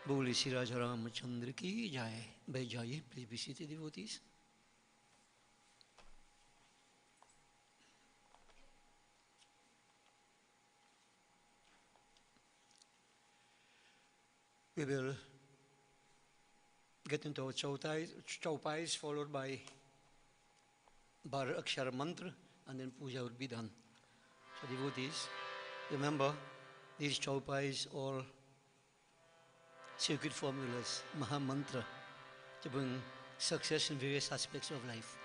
बोले श्री राजा रामचंद्र की जय। बैठ जाइए, please be seated devotees. We will get into our chaupais, followed by Bar Akshara Mantra, and then puja will be done. So devotees, remember these chaupais are sacred formulas, Maha Mantra, to bring success in various aspects of life.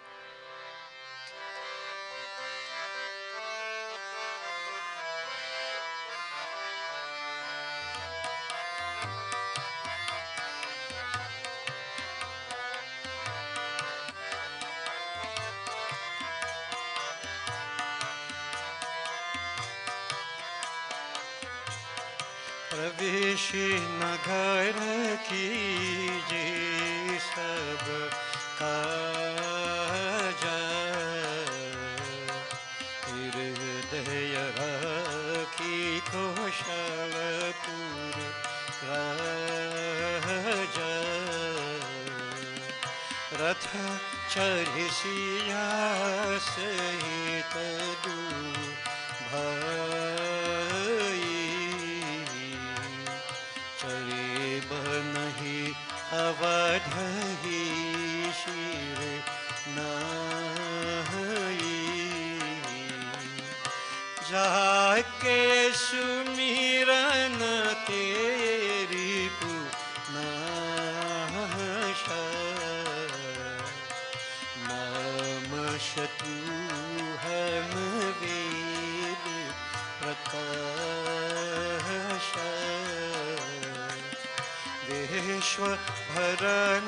प्रवेश नगर कीजे सब काज, हृदय रखी कौशलपुर राज, रथ चढ़ि सिया सहित दू भाई, अवधहि शिर नाई, जाके सुमिरन तेरी पुनाशा, नाम शत्रु हम वेद प्रकाश, विश्व भरण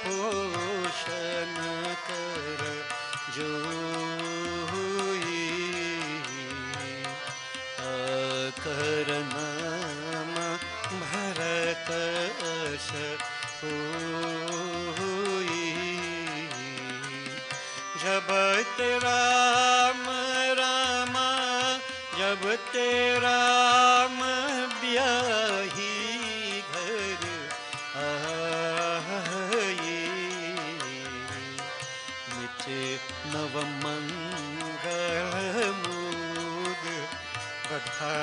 पोषण कर जोई, कर नाम भरत अस होई, जब राम रामा जब राम ब्याही नव मंगल मूग बधाई,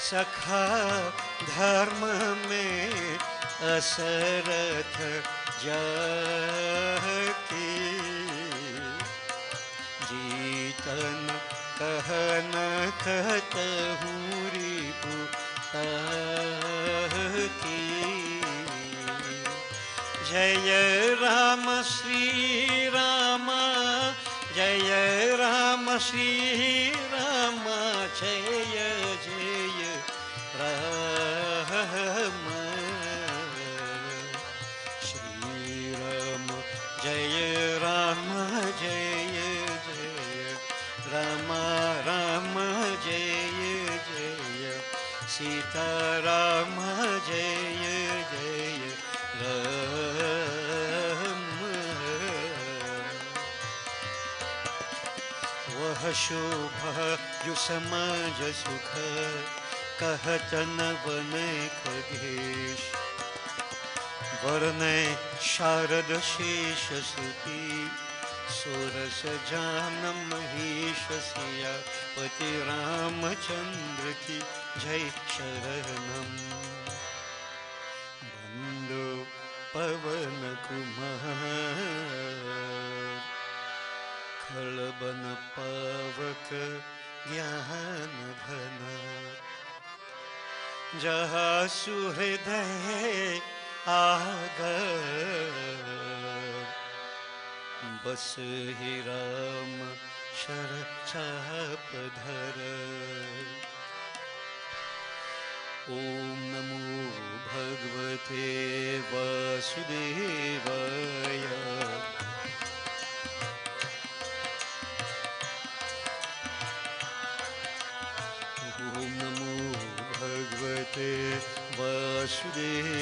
सखा धर्म में असरथ जाकी, जीतन कहन कहतहूँ रिपु की, जय राम श्री राम, जय राम श्री राम, जय जय राम, श्री राम जय राम, जय जय राम, राम जय जय सीता राम, जय जय राम। वह शोभा जो समाज सुख, कहत न बने खगेश, वर्णय शारद शेष सुती, सोरस जान महेश सिया पति रामचंद्र की जय शरणम, बंदो पवन कुमार, खलबन पावक ज्ञान घन, जहाँ सुहृदय आगर, बस ही राम शर चाप धर, ओम नमो भगवते वासुदेवाय, ओम नमो भगवते वासुदेवाय,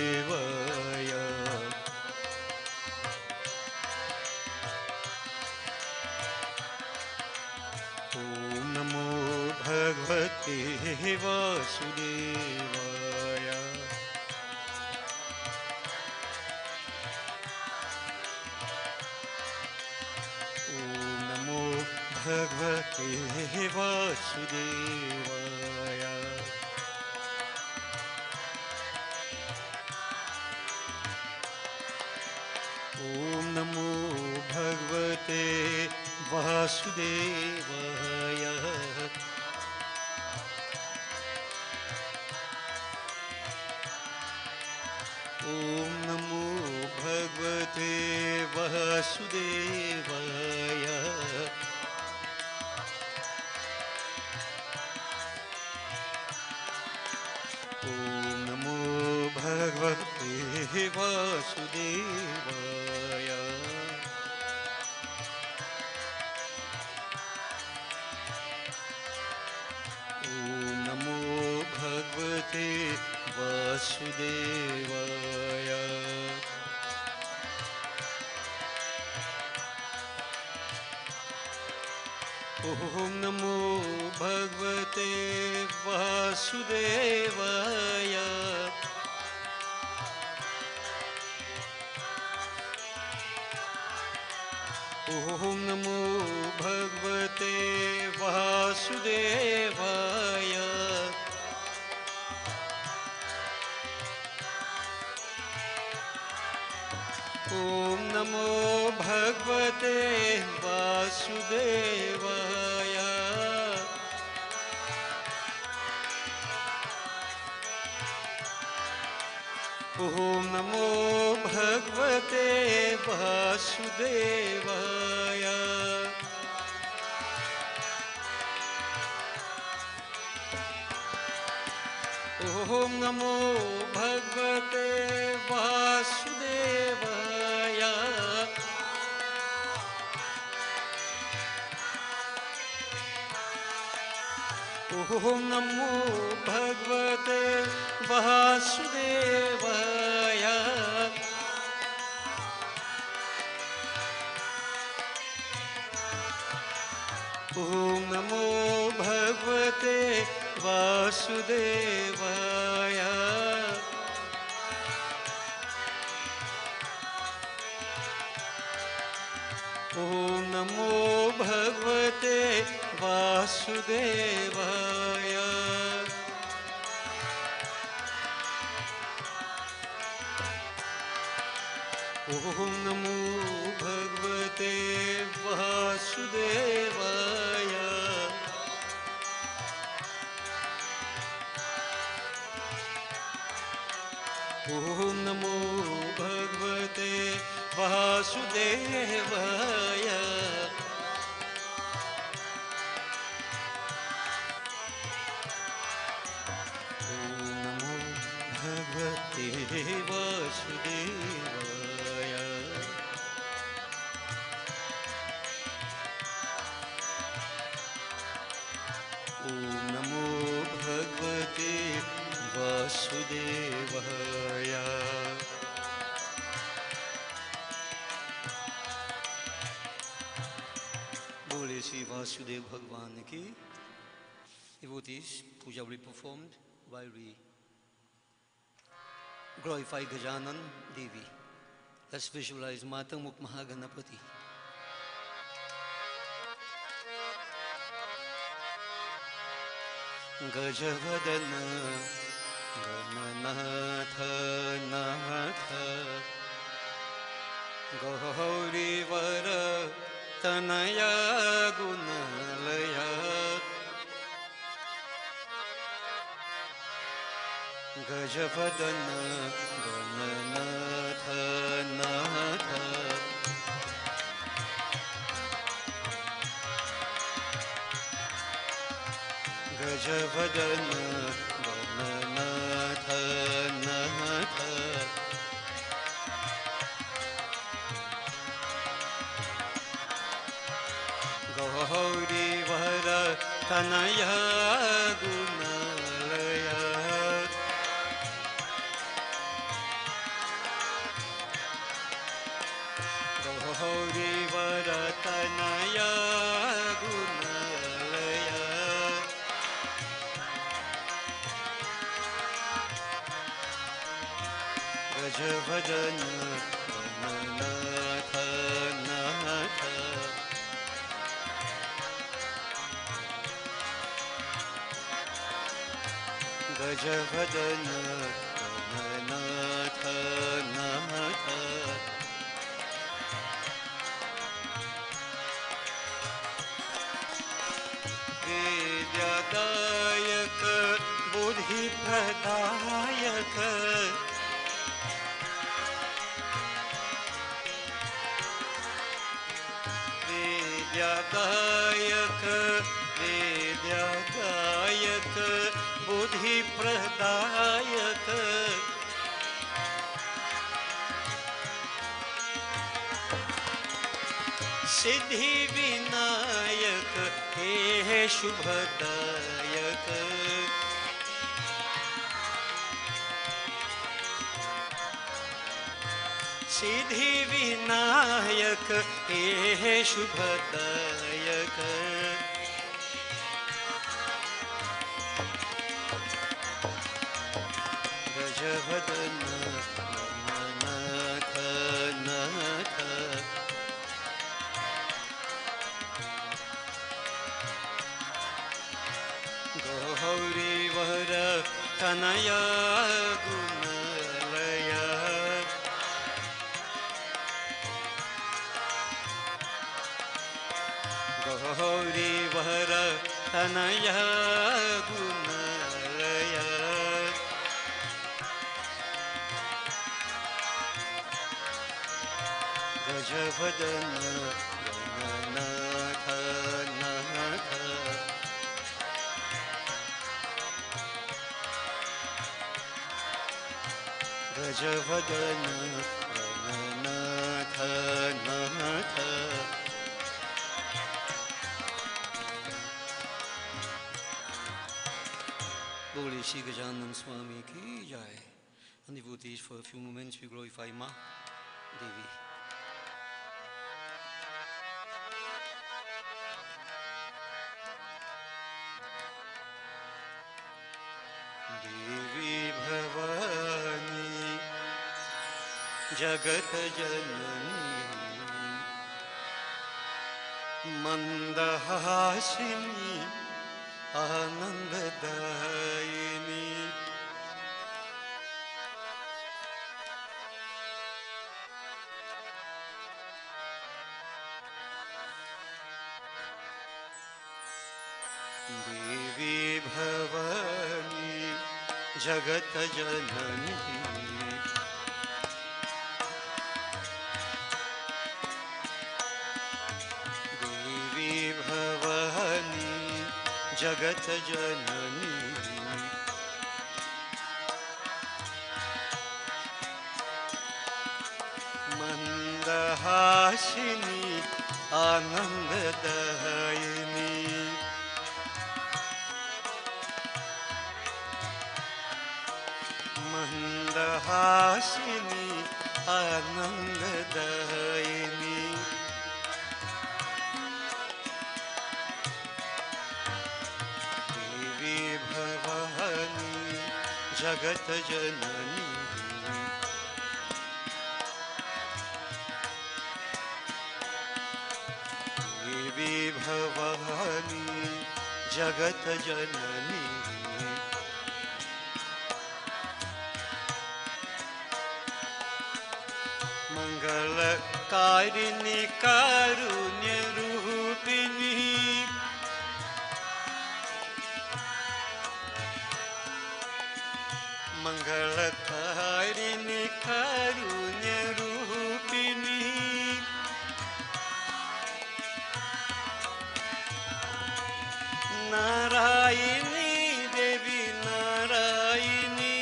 ओम नमो भगवते वासुदेवाय। भगवते वासुदेवाय। ॐ नमो भगवते वासुदेवाय। ॐ नमो भगवते वासुदेवाय। भगवते वासुदेवाय। ॐ नमो भगवते वासुदेवाय। ॐ नमो भगवते वासुदेवाय। ॐ नमो भगवते वासुदेवाय। ॐ नमो भगवते वासुदेवाय। ॐ नमो भगवते वासुदेवाय। ॐ नमो भगवते वासुदेवाय। ॐ नमो भगवते वासुदेवाय। ॐ नमो भगवते वासुदेवाय। ॐ नमो भगवते वासुदेवाय। ॐ नमो भगवते वासुदेवाय। ॐ नमो भगवते वासुदेवाय। ॐ नमो भगवते वासुदेवाय। ॐ नमो भगवते वासुदेवाय। बोले श्री वासुदेव भगवान की। Devotees, puja will be performed while we glorify Gajanan Devi. Let's visualize Matang Mukh Mahaganapati. Gajavadana Gananatha Natha Gaurivara Tanaya Gunalaya Gajavadana Gananatha Natha Gajavadana Gananatha Natha Gaurivara Tanaya Gunalaya Gaurivara Tanaya Gunalaya गजवदन Gananath Nath गजवदन Gananath Nath विद्यादायक बुद्धिप्रदायक विद्यादायक विद्यादायक बुद्धिप्रदायक Siddhi Vinayak hey शुभदायक Siddhi Vinayak hey शुभदायक गजवदन Nath Nath गौरीवर Tanaya गुणलय गौरीवर Tanaya गुणलय गजवदन Gananath Nath गजवदन Gananath Nath Holy Shri Gajanan Swami ki jai. And devotees, for a few moments we glorify Ma Devi. Devi Bhavani Jagat Janani Mandahasini Anandadayini Devi Bhavani Jagat Janani Devi Bhavani Jagat Janani Mandahasini Anandadayini Mandahasini Anandadayini Devi Bhavani Jagat Janani Devi Bhavani Jagat Janani Mangalakarini Karunya Rupini Mangalakarini Karunya Rupini Narayini Devi Narayini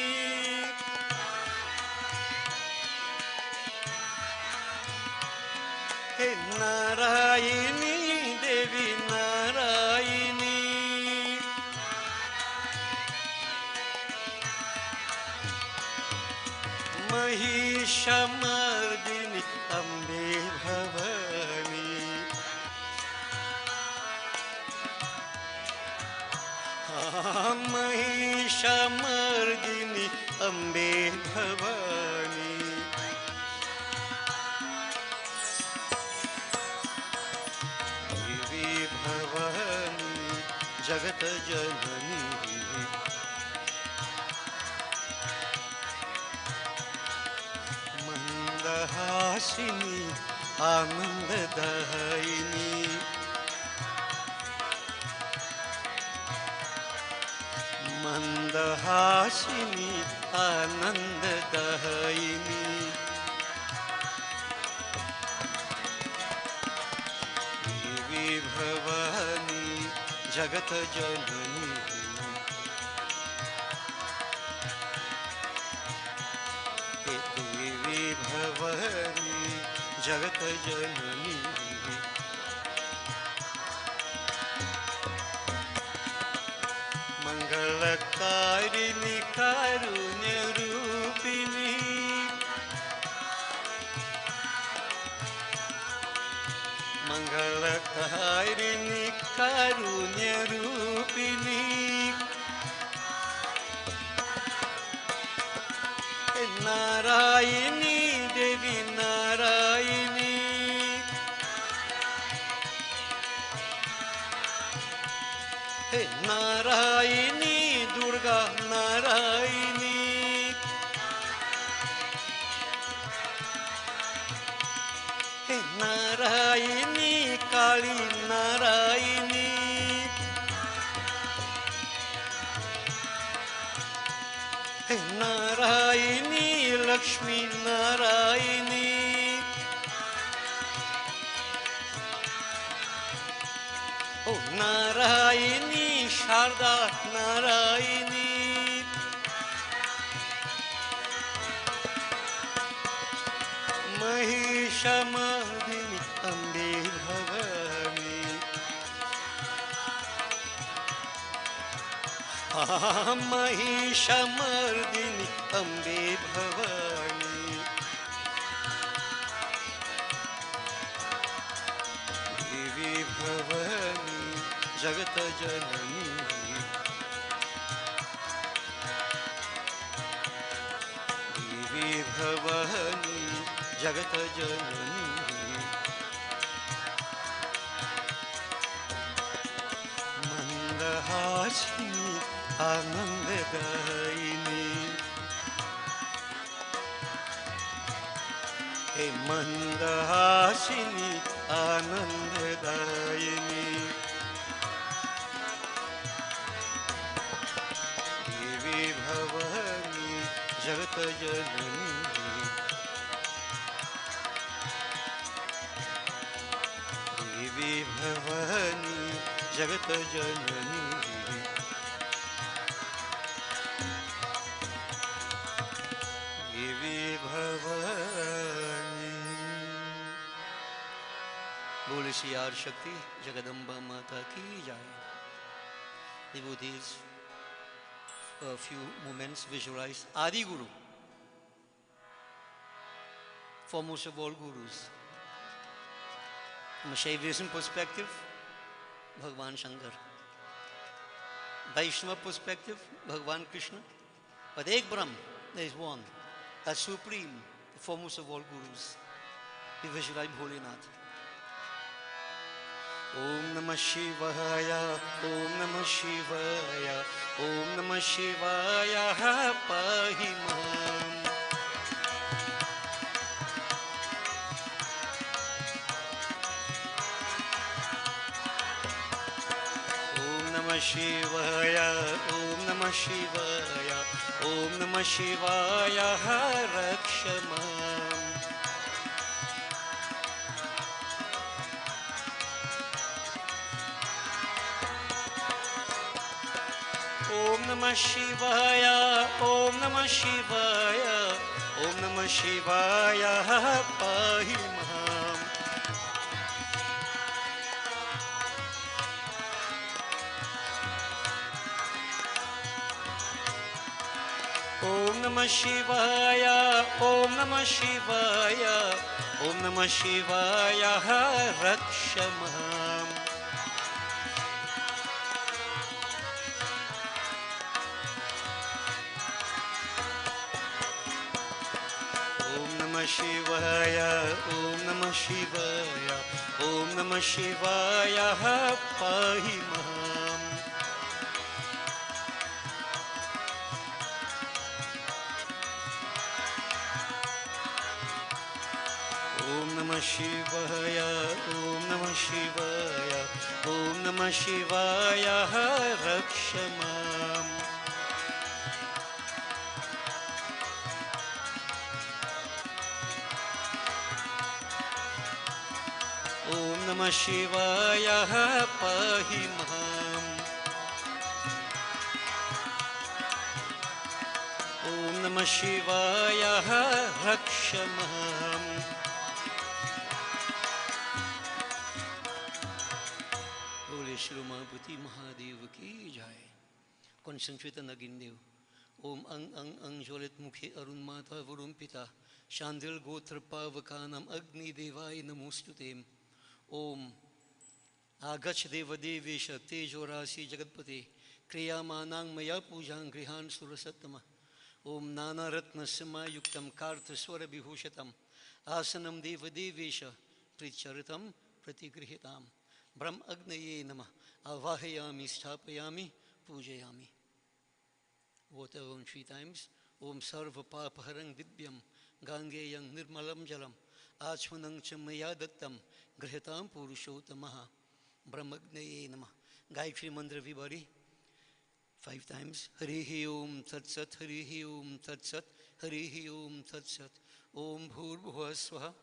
Hey Narayini Devi Narayini Mahishamardini Ambe Bhavani Mahishamardini Ambe Bhavani जननी मंदहासिनी आनंददायिनी मंदहासिनी आनंददायिनी देवी भवानी जगत जननी देवी भवानी जगत जननी मंगलकारिणी कारुण्य रूपिणी मंगलकारिणी कारुण्य रूपिणी नारायणी देवी नारायणी नारायणी दुर्गा नारायणी नारायणी काली नारायणी नारायणी लक्ष्मी नारायणी ओ नारायणी शारदा नारायणी महिषमर्दिनी अम्बे भवानी महिषमर्दिनी अम्बे भवानी देवी भवानी जगत जननी देवी भवानी जगत जननी मंदहासिनी आनंददायिनी हे मंदहासिनी आनंददायिनी देवी भवानी जगत जननी देवी भवानी जगत जननी देवी भवानी। बोल श्री आदि शक्ति जगदम्बा माता की जय। Devotees, for a few moments visualize Adi Guru, foremost of all gurus. From a Shaivism perspective, Bhagavan Shankar. Vaishnava perspective, Bhagavan Krishna. But Ek Brahm, there is one. That's supreme, the foremost of all gurus. We visualize Bholinath. Om Namah Shivaya, Om Namah Shivaya, Om Namah Shivaya, Pahi Mam. Om Namah Shivaya, Om Namah Shivaya, Om Namah Shivaya, Rakshamam. Om Namah Shivaya, Om Namah Shivaya, Om Namah Shivaya, Pahi Mam. Om Namah Shivaya, Om Namah Shivaya, Om Namah Shivaya, Rakshamam. Om Namah Shivaya, Om Namah Shivaya, Om Namah Shivaya, Pahi Mam. Namah Shivaya, Om Namah Shivaya, Om Namah Shivaya, Rakshamam. Om Namah Shivaya, Pahimam. Om Namah Shivaya, Rakshamam. Bole Shri Mahapati Mahadev ki jai. Concentrate on Agindev. Om Ang Ang Ang Jwalit Mukhe Arun Mata Varun Pita Shandil Gotra Pavakanam Agni Devai Namostutem. Om Agach Deva Devesha Tejo Rasi Jagatpate Kriyamanang Maya Pujang Grihan Surasattama. Om Nana Ratna Sima Yuktam Karta Swara Bihushatam Asanam Deva Devesha Pricharitam Pratigrihitam. Brahm Agnaye Nama Avahayami Sthapayami Pujayami. Water on 3 times. Om Sarva Papaharang Dibyam Gangeyang Nirmalam Jalam Achmanang Chamaya Dattam Grihitam Purushotamaha. Brahmagnaye Nama. Gayatri Mantra everybody. 5 times. Harihi Om Tat Sat, Harihi Om Tat Sat, Harihi Om Tat Sat. Om Bhur Bhuva Swaha.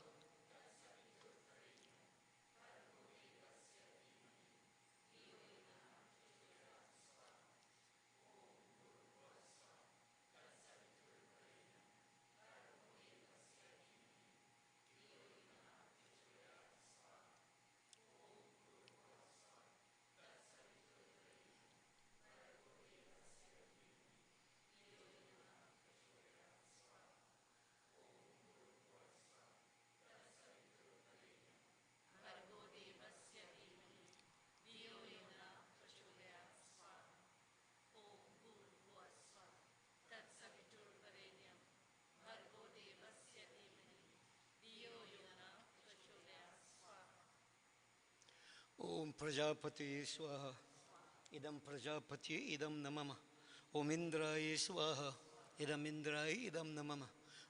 Om Prajapati Swaha. Idam Prajapati Idam Namama. Om Indraya Swaha. Idam Indraya Idam Namama.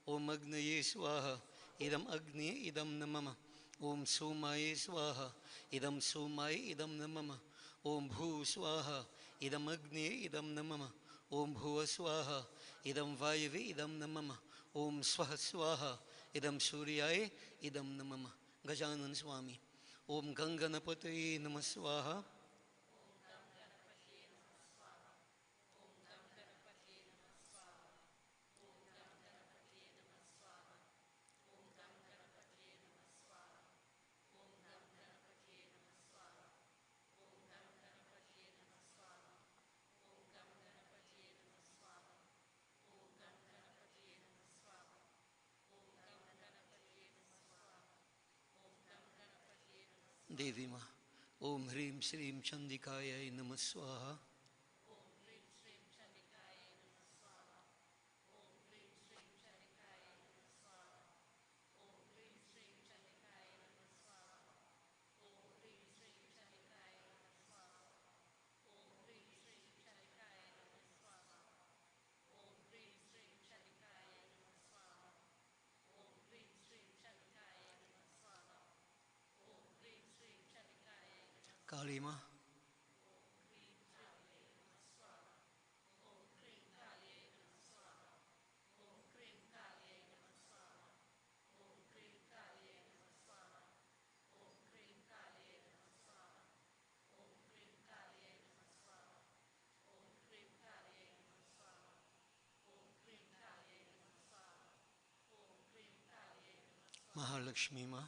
Om Agnaye Swaha. Idam Agni Idam Namama. Om Somaya Swaha. Idam Somaya Idam Namama. Om Bhu Swaha. Idam Agni Idam Namama. Om Bhuva Swaha. Idam Vayavi Idam Namama. Om Swaha Swaha. Idam Suryaya Idam Namama. Gajanan Swami. Om Ganganapataye Namah Swaha. Devi Ma. Om Hrim Shrim Chandikaya Namah Swaha. Kali Ma. Mahalakshmi Ma.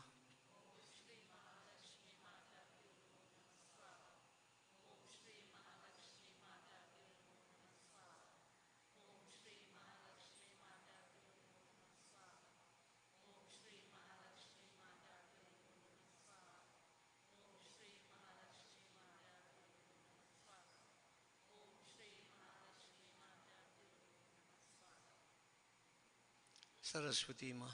Saraswati Ma.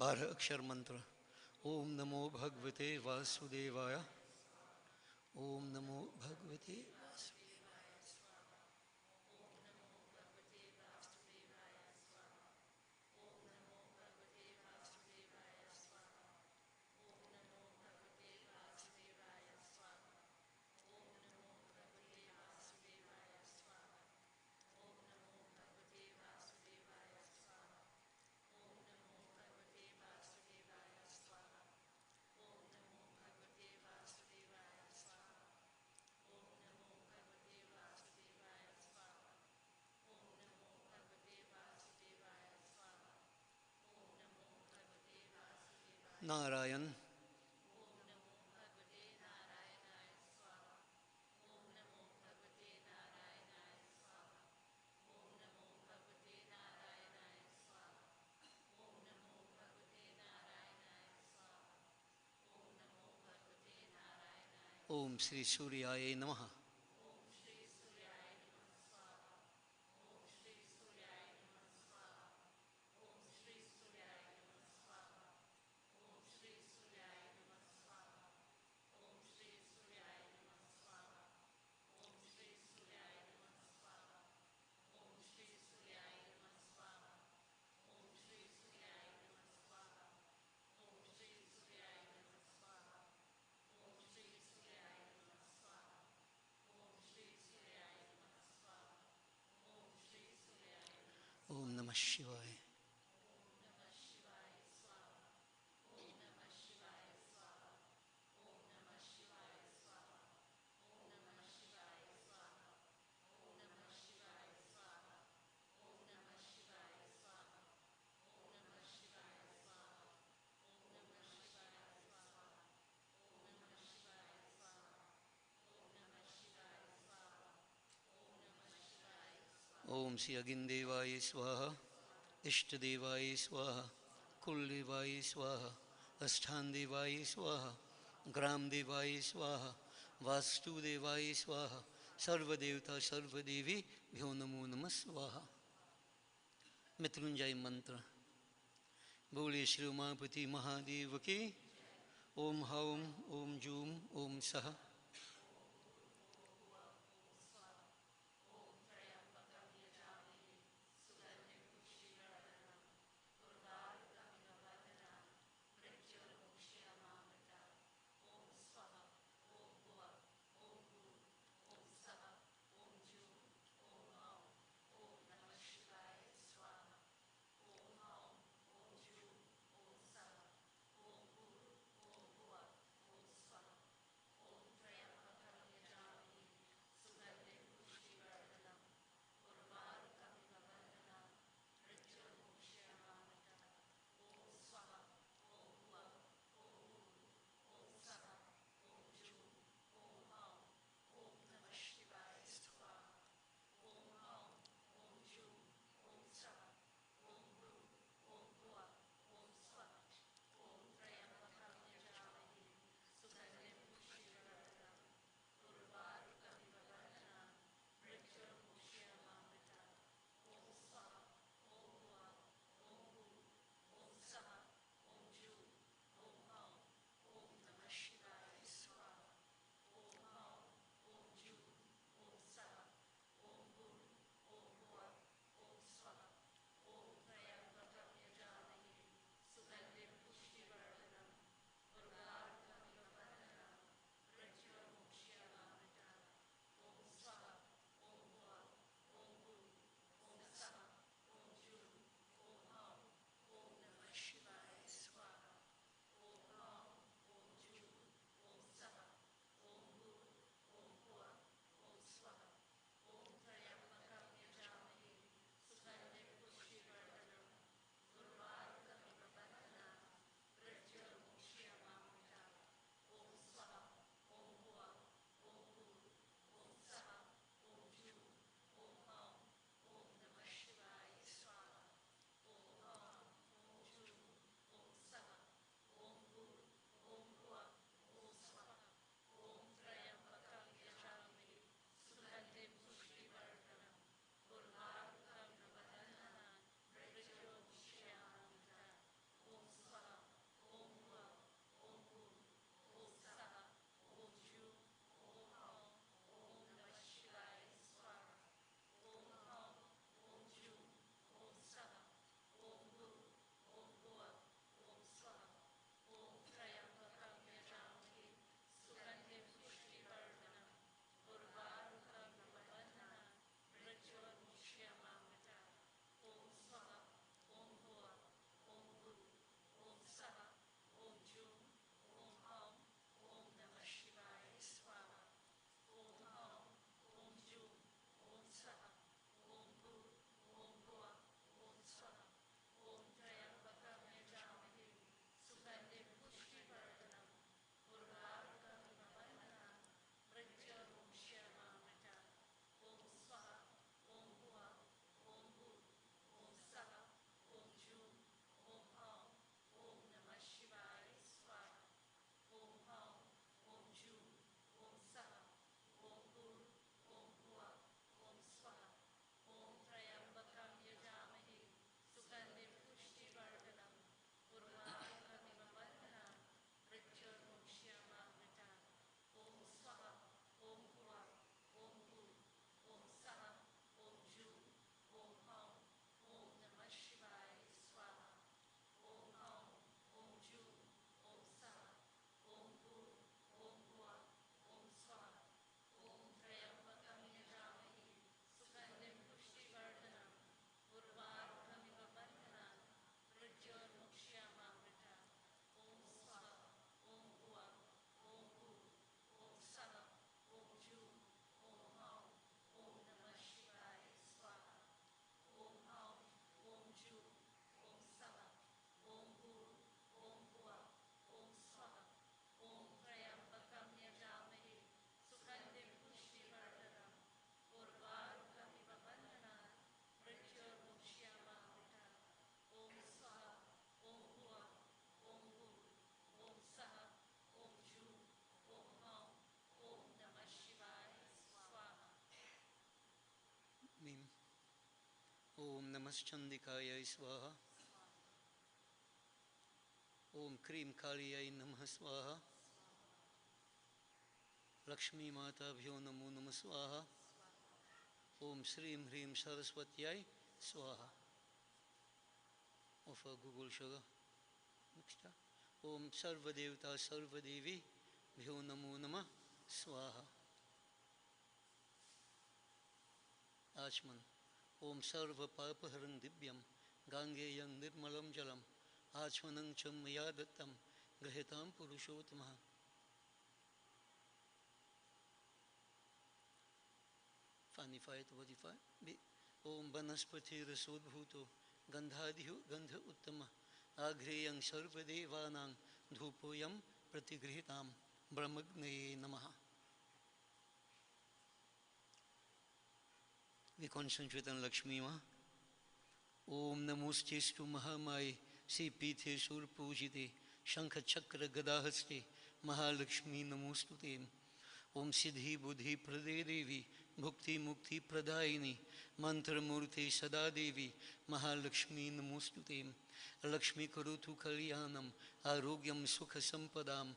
12 अक्षर मंत्र। ओम नमो भगवते वासुदेवाय। ओम नमो भगवते नारायण। ओम श्री सूर्याय नमः। ओम नमः शिवाय। ओम श्री अगिनदेवाय स्वाहा। इष्ट देवाय स्वाहा। कुल देवाय स्वाहा। अष्टान देवाय स्वाहा। ग्राम देवाय स्वाहा। वास्तु देवाय स्वाहा। सर्वदेवता सर्वदेवी भ्यो नमो नमः स्वाहा। मृत्युंजय मंत्र। बोले श्री उमापति महादेव की। ओम हौम ओम जूम ओम सह। नमश्चंदिकायै स्वाहा ओम क्रीं कालियै नमः स्वाहा लक्ष्मी माताभ्यो नमो नमः स्वाहा ओम श्रीं ह्रीं सरस्वत्यै स्वाहा of Google sugar mixture ओम सर्वदेवता सर्वदेवी भ्यो नमो नमः स्वाहा आचमन ओम सर्व पापहरं दिव्यं गांगेयं निर्मलं जलम आचमनं च मया दत्तं गृहीतां पुरुषोत्तमः Fanified, vodified. Om Banaspati Rasodbhuto Gandhadhyu Gandha Uttama Agreyang Sarvadevanang Dhupoyam Pratigrihitam Brahmagnaye Namaha. We concentrate on Lakshmi Ma. Om Namostestu Mahamai Sipithe Surpujite Shankha Chakra Gadahaste Mahalakshmi Namostute Om Siddhi Buddhi Prade Devi Bhukti Mukti Pradayini Mantra Murti Sada Devi Mahalakshmi Namostute Lakshmi Karutu Kalyanam Arogyam Sukha Sampadam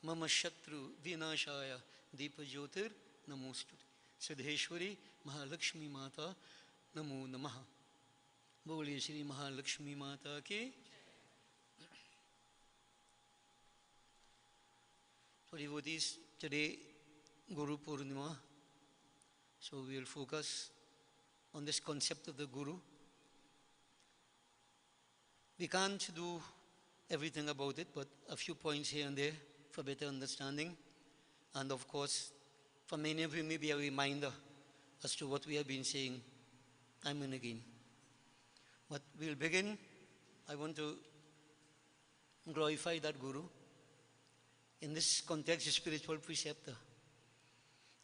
Mama Shatru Vinashaya Deepa Jyotir Namostute Siddheshwari Mahalakshmi Mata Namo Namaha Boliye Shri Mahalakshmi Mata ki So devotees, today Guru Purnima. So we will focus on this concept of the Guru. We can't do everything about it, but a few points here and there for better understanding. And of course, for many of you, maybe a reminder as to what we have been saying time and again. But we'll begin. I want to glorify that Guru. In this context, the spiritual preceptor.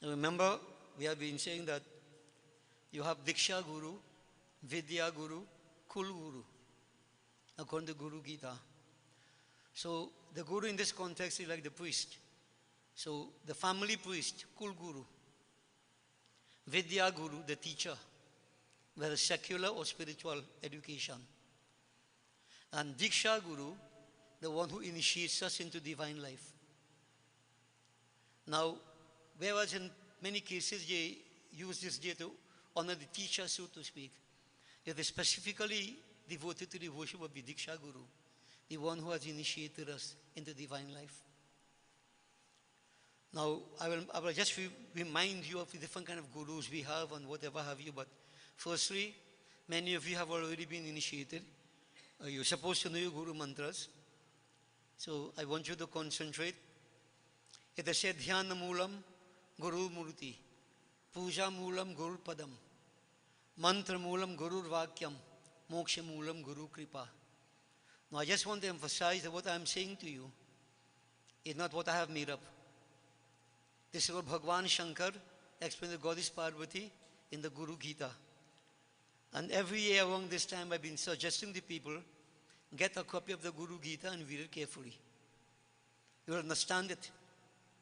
Now remember, we have been saying that you have Diksha Guru, Vidya Guru, Kul Guru, according to Guru Gita. So the Guru in this context is like the priest. So the family priest, Kul Guru. Vidya Guru, the teacher, whether secular or spiritual education. And Diksha Guru, the one who initiates us into divine life. Now, whereas in many cases they use this day to honor the teacher, so to speak, it is specifically devoted to the worship of the Diksha Guru, the one who has initiated us into divine life. Now, I will just remind you of the different kind of gurus we have and whatever have you, but firstly, many of you have already been initiated. You're supposed to know your Guru mantras. So I want you to concentrate. It is said, Dhyana Moolam Guru Murti, Puja Moolam Guru Padam, Mantra Moolam Guru Vakyam, Moksha Moolam Guru Kripa. Now I just want to emphasize that what I am saying to you is not what I have made up. This is what Bhagwan Shankar explained to Goddess Parvati in the Guru Gita. And every year around this time I've been suggesting to people, get a copy of the Guru Gita and read it carefully. You'll understand it.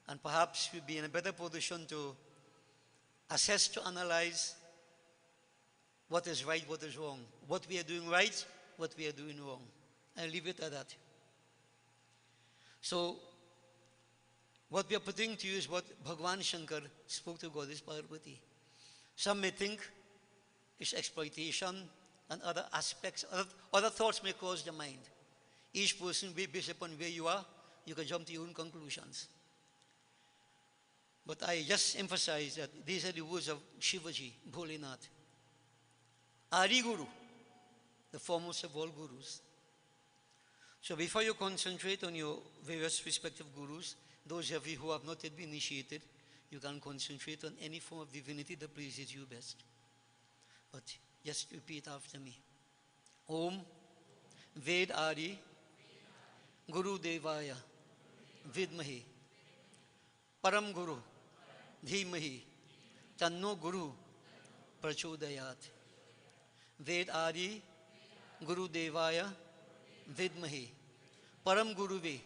And perhaps you'll be in a better position to assess, to analyze what is right, what is wrong. What we are doing right, what we are doing wrong. I'll leave it at that. So, what we are putting to you is what Bhagwan Shankar spoke to Goddess Parvati. Some may think it's exploitation and other aspects, other thoughts may cross the mind. Each person, based upon where you are, you can jump to your own conclusions. But I just emphasize that these are the words of Shivaji, Bholinath. Adi Guru, the foremost of all gurus. So before you concentrate on your various respective gurus, those of you who have not yet been initiated, you can concentrate on any form of divinity that pleases you best. But just repeat after me. Om Ved Adi Guru Devaya Vidmahi Param Guru Dhimahi Tanno Guru Prachodayat. Ved Adi Guru Devaya Vidmahi Param Guruve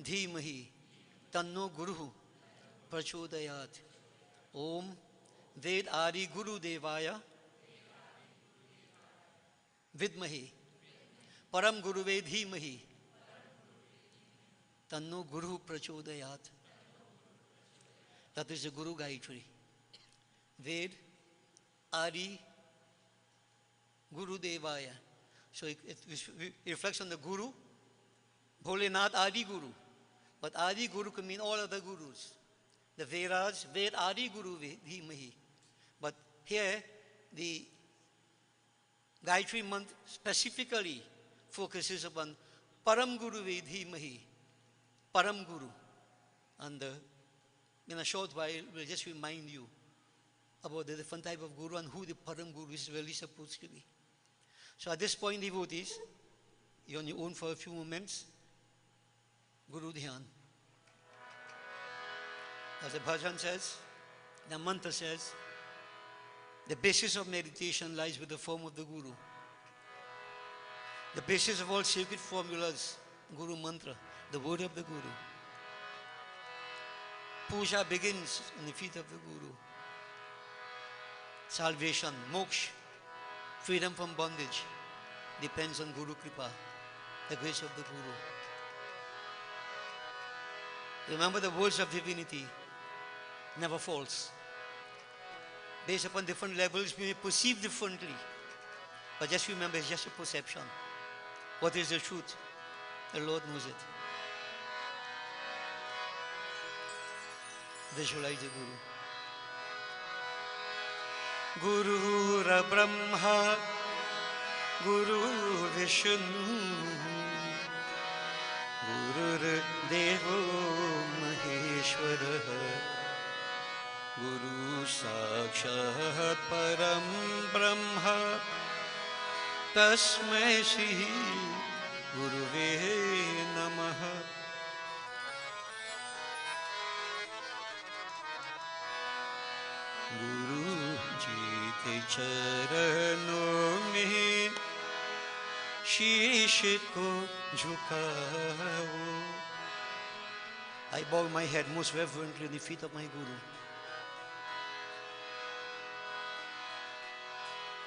Dhimahi Tanno Guru Prachodayat. Om Ved Adi Guru Devaya vidmahi param guruve dhimahi tanno guru prachodayat. That is the Guru Gayatri. Ved, Adi, Guru Devaya. So it reflects on the Guru, Bholenath Adi Guru. But Adi Guru can mean all other Gurus. The Vedas, Ved Adi Guru Dhimahi. But here, the Gayatri month specifically focuses upon Param Guru Dhimahi, Param Guru. And in a short while, we'll just remind you about the different type of Guru and who the Param Guru is really supposed to be. So at this point, devotees, you're on your own for a few moments. Guru Dhyan. As the bhajan says, the mantra says, the basis of meditation lies with the form of the Guru. The basis of all sacred formulas, Guru Mantra, the word of the Guru. Puja begins on the feet of the Guru. Salvation, moksha, freedom from bondage depends on Guru Kripa, the grace of the Guru. Remember, the words of divinity never false. Based upon different levels, we may perceive differently. But just remember, it's just a perception. What is the truth? The Lord knows it. Visualize the Guru. Guru Ra Brahma, Guru Vishnu, Guru Devo Maheshwara, Guru Sakshat Param Brahma, Tasmai Shri Guruve Namaha. Guru ji ke charanon mein sheesh ko jhukao. I bow my head most reverently in the feet of my Guru.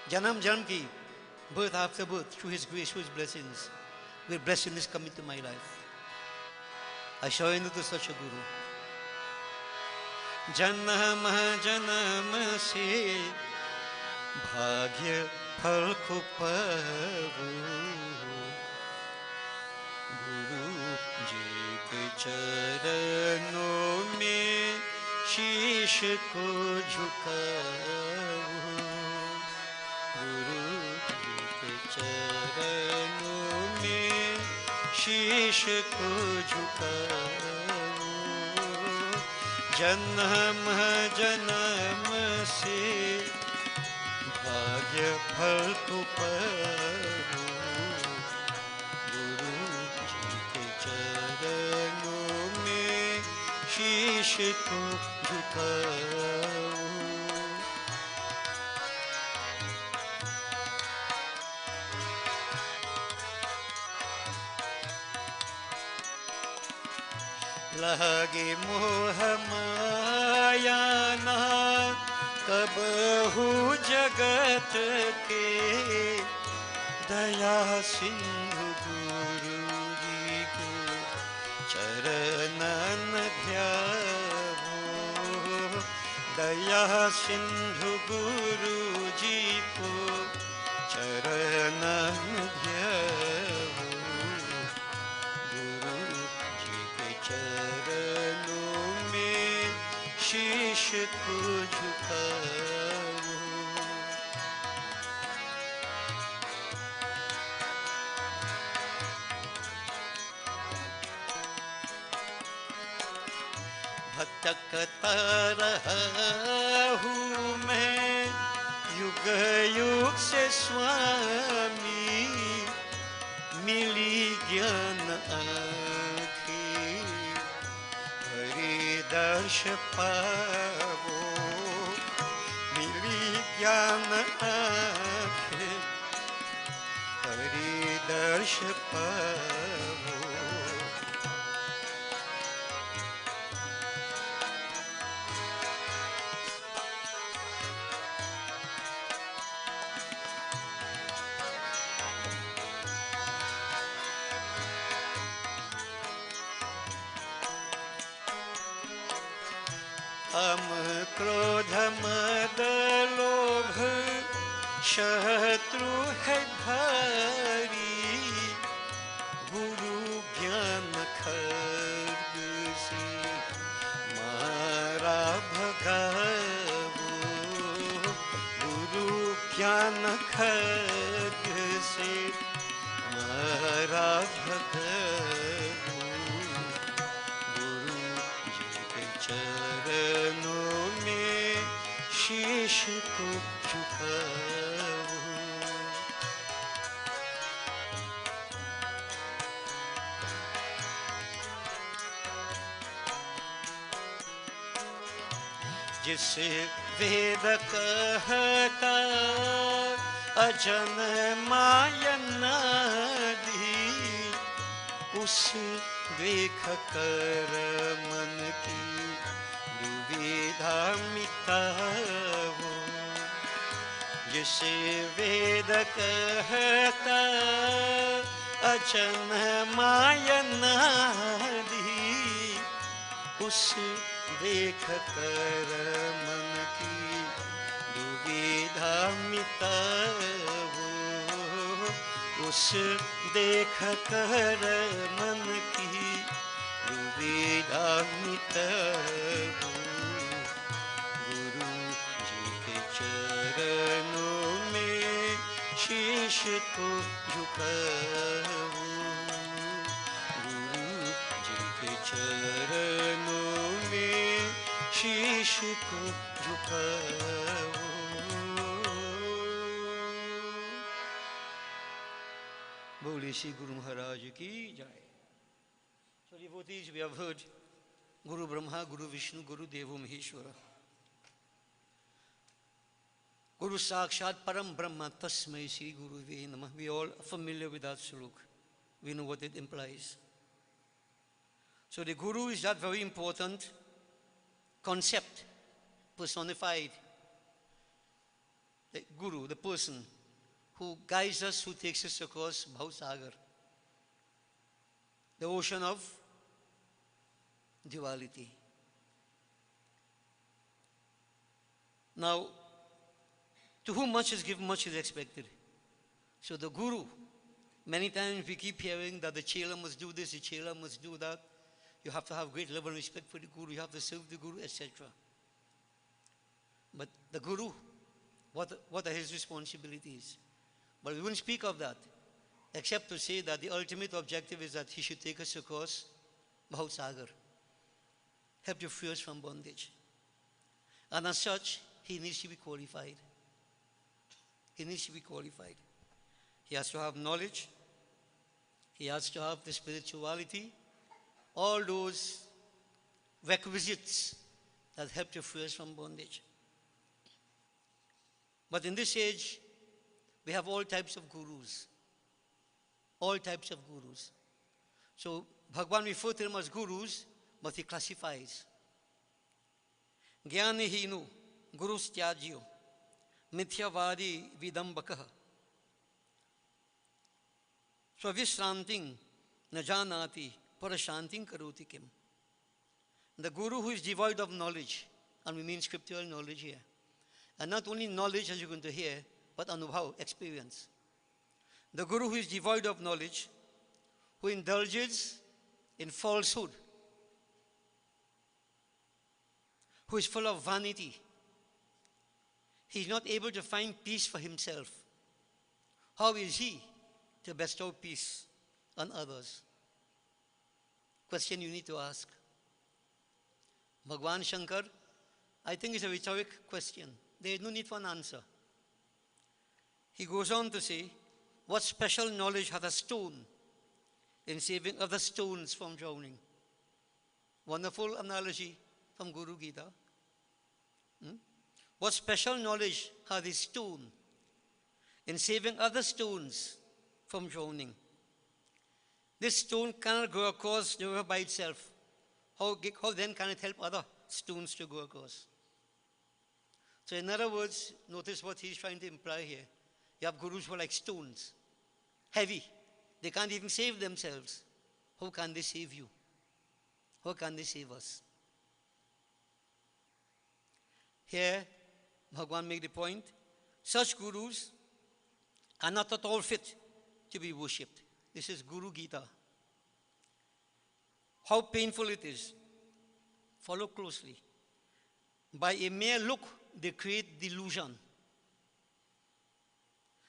Janam Janam ki, birth after birth, through His grace, through His blessings, where blessing is coming to my life. I surrender to such a Guru. जन्म जन्म से भाग्य फल को पाऊं, गुरु जी के चरणों में शीश को झुकाऊं, गुरु जी के चरणों में शीश को झुकाऊं, जन्म जन्म से भाग्य फल को पाऊं, गुरु जी के चरणों में शीश को झुकाऊं। लागे मोह माया ना कबहू जगत के, दया सिंधु गुरु जी को चरणन ध्यावो, दया सिंधु गुरु जी को चरणन ध्यावो, चरणों में शीश को झुकाऊं। भटकता रहा हूँ मैं युग युग से स्वामी, मिली ज्ञान दर्श पावो, मिली ज्ञान आँखें हरि दर्श पावो। काम क्रोध मद लोभ शत्रु है भारी, गुरु ज्ञान खड्ग से मारा भगावो, गुरु ज्ञान खड्ग से मारा भगावो, गुरु जी के चरणों में शीश को झुकाओ। जिसे वेद कहता अजन मायनादि, उस देख कर मन की दुविधा मिटाओ। जिसे वेद कहता अजन मायनादि, उस देख कर मन की दुविधा मिटाओ। उस देख कर मन की दुविधा मिटाओ। गुरु जी के चरणों में शीश को झुकाओ। गुरु जी के चरणों में शीश को झुकाओ। बोले श्री गुरु महाराज की जय। So devotees, we have heard Guru Brahma, Guru Vishnu, Guru Devo Maheshwara. Guru Sakshat Param Brahma Tasmai Shri Guru Ve Namah. We all are familiar with that slok. We know what it implies. So the Guru is that very important concept, personified. The Guru, the person who guides us, who takes us across Bhausagar, the ocean of duality. Now, to whom much is given, much is expected. So the Guru, many times we keep hearing that the Chela must do this, the Chela must do that. You have to have great level of respect for the Guru, you have to serve the Guru, etc. But the Guru, what are his responsibilities? But we wouldn't speak of that, except to say that the ultimate objective is that he should take us across Bhausagar, help to free us from bondage. And as such, he needs to be qualified. He needs to be qualified. He has to have knowledge. He has to have the spirituality. All those requisites that help to free us from bondage. But in this age, we have all types of gurus. All types of gurus. So Bhagavan refers to them as gurus, but he classifies. Jnani hinu, gurus tyajyo, mithyavadi vidambakaha. Swavisranting najanati parashanting karoti kim. The guru who is devoid of knowledge, and we mean scriptural knowledge here. And not only knowledge as you're going to hear, but anubhav, experience. The guru who is devoid of knowledge, who indulges in falsehood, who is full of vanity. He is not able to find peace for himself. How is he to bestow peace on others? Question you need to ask. Bhagwan Shankar, I think it's a rhetoric question. There is no need for an answer. He goes on to say, what special knowledge hath a stone in saving other stones from drowning? Wonderful analogy from Guru Gita. What special knowledge hath a stone in saving other stones from drowning? This stone cannot go across the river by itself. How then can it help other stones to go across? So in other words, notice what he's trying to imply here. You have gurus who are like stones, heavy. They can't even save themselves. How can they save you? How can they save us? Here, Bhagwan make the point, such gurus are not at all fit to be worshipped. This is Guru Gita. How painful it is. Follow closely. By a mere look, they create delusion.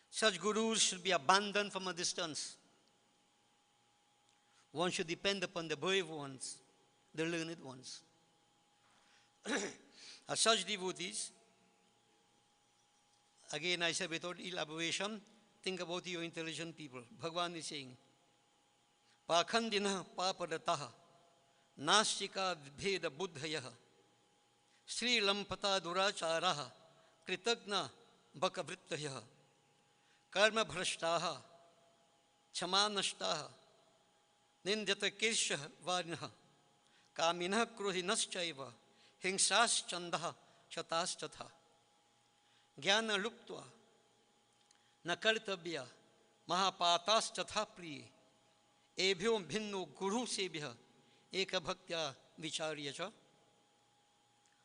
Such gurus should be abandoned from a distance. One should depend upon the brave ones, the learned ones. As such devotees, again I said without elaboration, think about your intelligent people. Bhagavan is saying, Pakhandina papadataha, Nastika vibheda buddhayaha, Sri Lampata duracharaha, Kritagna bhakavrittayaha, Karma bhrashtaha, Chamanashtaha, Nindyata kirsha varnaha, Kamina kruhinaschaiva, Hingsas chandaha, Chatastatha, Jnana luktva, Nakartabhya, Mahapatas chatha priye, Ebhyom bhinno guru sebhya, Eka bhaktya vicharya cha.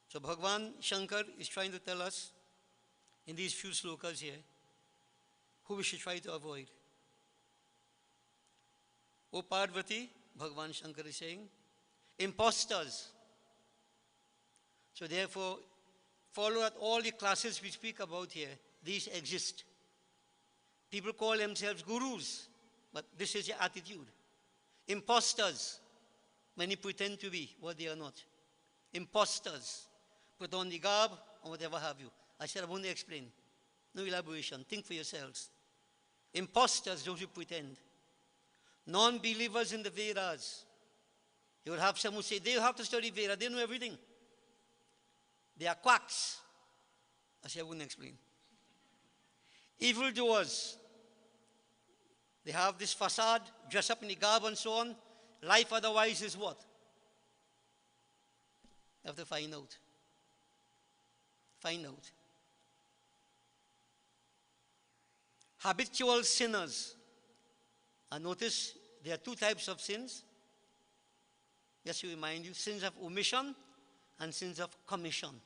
So Bhagavan Shankar is trying to tell us in these few slokas here who we should try to avoid. O Parvati, Bhagavan Shankar is saying, imposters. So therefore, follow at all the classes we speak about here. These exist. People call themselves gurus, but this is the attitude. Imposters. Many pretend to be what they are not. Imposters. Put on the garb or whatever have you. I said I won't explain. No elaboration. Think for yourselves. Imposters, those who pretend. Non-believers in the Vedas. You will have some who say, they have to study Veda, they know everything. They are quacks. I said I wouldn't explain. Evildoers. They have this facade, dress up in the garb and so on. Life otherwise is what? You have to find out. Find out. Habitual sinners. And notice there are two types of sins. Just to remind you, sins of omission and sins of commission.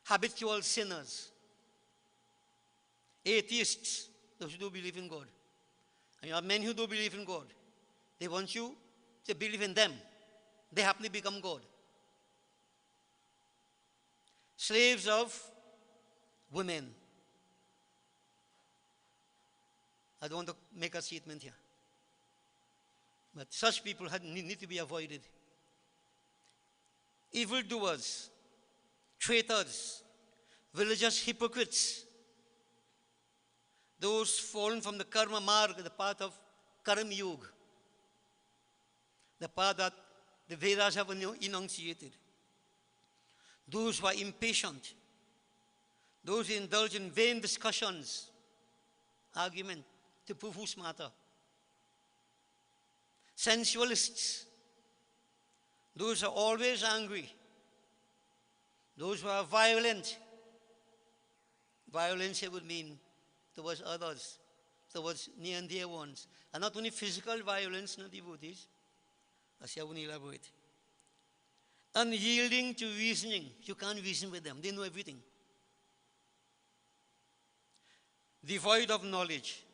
Habitual sinners. Atheists, those who don't believe in God. And you have men who don't believe in God. They want you to believe in them. They happily become God. Slaves of women. I don't want to make a statement here. But such people need to be avoided. Evildoers, traitors, religious hypocrites, those fallen from the karma marg, the path of karma yoga, the path that the Vedas have enunciated. Those who are impatient, those who indulge in vain discussions, argument to prove who's smarter. Sensualists, those who are always angry, those who are violent. Violence here would mean towards others, towards near and dear ones. And not only physical violence, no devotees. As I will elaborate. Unyielding to reasoning. You can't reason with them. They know everything. Devoid of knowledge.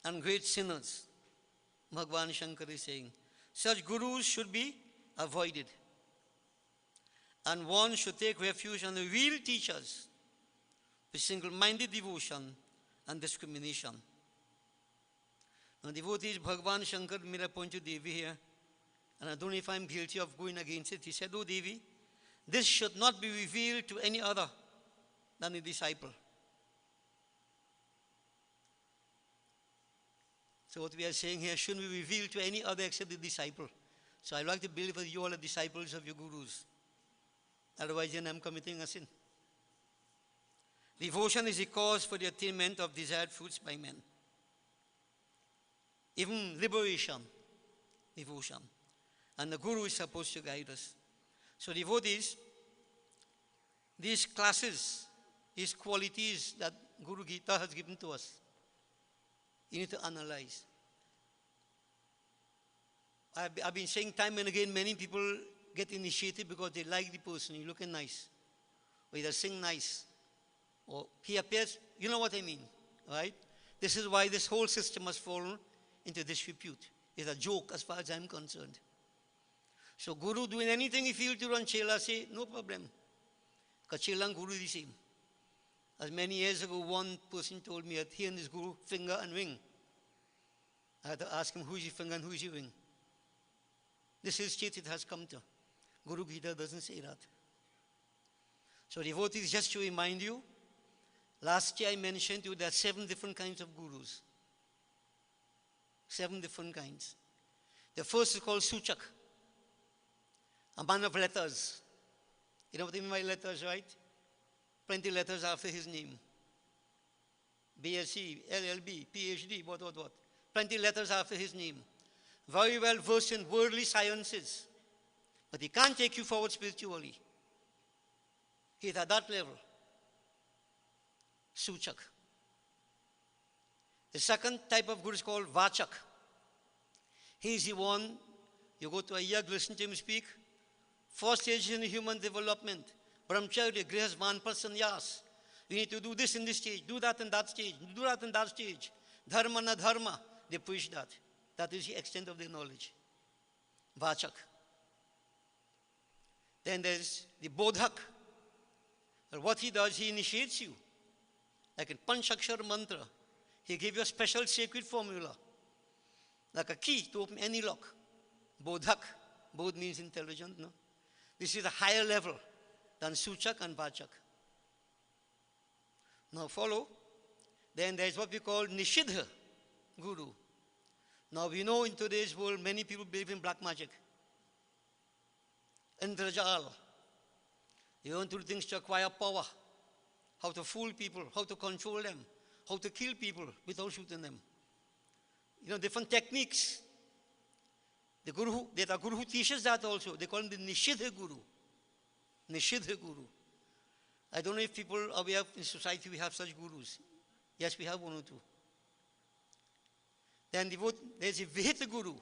And great sinners. Bhagavan Shankar is saying, such gurus should be avoided. And one should take refuge on the real teachers with single-minded devotion and discrimination. Now, devotees, Bhagavan Shankar made a point to Devi here, and I don't know if I'm guilty of going against it. He said, oh Devi, this should not be revealed to any other than a disciple. So what we are saying here shouldn't be revealed to any other except the disciple. So I like to believe that you all are disciples of your gurus. Otherwise, then I'm committing a sin. Devotion is a cause for the attainment of desired fruits by men. Even liberation, devotion. And the guru is supposed to guide us. So devotees, these classes, these qualities that Guru Gita has given to us, you need to analyze. I've been saying time and again, many people get initiated because they like the person, he's looking nice. or he does sing nice, or he appears, you know what I mean, right? This is why this whole system has fallen into disrepute. It's a joke as far as I'm concerned. So Guru doing anything he feels to run Chela, say, no problem. Because Chela and Guru the same. As many years ago, one person told me that he and his Guru, finger and ring. I had to ask him, who's your finger and who's your ring? This is state it has come to. Guru Gita doesn't say that. So devotees, just to remind you, last year I mentioned to you there are 7 different kinds of gurus. 7 different kinds. The first is called Suchak, a man of letters. You know what I mean by letters, right? Plenty letters after his name. BSc, LLB, PhD, what. Plenty letters after his name. Very well versed in worldly sciences. But he can't take you forward spiritually. He's at that level. Suchak. The second type of guru is called Vachak. He's the one, you go to a yag, listen to him speak. 4 stages in human development. Brahmacharya, grihas, vanprasanyas. You need to do this in this stage, do that in that stage, do that in that stage. Dharma na dharma. They preach that. That is the extent of their knowledge. Vachak. Then there's the Bodhak. And what he does, he initiates you. Like in Panchakshar mantra, he gives you a special sacred formula. Like a key to open any lock. Bodhak. Bodh means intelligent, no? This is a higher level than Suchak and Vachak. Now follow. Then there's what we call Nishidha Guru. Now we know in today's world many people believe in black magic. Indrajal. They want to do things to acquire power. How to fool people, how to control them, how to kill people without shooting them. You know, different techniques. There's a guru who teaches that also. They call him the Nishidha Guru. Nishidha Guru. I don't know if people are aware in society we have such gurus. Yes, we have 1 or 2. Then there's a Vihita Guru.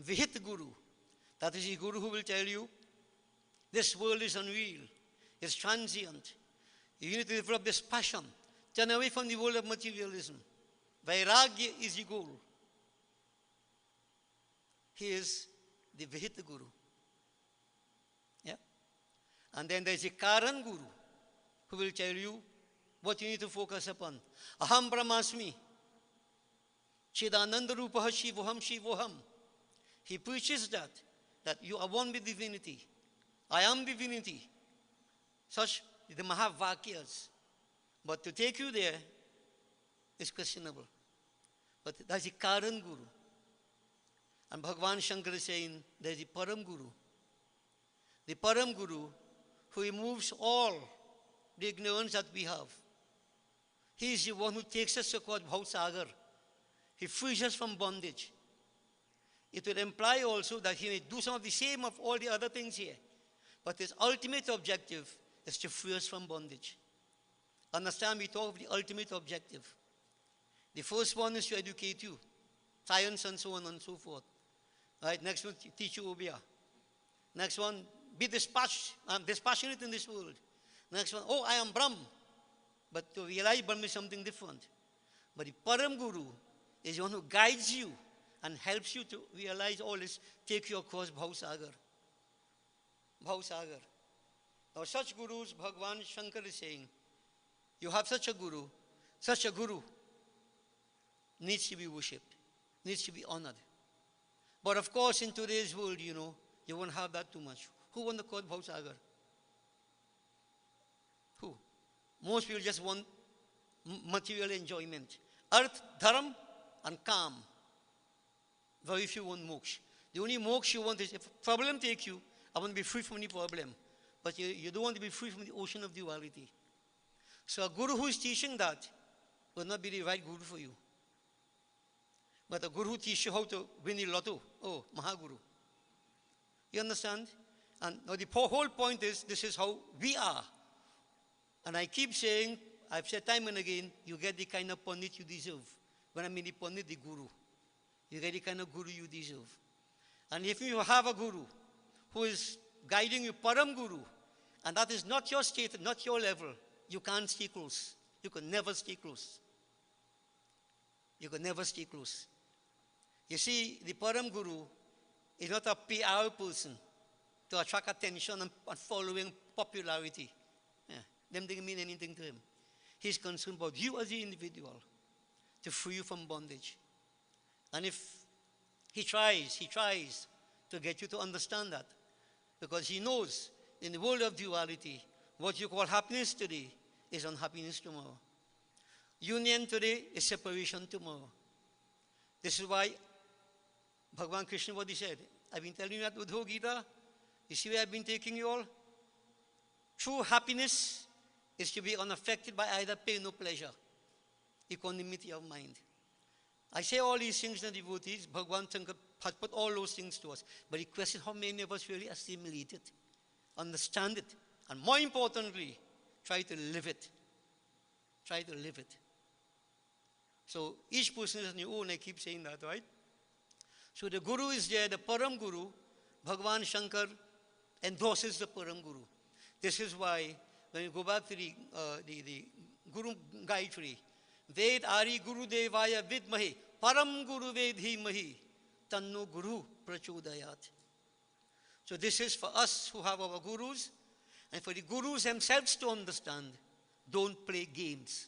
Vihita Guru. That is a guru who will tell you, this world is unreal. It's transient. You need to develop this passion. Turn away from the world of materialism. Vairagya is the goal. He is the Vihita Guru. Yeah? And then there's a Karan Guru who will tell you what you need to focus upon. Aham Brahmasmi. Chidananda Rupaha Shivoham Shivoham. He preaches that you are one with divinity. I am divinity. Such the Mahavakyas. But to take you there is questionable. But that's the Karan Guru. And Bhagavan Shankar is saying there's the Param Guru. The Param Guru who removes all the ignorance that we have. He is the one who takes us across Bhausagar. He frees us from bondage. It would imply also that he may do some of the same of all the other things here. But his ultimate objective is to free us from bondage. Understand, we talk of the ultimate objective. The first one is to educate you. Science and so on and so forth. Right? Next one, teach you Obya. Next one, be dispassionate in this world. Next one, oh, I am Brahm. But to realize Brahm is something different. But the Param Guru is the one who guides you and helps you to realize all this, take you across Bhausagar. Bhausagar. Now such gurus, Bhagavan Shankar is saying, you have such a guru needs to be worshipped, needs to be honored. But of course in today's world, you know, you won't have that too much. Who won the court Bhausagar? Who? Most people just want material enjoyment. Earth, dharam, and calm. Very few want moksha. The only moksha you want is, if a problem takes you, I want to be free from any problem. But you don't want to be free from the ocean of duality. So a guru who is teaching that will not be the right guru for you. But a guru who teaches you how to win the lotto, oh, Mahaguru. You understand? And now the whole point is, this is how we are. And I keep saying, I've said time and again, you get the kind of pandit you deserve. When I mean the pandit, the guru. You get the kind of guru you deserve. And if you have a guru who is guiding you, Param Guru, And that is not your state, not your level. You can't stay close. You can never stay close. You can never stay close. You see, the Param Guru is not a PR person to attract attention and following popularity. Yeah. Them didn't mean anything to him. He's concerned about you as the individual to free you from bondage. And if he tries to get you to understand that, because he knows in the world of duality, what you call happiness today is unhappiness tomorrow. Union today is separation tomorrow. This is why Bhagavan Krishna, what he said, I've been telling you that with Gita. You see where I've been taking you all? True happiness is to be unaffected by either pain or pleasure. Equanimity of mind. I say all these things to devotees. Bhagavan Shankar has put all those things to us. But the question is how many of us really assimilate it, understand it, and more importantly, try to live it. Try to live it. So each person is on your own, I keep saying that, right? So the Guru is there, the Param Guru. Bhagavan Shankar endorses the Param Guru. This is why, when you go back to the Guru Gayatri, Ved Ari Guru Devaya Vidmahi, Param Guru Vedhimahi, Tanno Guru Prachodayat. So this is for us who have our Gurus, and for the Gurus themselves to understand, don't play games.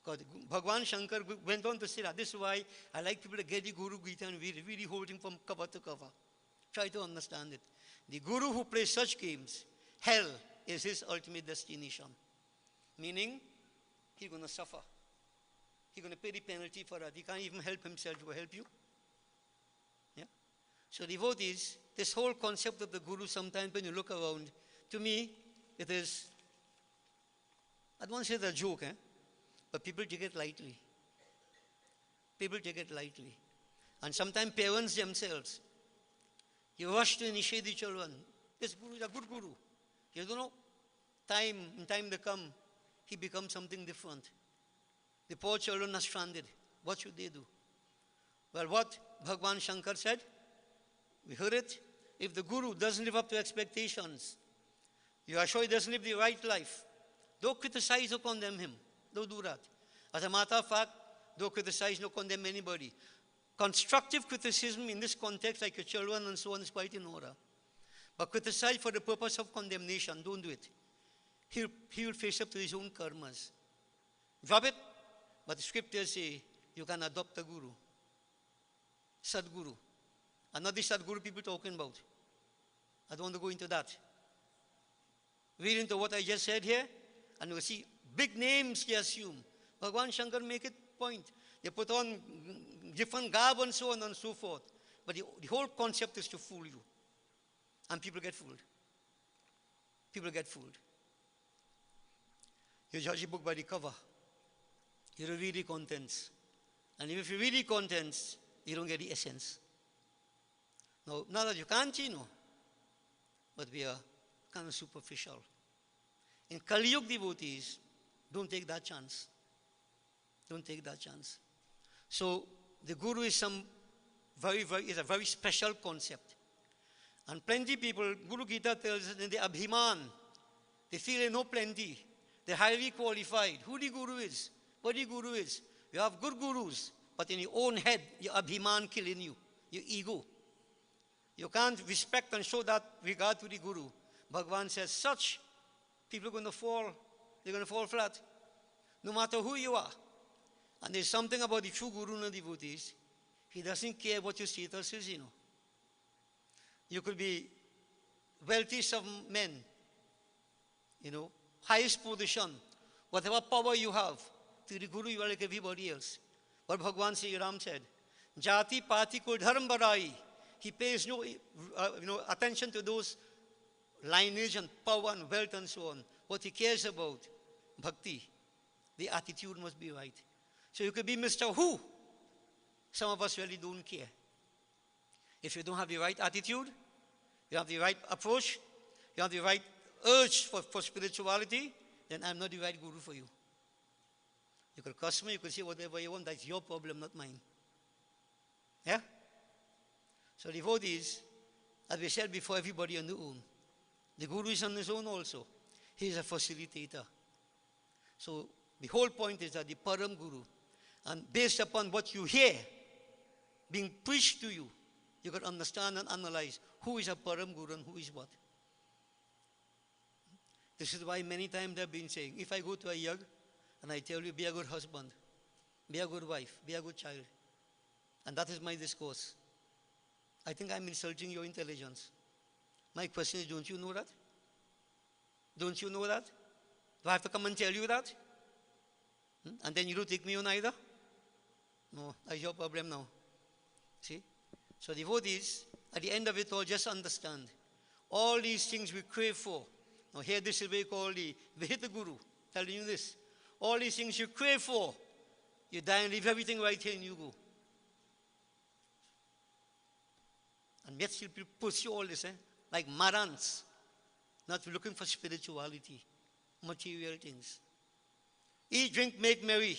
Because Bhagavan Shankar went on to say that. This is why I like people to get the Guru Gita and really holding from cover to cover. Try to understand it. The Guru who plays such games, hell is his ultimate destination. Meaning, he's going to suffer. He's going to pay the penalty for that. He can't even help himself to help you. Yeah? So devotees, this whole concept of the Guru, sometimes when you look around, to me, it is, I don't want to say it's a joke, but people take it lightly. People take it lightly. And sometimes parents themselves, you rush to initiate the children. This Guru is a good Guru. You don't know, in time to come, he becomes something different. The poor children are stranded. What should they do? Well, what Bhagavan Shankar said, we heard it. If the Guru doesn't live up to expectations, you are sure he doesn't live the right life, don't criticize or condemn him. Don't do that. As a matter of fact, don't criticize nor condemn anybody. Constructive criticism in this context, like your children and so on, is quite in order. But criticize for the purpose of condemnation, don't do it. He will face up to his own karmas. Drop it. But the scriptures say you can adopt a Guru. Sadguru. And not the Sadguru people talking about. I don't want to go into that. Read into what I just said here, and you'll see big names they assume. Bhagavan Shankar make it point. They put on different garb and so on and so forth. But the whole concept is to fool you. And people get fooled. People get fooled. You judge a book by the cover. You don't read the contents. And if you read the contents, you don't get the essence. Now, not that you can't, but we are kind of superficial. In Kali Yuga devotees, don't take that chance. Don't take that chance. So, the Guru is is a very special concept. And plenty people, Guru Gita tells us in the Abhiman, they feel they know plenty. They're highly qualified. Who the Guru is, what the Guru is. You have good Gurus, but in your own head, your Abhiman killing you, your ego. You can't respect and show that regard to the Guru. Bhagavan says, such people are going to fall. They're going to fall flat. No matter who you are. And there's something about the true Guru and the devotees. He doesn't care what your status is, You could be wealthiest of men, highest position, whatever power you have. To the Guru, you are like everybody else. What Bhagavan Sri Ram said, Jati Pati Ko Dharm Barai. He pays no attention to those lineage and power and wealth and so on. What he cares about, bhakti. The attitude must be right. So you could be Mr. Who. Some of us really don't care. If you don't have the right attitude, you have the right approach, you have the right urge for spirituality, then I'm not the right Guru for you. You could curse me, you could say whatever you want, that's your problem, not mine. Yeah? So devotees, as we said before, everybody on their own. The Guru is on his own also. He is a facilitator. So the whole point is that the Param Guru, and based upon what you hear being preached to you, you can understand and analyze who is a Param Guru and who is what. This is why many times I've been saying, if I go to a yag and I tell you, be a good husband, be a good wife, be a good child, and that is my discourse, I think I'm insulting your intelligence. My question is, don't you know that? Don't you know that? Do I have to come and tell you that? And then you don't take me on either? No, that's your problem now. See? So devotees, at the end of it all, just understand. All these things we crave for. Now here this is what we call the Vihita Guru, telling you this. All these things you crave for, you die and leave everything right here and you go. And yet still people pursue all this, like mad ants, not looking for spirituality, material things. Eat, drink, make merry.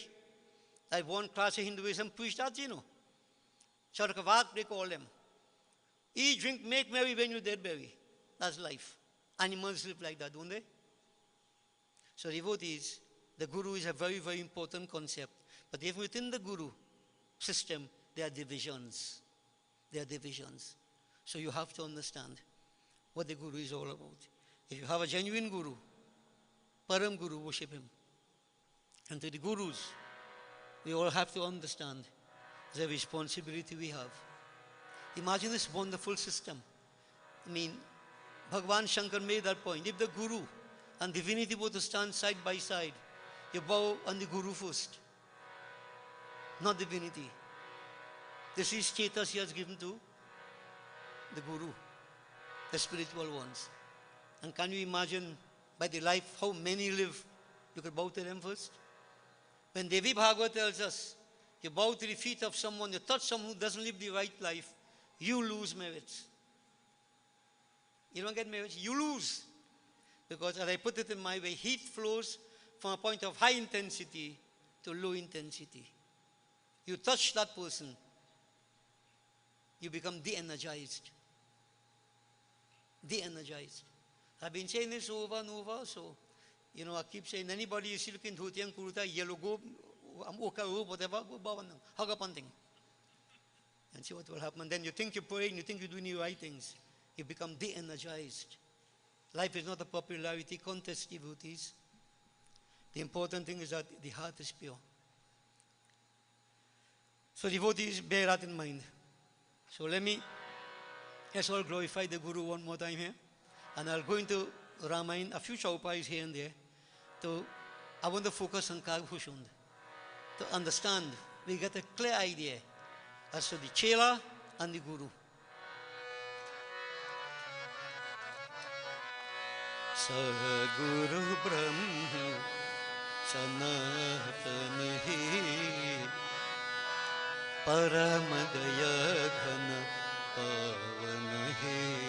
Like one class of Hinduism preached that, you know. Charakavat, they call them. Eat, drink, make merry when you're dead, berry. That's life. Animals live like that, don't they? So devotees, the Guru is a very, very important concept. But even within the Guru system, there are divisions. There are divisions. So you have to understand what the Guru is all about. If you have a genuine Guru, Param Guru, worship him. And to the Gurus, we all have to understand the responsibility we have. Imagine this wonderful system. I mean, Bhagavan Shankar made that point. If the Guru and divinity were to stand side by side, you bow on the Guru first, not divinity. This is status he has given to the Guru, the spiritual ones. And can you imagine by the life how many live? You could bow to them first. When Devi Bhagavad tells us, you bow to the feet of someone, you touch someone who doesn't live the right life, you lose merits. You don't get merits, you lose. Because as I put it in my way, heat flows from a point of high intensity to low intensity. You touch that person, you become de-energized. De-energized. I've been saying this over and over, so, you know, I keep saying, anybody you see looking dhoti and kurta, yellow, go, whatever, go bow and hug up on thing. And see what will happen. And then you think you're praying, you think you're doing the right things. You become de-energized. Life is not a popularity contest, devotees. The important thing is that the heart is pure. So devotees, bear that in mind. So let's all glorify the Guru one more time here. And I'll go into Ramayana, a few chaupais here and there. I want to focus on Kakbhushundi. To understand, we get a clear idea as to the Chela and the Guru. Guru Brahma Sanatana Hi Paramadaya Ghana Pavana Hi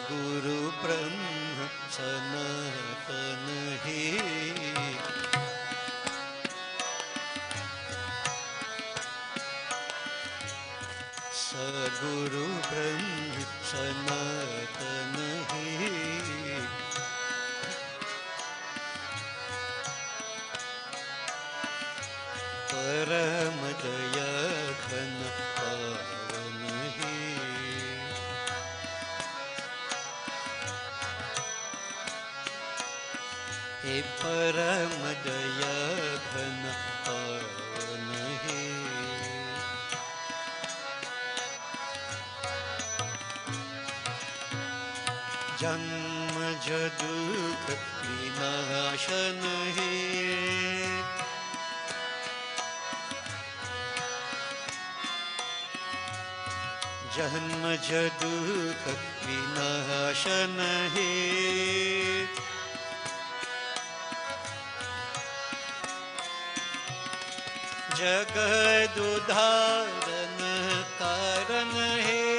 Guru Brahma Sanatana Hi Guru Brahma Sanatana Hi Paramadaya Ghana Pavana Hi He Paramadaya Ghana Pavana Hi Janma Jadukha Vinashana Hai Janma Jadukha Vinashana Hai Jagad Udharan Karan Hai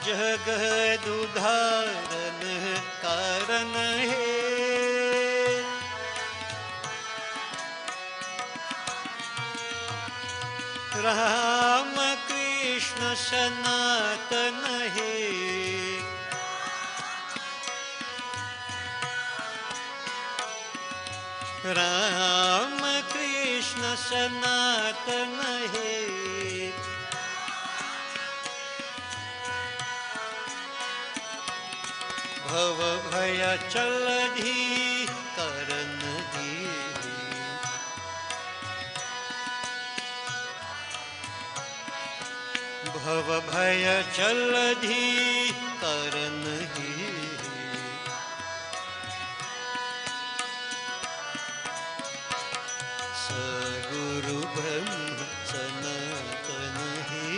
Jagad Udharan Karan Hai Ram Krishna सनातन है, राम कृष्ण सनातन है, भव भय चलधि करन दी, भव भय चलधि करन ही, सगुरु ब्रह्म सनातन ही,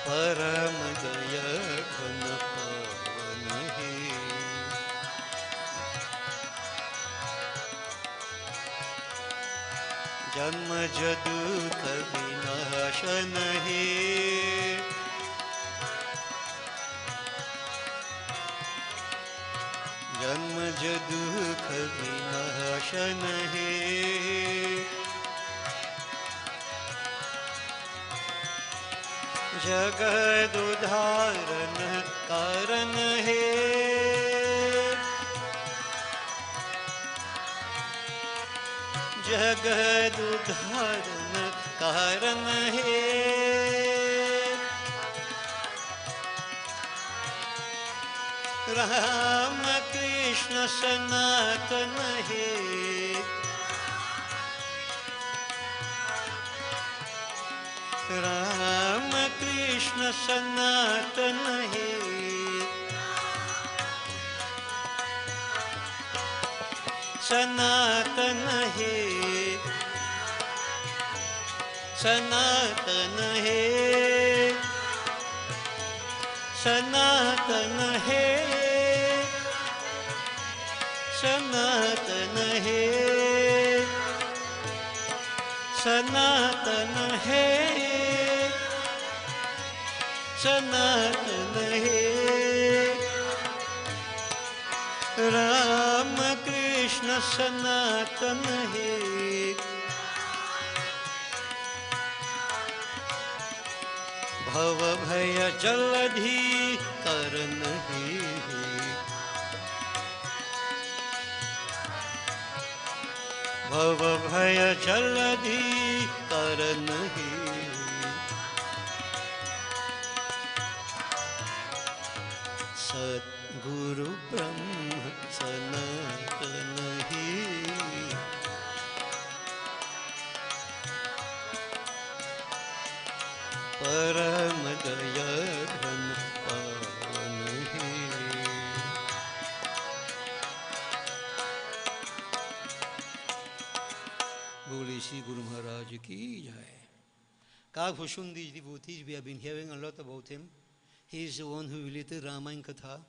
परम दया घन पावन है, जन्म दुख विनाशन है, जन्म दुख विनाशन है, जगद उद्धारण कारण है, जगद उद्धारण कारण है, राम कृष्ण सनातन है, राम कृष्ण सनातन है, सनातन है, सनातन है, सनातन है, सनातन है, सनातन है, सनातन है, राम कृष्ण सनातन है, भव भय जलधि करन ही, भव भय जलधि करन ही, सद्गुरु ब्रह्म सनातन ही, परम दया घन पावन है, बोले श्री गुरु महाराज की जय। Kakbhushundi devotees, we have been hearing a lot about him. He is the one who related Ramayana Katha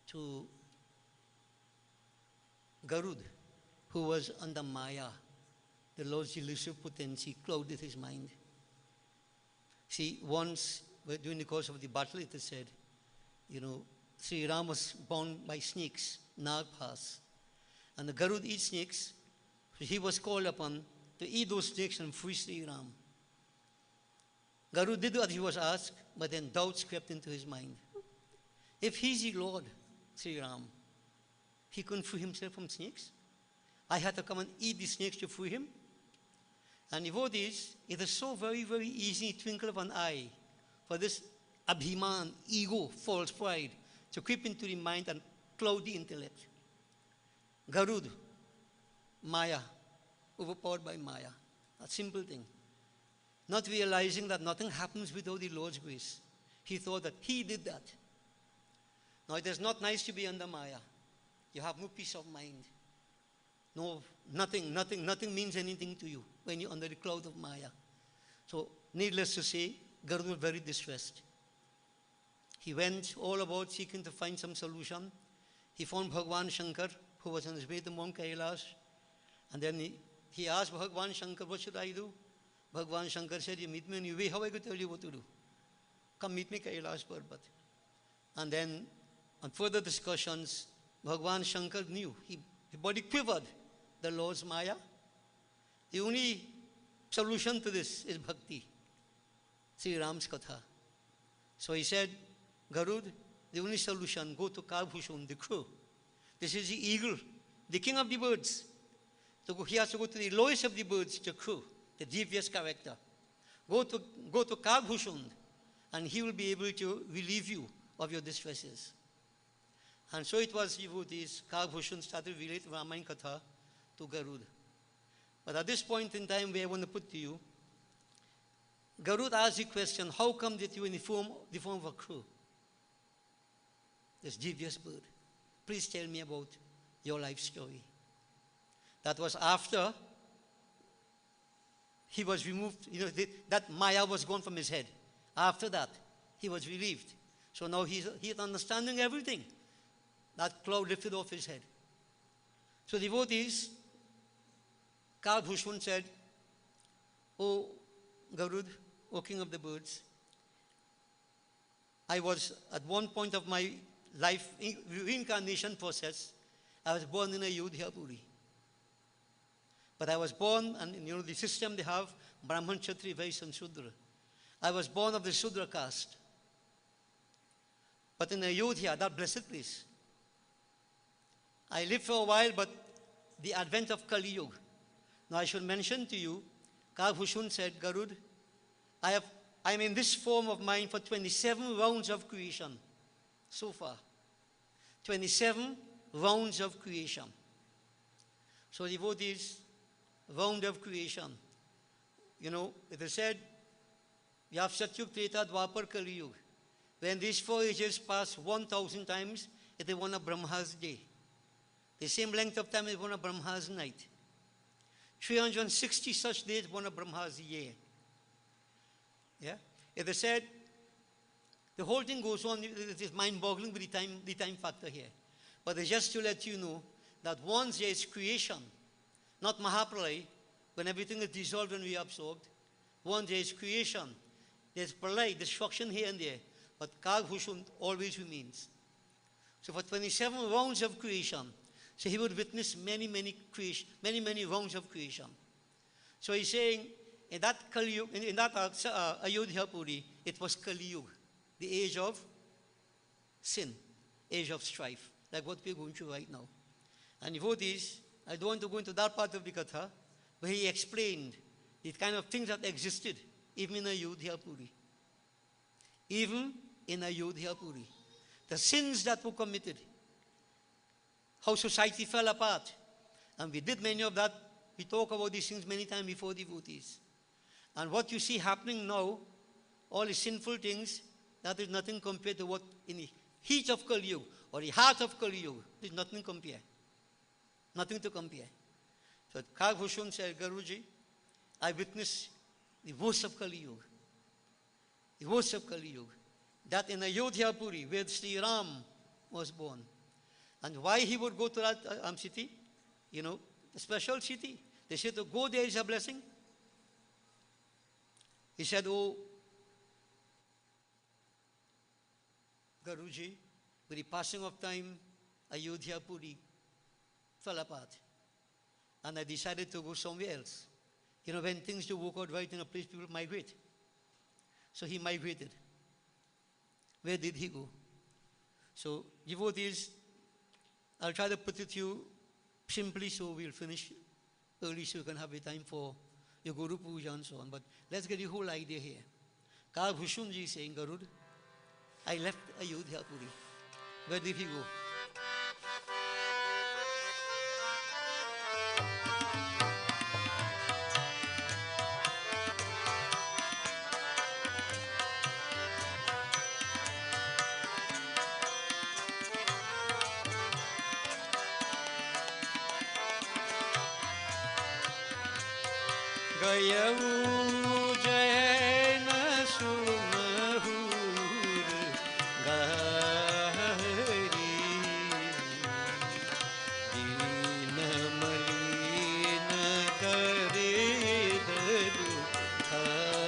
to Garud, who was under Maya. The Lord's elusive potency clouded his mind. See, once during the course of the battle, it is said, Sri Ram was bound by snakes, Nagpas. And the Garud eats snakes, so he was called upon to eat those snakes and free Sri Ram. Garud did what he was asked, but then doubts crept into his mind. If he's the Lord, Sri Ram, he couldn't free himself from snakes. I had to come and eat the snakes to free him. And devotees, it is so very, very easy, twinkle of an eye, for this abhiman, ego, false pride, to creep into the mind and cloud the intellect. Garud, Maya, overpowered by Maya. A simple thing. Not realizing that nothing happens without the Lord's grace. He thought that he did that. Now, it is not nice to be under Maya. You have no peace of mind. No, nothing means anything to you when you're under the cloud of Maya. So, needless to say, Garud was very distressed. He went all about seeking to find some solution. He found Bhagwan Shankar, who was on his way to Mount Kailash. And then he asked Bhagwan Shankar, what should I do? Bhagwan Shankar said, you meet me on your way, how I could tell you what to do? Come meet me Kailash Parbat. And then, on further discussions, Bhagwan Shankar knew. He The body quivered. The Lord's Maya. The only solution to this is bhakti. Sri Ram's Katha. So he said, Garud, the only solution, go to Kakbhushundi, the crow. This is the eagle, the king of the birds. So he has to go to the lowest of the birds, the crow, the devious character. Go to Kakbhushundi, and he will be able to relieve you of your distresses. And so it was, devotees, Kakbhushundi started relating Ramayana Katha to Garud. But at this point in time, where I want to put to you, Garud asked the question, how come that you in the form of a crow? This devious bird. Please tell me about your life story. That was after he was removed, that Maya was gone from his head. After that, he was relieved. So now he's understanding everything. That cloud lifted off his head. So devotees, Kakbhushundi said, "Oh, Garud, O king of the birds, I was at one point of my life reincarnation process, I was born in Ayodhya Puri. But I was born, and the system they have, Brahman, Kshatriya, Vaishya, and Shudra. I was born of the Shudra caste. But in Ayodhya, that blessed place, I lived for a while, but the advent of Kali Yuga. Now I should mention to you, Kakbhushundi said, Garud, I am in this form of mind for 27 rounds of creation so far. 27 rounds of creation. So devotees, round of creation. It is said, you have Satyug, Treta, Dwapar, Kali Yuga. When these 4 ages pass 1,000 times, it is one of Brahma's day. The same length of time is one of Brahma's night. 360 such days, one of Brahma's year. Yeah? It is said, the whole thing goes on, it is mind-boggling with the time factor here. But it's just to let you know that once there is creation, not Mahapralaya, when everything is dissolved and reabsorbed, once there is creation, there's pralaya, destruction here and there, but Kakbhushundi always remains. So for 27 rounds of creation, so he would witness many rounds of creation. So he's saying, in that Kali Yuga, in that Ayodhya Puri, it was Kali Yuga, the age of sin, age of strife, like what we're going through right now. And devotees, I don't want to go into that part of the Katha, but he explained the kind of things that existed even in Ayodhya Puri. Even in Ayodhya Puri. The sins that were committed. How society fell apart. And we did many of that. We talk about these things many times before, devotees. And what you see happening now, all the sinful things, that is nothing compared to what in the heat of Kali Yuga, or the heart of Kali Yuga, there's nothing to compare. Nothing to compare. So Kakbhushundi said, Guruji, I witnessed the worst of Kali Yuga. The worst of Kali Yuga. That in Ayodhya Puri, where Sri Ram was born. And why he would go to that city, a special city. They said to go there is a blessing. He said, oh, Guruji, with the passing of time, Ayodhya Puri fell apart. And I decided to go somewhere else. When things do work out right in a place, people migrate. So he migrated. Where did he go? So, devotees, I'll try to put it to you simply so we'll finish early so you can have a time for your Guru Puja and so on. But let's get the whole idea here. Kakbhushundi is saying, Garud, I left Ayodhya Puri. Where did he go? Gayavu Jayana Sumahur Gari Dina Malina Kare Dadu Hari.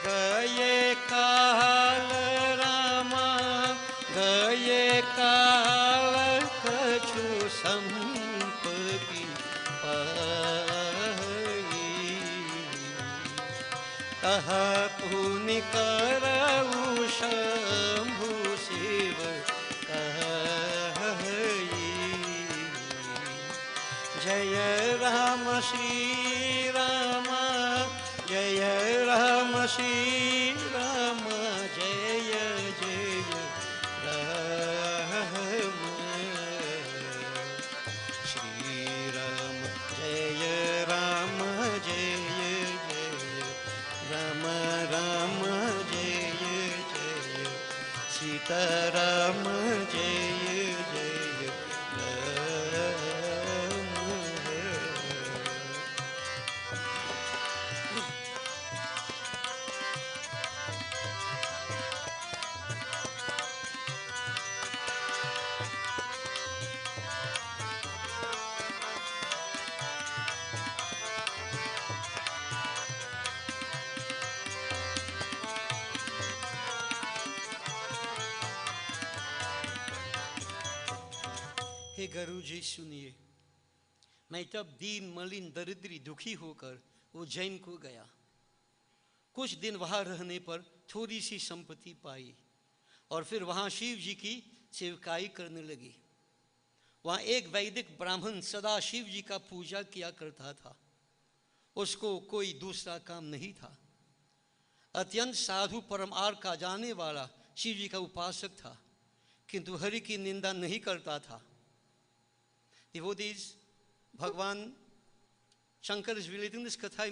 गए काल रामा गए काल कछु संपत्ति पाई कह पुनि करऊ शंभु शिव कही जय राम श्री राम जय राम श्री राम जय जय राम श्री राम जय राम जय जय राम राम जय जय सीता राम जय जय राम हे गुरु जी सुनिए, मैं तब दीन मलिन दरिद्री दुखी होकर उज्जैन को गया। कुछ दिन वहाँ रहने पर थोड़ी सी संपत्ति पाई और फिर वहाँ शिव जी की सेवकाई करने लगी। वहाँ एक वैदिक ब्राह्मण सदा शिव जी का पूजा किया करता था। उसको कोई दूसरा काम नहीं था। अत्यंत साधु परमार्थ का जाने वाला शिव जी का उपासक था, किंतु हरि की निंदा नहीं करता था। Devotees, Bhagwan Shankar is relating this katha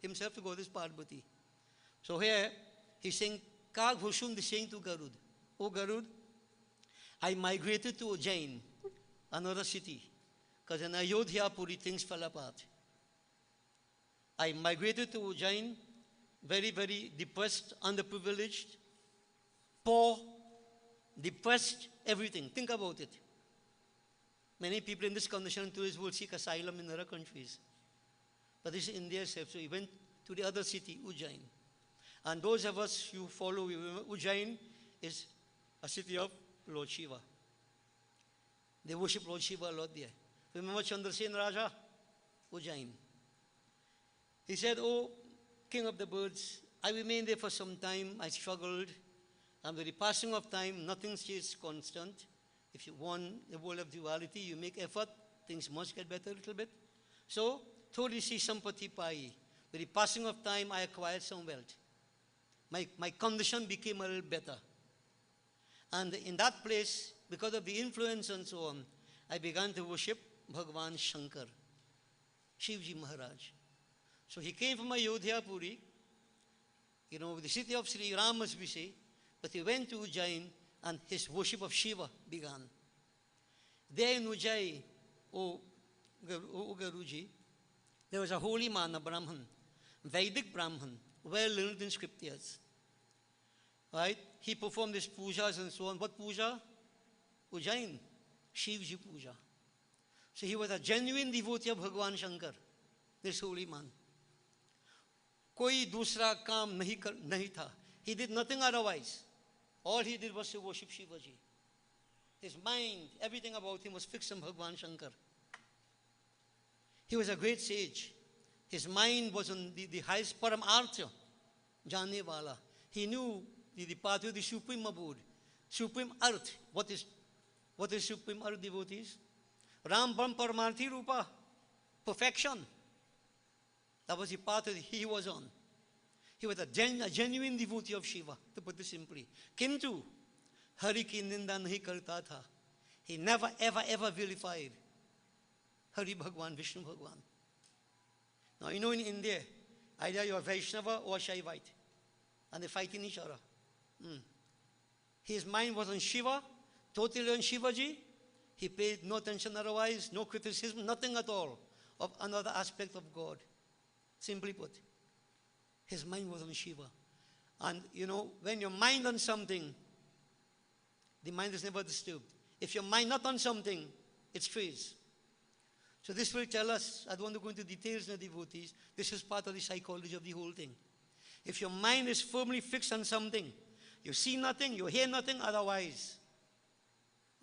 himself to Goddess Parvati. So here he's saying, Kakbhushundi is saying to Garud, "O Garud, I migrated to Ujjain, another city, because in Ayodhya Puri things fell apart. I migrated to Ujjain, very, very depressed, underprivileged, poor, depressed, everything. Think about it. Many people in this condition tourists will seek asylum in other countries. But this is India itself. So he went to the other city, Ujjain. And those of us who follow, Ujjain is a city of Lord Shiva. They worship Lord Shiva a lot there. Remember Chandrasen Raja? Ujjain. He said, "Oh, king of the birds, I remained there for some time. I struggled. And with the passing of time, nothing stays constant. If you want the world of duality, you make effort, things must get better a little bit. So, thodi si sampati pai. With the passing of time, I acquired some wealth. My condition became a little better. And in that place, because of the influence and so on, I began to worship Bhagwan Shankar, Shivji Maharaj. So he came from Ayodhya Puri, the city of Sri Ram, as we say, but he went to Ujjain and his worship of Shiva began. There in Ujjain, O Guruji, there was a holy man, a Brahman, Vedic Brahman, well learned in scriptures. Right? He performed his pujas and so on. What puja? Ujjain, Shivji puja. So he was a genuine devotee of Bhagwan Shankar, this holy man. Koi dusra kaam nahi tha. He did nothing otherwise. All he did was to worship Shivaji. His mind, everything about him was fixed on Bhagwan Shankar. He was a great sage. His mind was on the highest paramartha, jane wala. He knew the path of the supreme abode, supreme earth. What is supreme earth, devotees? Ram Brahm Paramarthi Rupa, perfection. That was the path that he was on. He was a genuine devotee of Shiva, to put it simply. Kintu, Hari ki ninda nahi karta tha. He never, ever, ever vilified Hari Bhagwan, Vishnu Bhagwan. Now, in India, either you are Vaishnava or Shaivite, and they fight in each other. His mind was on Shiva, totally on Shivaji. He paid no attention otherwise, no criticism, nothing at all of another aspect of God. Simply put, his mind was on Shiva. And when your mind on something, the mind is never disturbed. If your mind not on something, it strays. So this will tell us, I don't want to go into details now, devotees, this is part of the psychology of the whole thing. If your mind is firmly fixed on something, you see nothing, you hear nothing otherwise.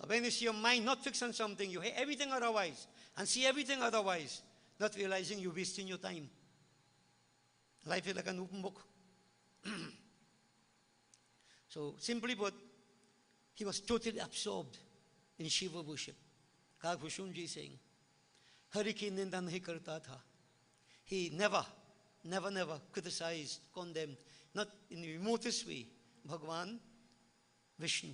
When you see your mind not fixed on something, you hear everything otherwise and see everything otherwise, not realizing you're wasting your time. Life is like an open book. So simply put, he was totally absorbed in Shiva worship. Kakbhushundi is saying, Hari ki ninda nahi karta tha. He never criticized, condemned, not in the remotest way, Bhagwan, Vishnu,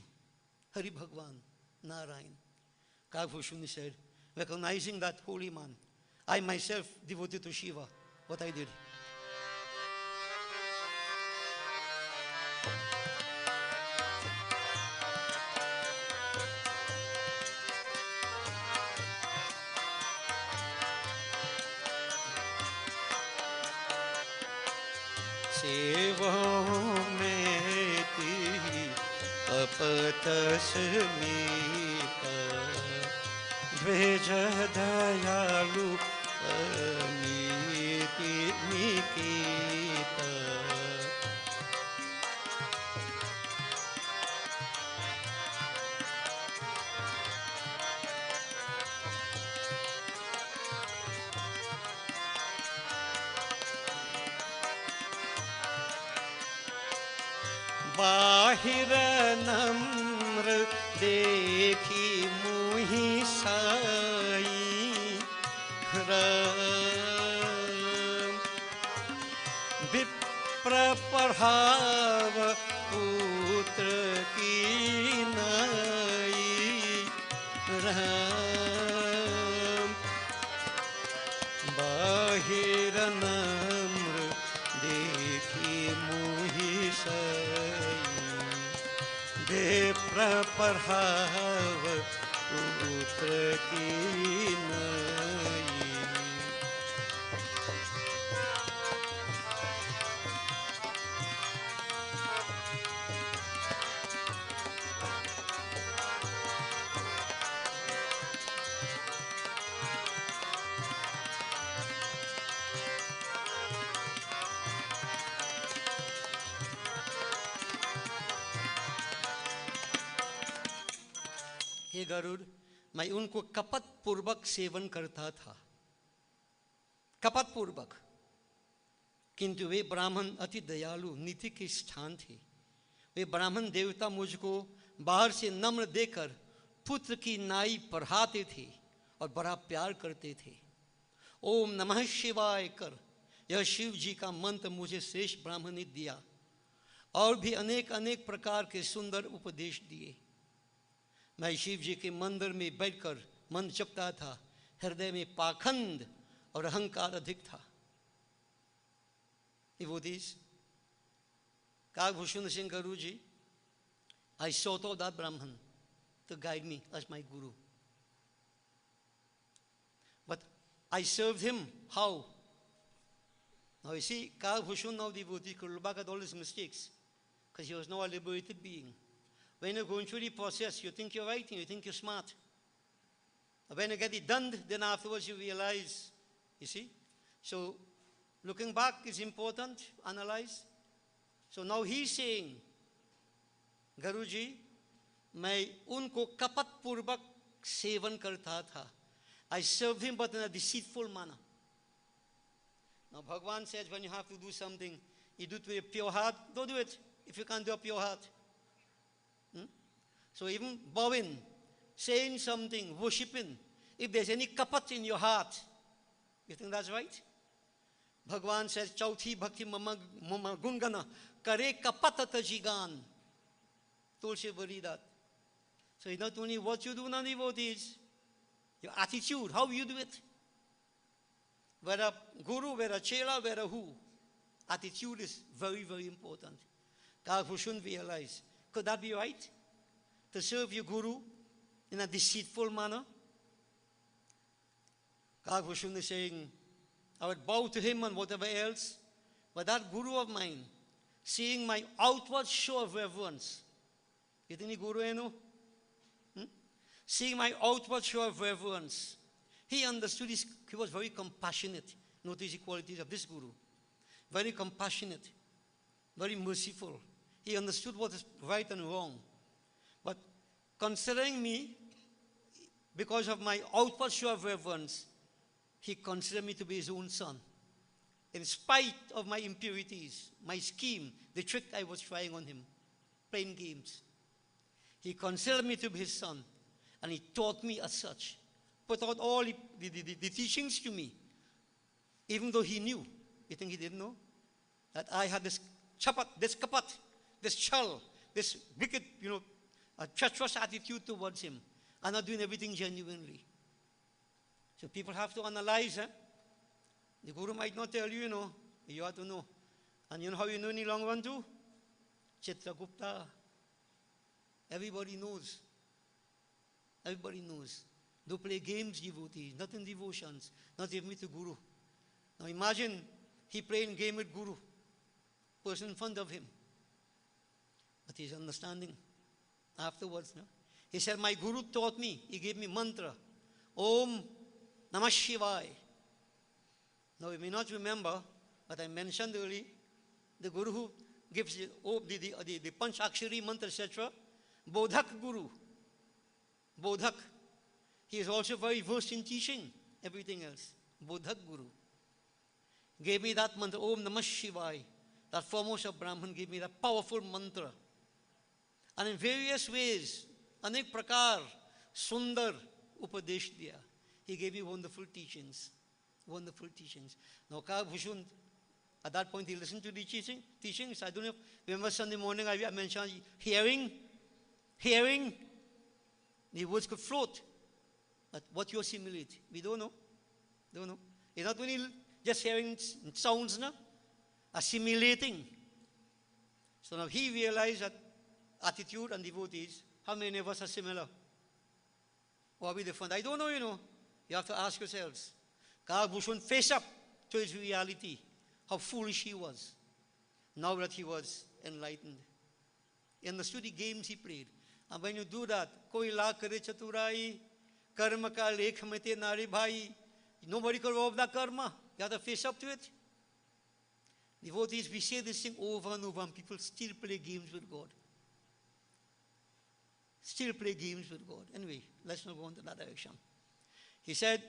Hari Bhagwan, Narayan. Kakbhushundi said, recognizing that holy man, I myself devoted to Shiva, what I did. सेवों में कपट स्मित द्विज दयालु नीति निकित बाहिर नम्र देखी मुहि साई राम विप्र पढ़ाव पुत्र की नाई राम बाहिर नम्र देखी मुहि साई विप्र पढ़ाव पुत्र की नाई हे गरुड़, मैं उनको कपट पूर्वक सेवन करता था, कपट पूर्वक, किंतु वे ब्राह्मण अति दयालु नीति के स्थान थे। वे ब्राह्मण देवता मुझको बाहर से नम्र देकर पुत्र की नाई पढ़ाते थे और बड़ा प्यार करते थे। ओम नमः शिवाय कर यह शिव जी का मंत्र मुझे श्रेष्ठ ब्राह्मण ने दिया और भी अनेक अनेक प्रकार के सुंदर उपदेश दिए। मैं शिव जी के मंदिर में बैठकर मंत्र जपता था। हृदय में पाखंड और अहंकार अधिक था। Devotees, Kakbhushundi Singh Guruji, I sought out that Brahman to guide me as my Guru. But I served him how? Now you see, Kakbhushundi now devotee could look back at all his mistakes because he was now a liberated being. When you're going through the process, you think you're right and you think you're smart. And when you get it done, then afterwards you realize, you see. So looking back is important, analyze. So now he's saying, Guruji, मैं उनको कपट पूर्वक seven करता था. I served him but in a deceitful manner. Now Bhagavan says when you have to do something, you do it with a pure heart, don't do it if you can't do a pure heart. So even bowing, saying something, worshipping, if there's any kapat in your heart, you think that's right? Bhagavan says, Chauthi bhakti mama gungana, kare kapatata jigan. Tulsi worry that. So it's not only what you do, none devotees, your attitude, how you do it. Whether a guru, whether a chela, whether who. Attitude is very, very important. Kakbhushundi realized, could that be right? To serve your guru in a deceitful manner? Kakbhushundi is saying, I would bow to him and whatever else, but that guru of mine, seeing my outward show of reverence, you think guru eno? Seeing my outward show of reverence, he understood he was very compassionate. Notice the qualities of this guru. Very compassionate. very merciful. He understood what is right and wrong. But considering me, because of my outward show of reverence, he considered me to be his own son. In spite of my impurities, my scheme, the trick I was trying on him, playing games, he considered me to be his son, and he taught me as such, put out all the teachings to me, even though he knew. You think he didn't know? That I had this chapat, this kapat, this chal, this wicked, a treacherous attitude towards him, and not doing everything genuinely. So people have to analyze. The Guru might not tell you, you have to know. And you know how you know in the long run too? Chitragupta. Everybody knows. Everybody knows. Don't play games, devotees, not in devotions, not even with the Guru. Now imagine he playing game with Guru, person in front of him. But he's understanding afterwards. No? He said, my Guru taught me, he gave me mantra, Om Namah Shivaya. Now you may not remember, but I mentioned earlier, the Guru who gives the Panch Akshari mantra, etc., Bodhak Guru. Bodhak. He is also very versed in teaching everything else. Bodhak Guru. Gave me that mantra, Om Namah Shivaya. That foremost of Brahman gave me that powerful mantra. And in various ways, Anek Prakar, Sundar, Upadesh Diya. He gave me wonderful teachings. Wonderful teachings. Now, Kakbhushundi, at that point, he listened to the teachings. I don't know. Remember Sunday morning, I mentioned hearing. The words could float. But what you assimilate, we don't know. Don't know. It's not only just hearing sounds, no? Assimilating. So now he realized that attitude and devotees, how many of us are similar? Or are we different? I don't know, You have to ask yourselves. Kakbhushundi faced up to his reality, how foolish he was, now that he was enlightened. He understood the games he played. And when you do that, koi la kare chaturai, karma ka lekh mete nari bhai, nobody can rob that karma. You have to face up to it. Devotees, we say this thing over and over, and people still play games with God. Still play games with God. Anyway, let's not go into that direction. He said,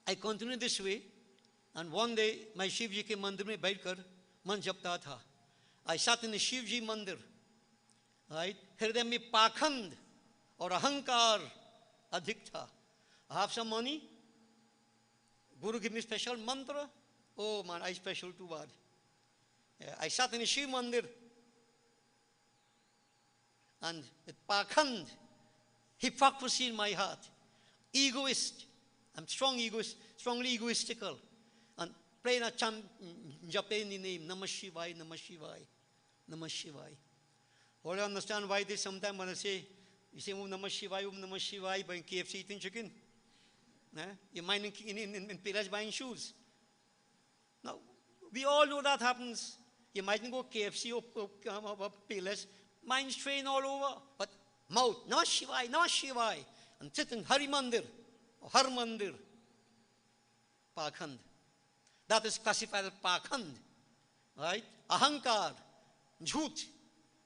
I continued this way, and one day, my Shivji ke mandir mein baith kar man japta tha. I sat in the Shivji mandir, right? Hriday mein pakhand or ahankar adhik tha. I have some money. Guru give me special mantra. Oh man, I special too bad. Yeah, I sat in the Shiv mandir, and with pakhand, hypocrisy in my heart, egoist. I'm strongly egoistical, and praying a chant, japing the name, Namah Shivaya, Namah Shivaya, Namah Shivaya. All you understand why this sometimes when I say, you say, Om Namah Shivaya, buying KFC, eating chicken. You mind in Pilas buying shoes. Now, we all know that happens. You mightn't go KFC or Pilas, minds train all over, but mouth, Namah Shivaya, and sit in Hari Mandir. Har Mandir, Pakhand. That is classified as Pakhand, right? Ahankar, Jhoot,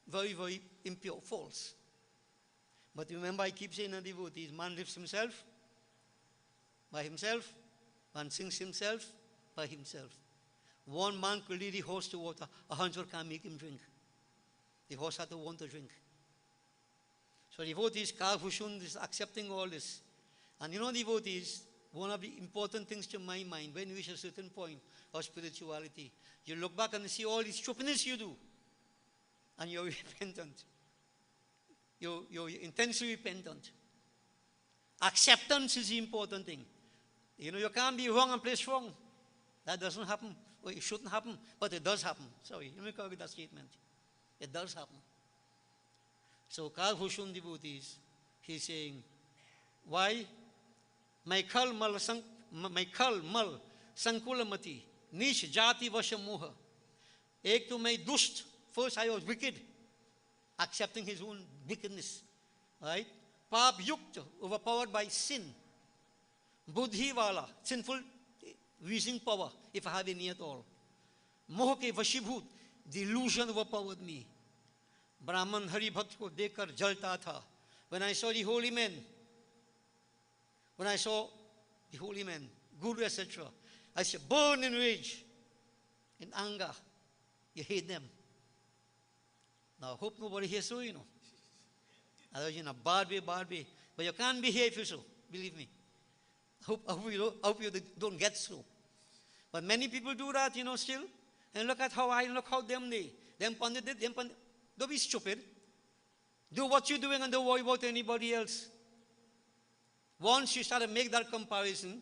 very, very impure, false. But remember, I keep saying in devotees, man lives himself, by himself, man sings himself, by himself. One man could lead the horse to water, 100 can't make him drink. The horse had to want to drink. So devotees, Kakbhushundi is accepting all this. And devotees, one of the important things to my mind, when you reach a certain point of spirituality, you look back and see all the stupidness you do, and you're repentant. You're intensely repentant. Acceptance is the important thing. You can't be wrong and place wrong. That doesn't happen. Or it shouldn't happen, but it does happen. Sorry, let me correct that statement. It does happen. So Kakbhushundi devotees, he's saying, why? Maikal mal sankulamati, nish jati vashamoha. Ek to my dusht. First I was wicked, accepting his own wickedness. Right? Pap yukta, overpowered by sin. Buddhi wala, sinful reasoning power, if I have any at all. Moha ke vashibhut, delusion overpowered me. Brahman Hari Bhakt ko dekhkar jalta tha. When I saw the holy men, Guru, etc., I said, burn in rage, in anger. You hate them. Now, I hope nobody here so, Otherwise, in a bad way. But you can't behave so, believe me. I hope you don't get so. But many people do that, still. And look how them pandit did, them pandit. Don't be stupid. Do what you're doing and don't worry about anybody else. Once you start to make that comparison,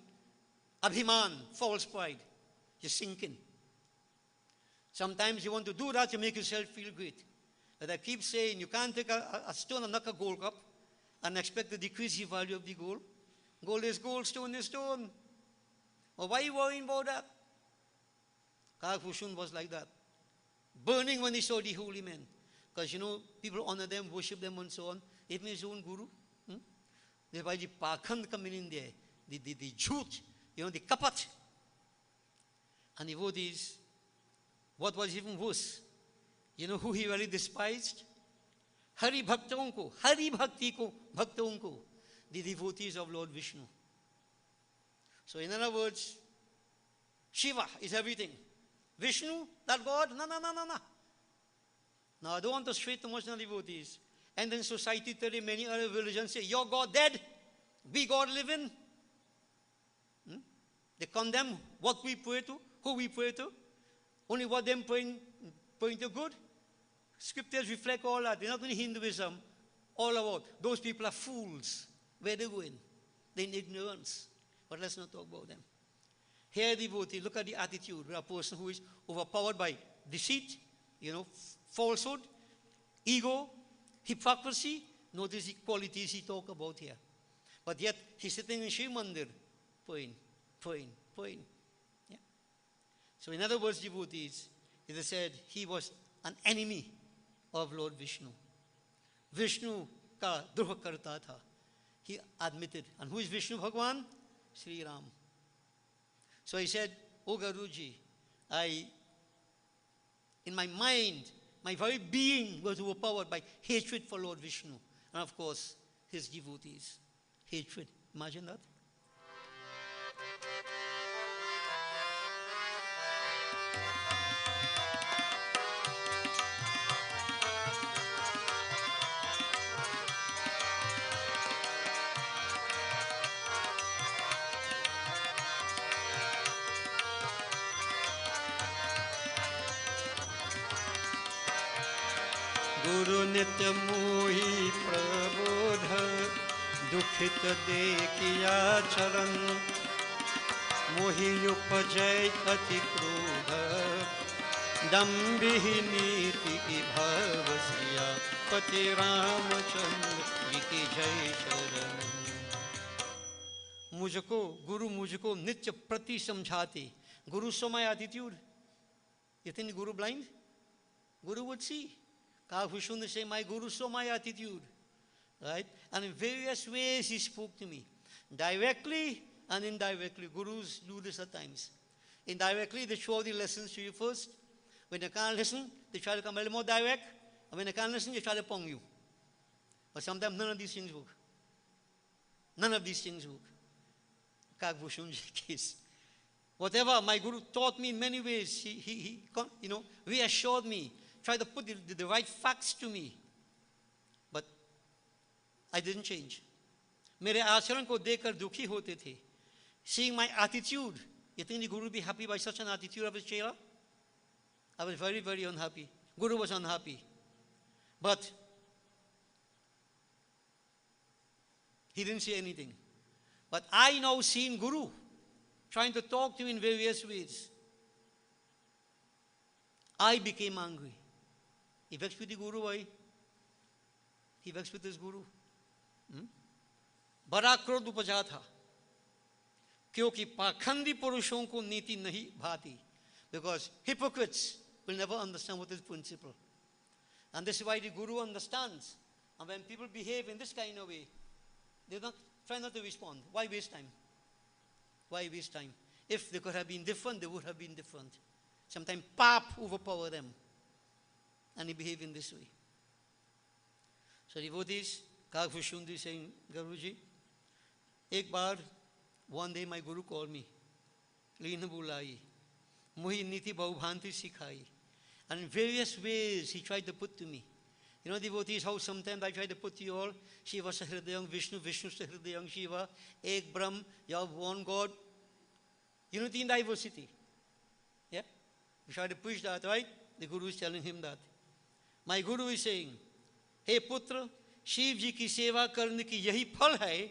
abhiman, false pride, you're sinking. Sometimes you want to do that to make yourself feel great. But I keep saying, you can't take a stone and knock a gold cup and expect to decrease the value of the gold. Gold is gold, stone is stone. Well, why are you worrying about that? Kakbhushundi was like that. Burning when he saw the holy men. Because, people honor them, worship them and so on. Even his own guru. There's why the pakhand coming in there. The jhoot, the kapat. And the word is, what was even worse? You know who he really despised? Hari Bhaktaon ko, Hari Bhakti ko, Bhaktaon ko, the devotees of Lord Vishnu. So in other words, Shiva is everything. Vishnu, that God, no. Now I don't want to stray too much on devotees. And then society today, many other religions say, your God dead, we God living. They condemn what we pray to, who we pray to. Only what them praying to good. Scriptures reflect all that. They're not only Hinduism, all about. Those people are fools. Where they going? They're in ignorance. But let's not talk about them. Here, devotee, look at the attitude of a person who is overpowered by deceit, falsehood, ego, hypocrisy. Notice the qualities he talk about here. But yet, he's sitting in Shiv Mandir, praying. Yeah. So in other words, devotees, it is said he was an enemy of Lord Vishnu. Vishnu ka droha karta tha. He admitted. And who is Vishnu Bhagwan? Sri Ram. So he said, O Guruji, in my mind, my very being was overpowered by hatred for Lord Vishnu. And of course, his devotees. Hatred. Imagine that. गुरु नित्य मोहि प्रबोध दुखित देखिया चरण मोहि उपजय अति क्रोध दम्भिः नीति की भवसिया पति रामचंद्र जी की जय शरण। मुझको नित्य प्रति समझाते. Guru saw my attitude. You think the Guru blind? Guru would see. Kakbhushundi say, my Guru saw my attitude. Right? And in various ways he spoke to me. Directly and indirectly. Gurus do this at times. Indirectly, they show the lessons to you first. When you can't listen, they try to come a little more direct. And when you can't listen, they try to pong you. But sometimes none of these things work. None of these things work. Kakbhushundi's case. Whatever my Guru taught me in many ways, he reassured me, tried to put the right facts to me. But I didn't change. मेरे आचरण को देखकर दुखी होते थे. Seeing my attitude, you think the Guru would be happy by such an attitude of his chela? I was very, very unhappy. Guru was unhappy. But he didn't say anything. But I now seen Guru trying to talk to him in various ways. I became angry. He vexed with the Guru, why? He vexed with his Guru. बड़ा क्रोध उपजा था क्योंकि पाखंडी पुरुषों को नीति नहीं भाती. Because hypocrites will never understand what is principle. And this is why the Guru understands. And when people behave in this kind of way, they try not to respond. Why waste time? Why waste time? If they could have been different, they would have been different. Sometimes pap overpower them. and he behaved in this way. So devotees, Kakbhushundi saying, Guruji, ek baar, one day my Guru called me, Leena bulai, muhi niti bhuvbhanti sikhai. And in various ways he tried to put to me. You know, devotees, how sometimes I try to put to you all, Shiva Sahridayam, Vishnu, Vishnu Sahridayam, Shiva, Ek Brahm, you have one God. Unity in diversity. Yeah? We try to push that, right? The Guru is telling him that. My Guru is saying, Hey Putra, Shiv ji ki seva karne ki yahi phal hai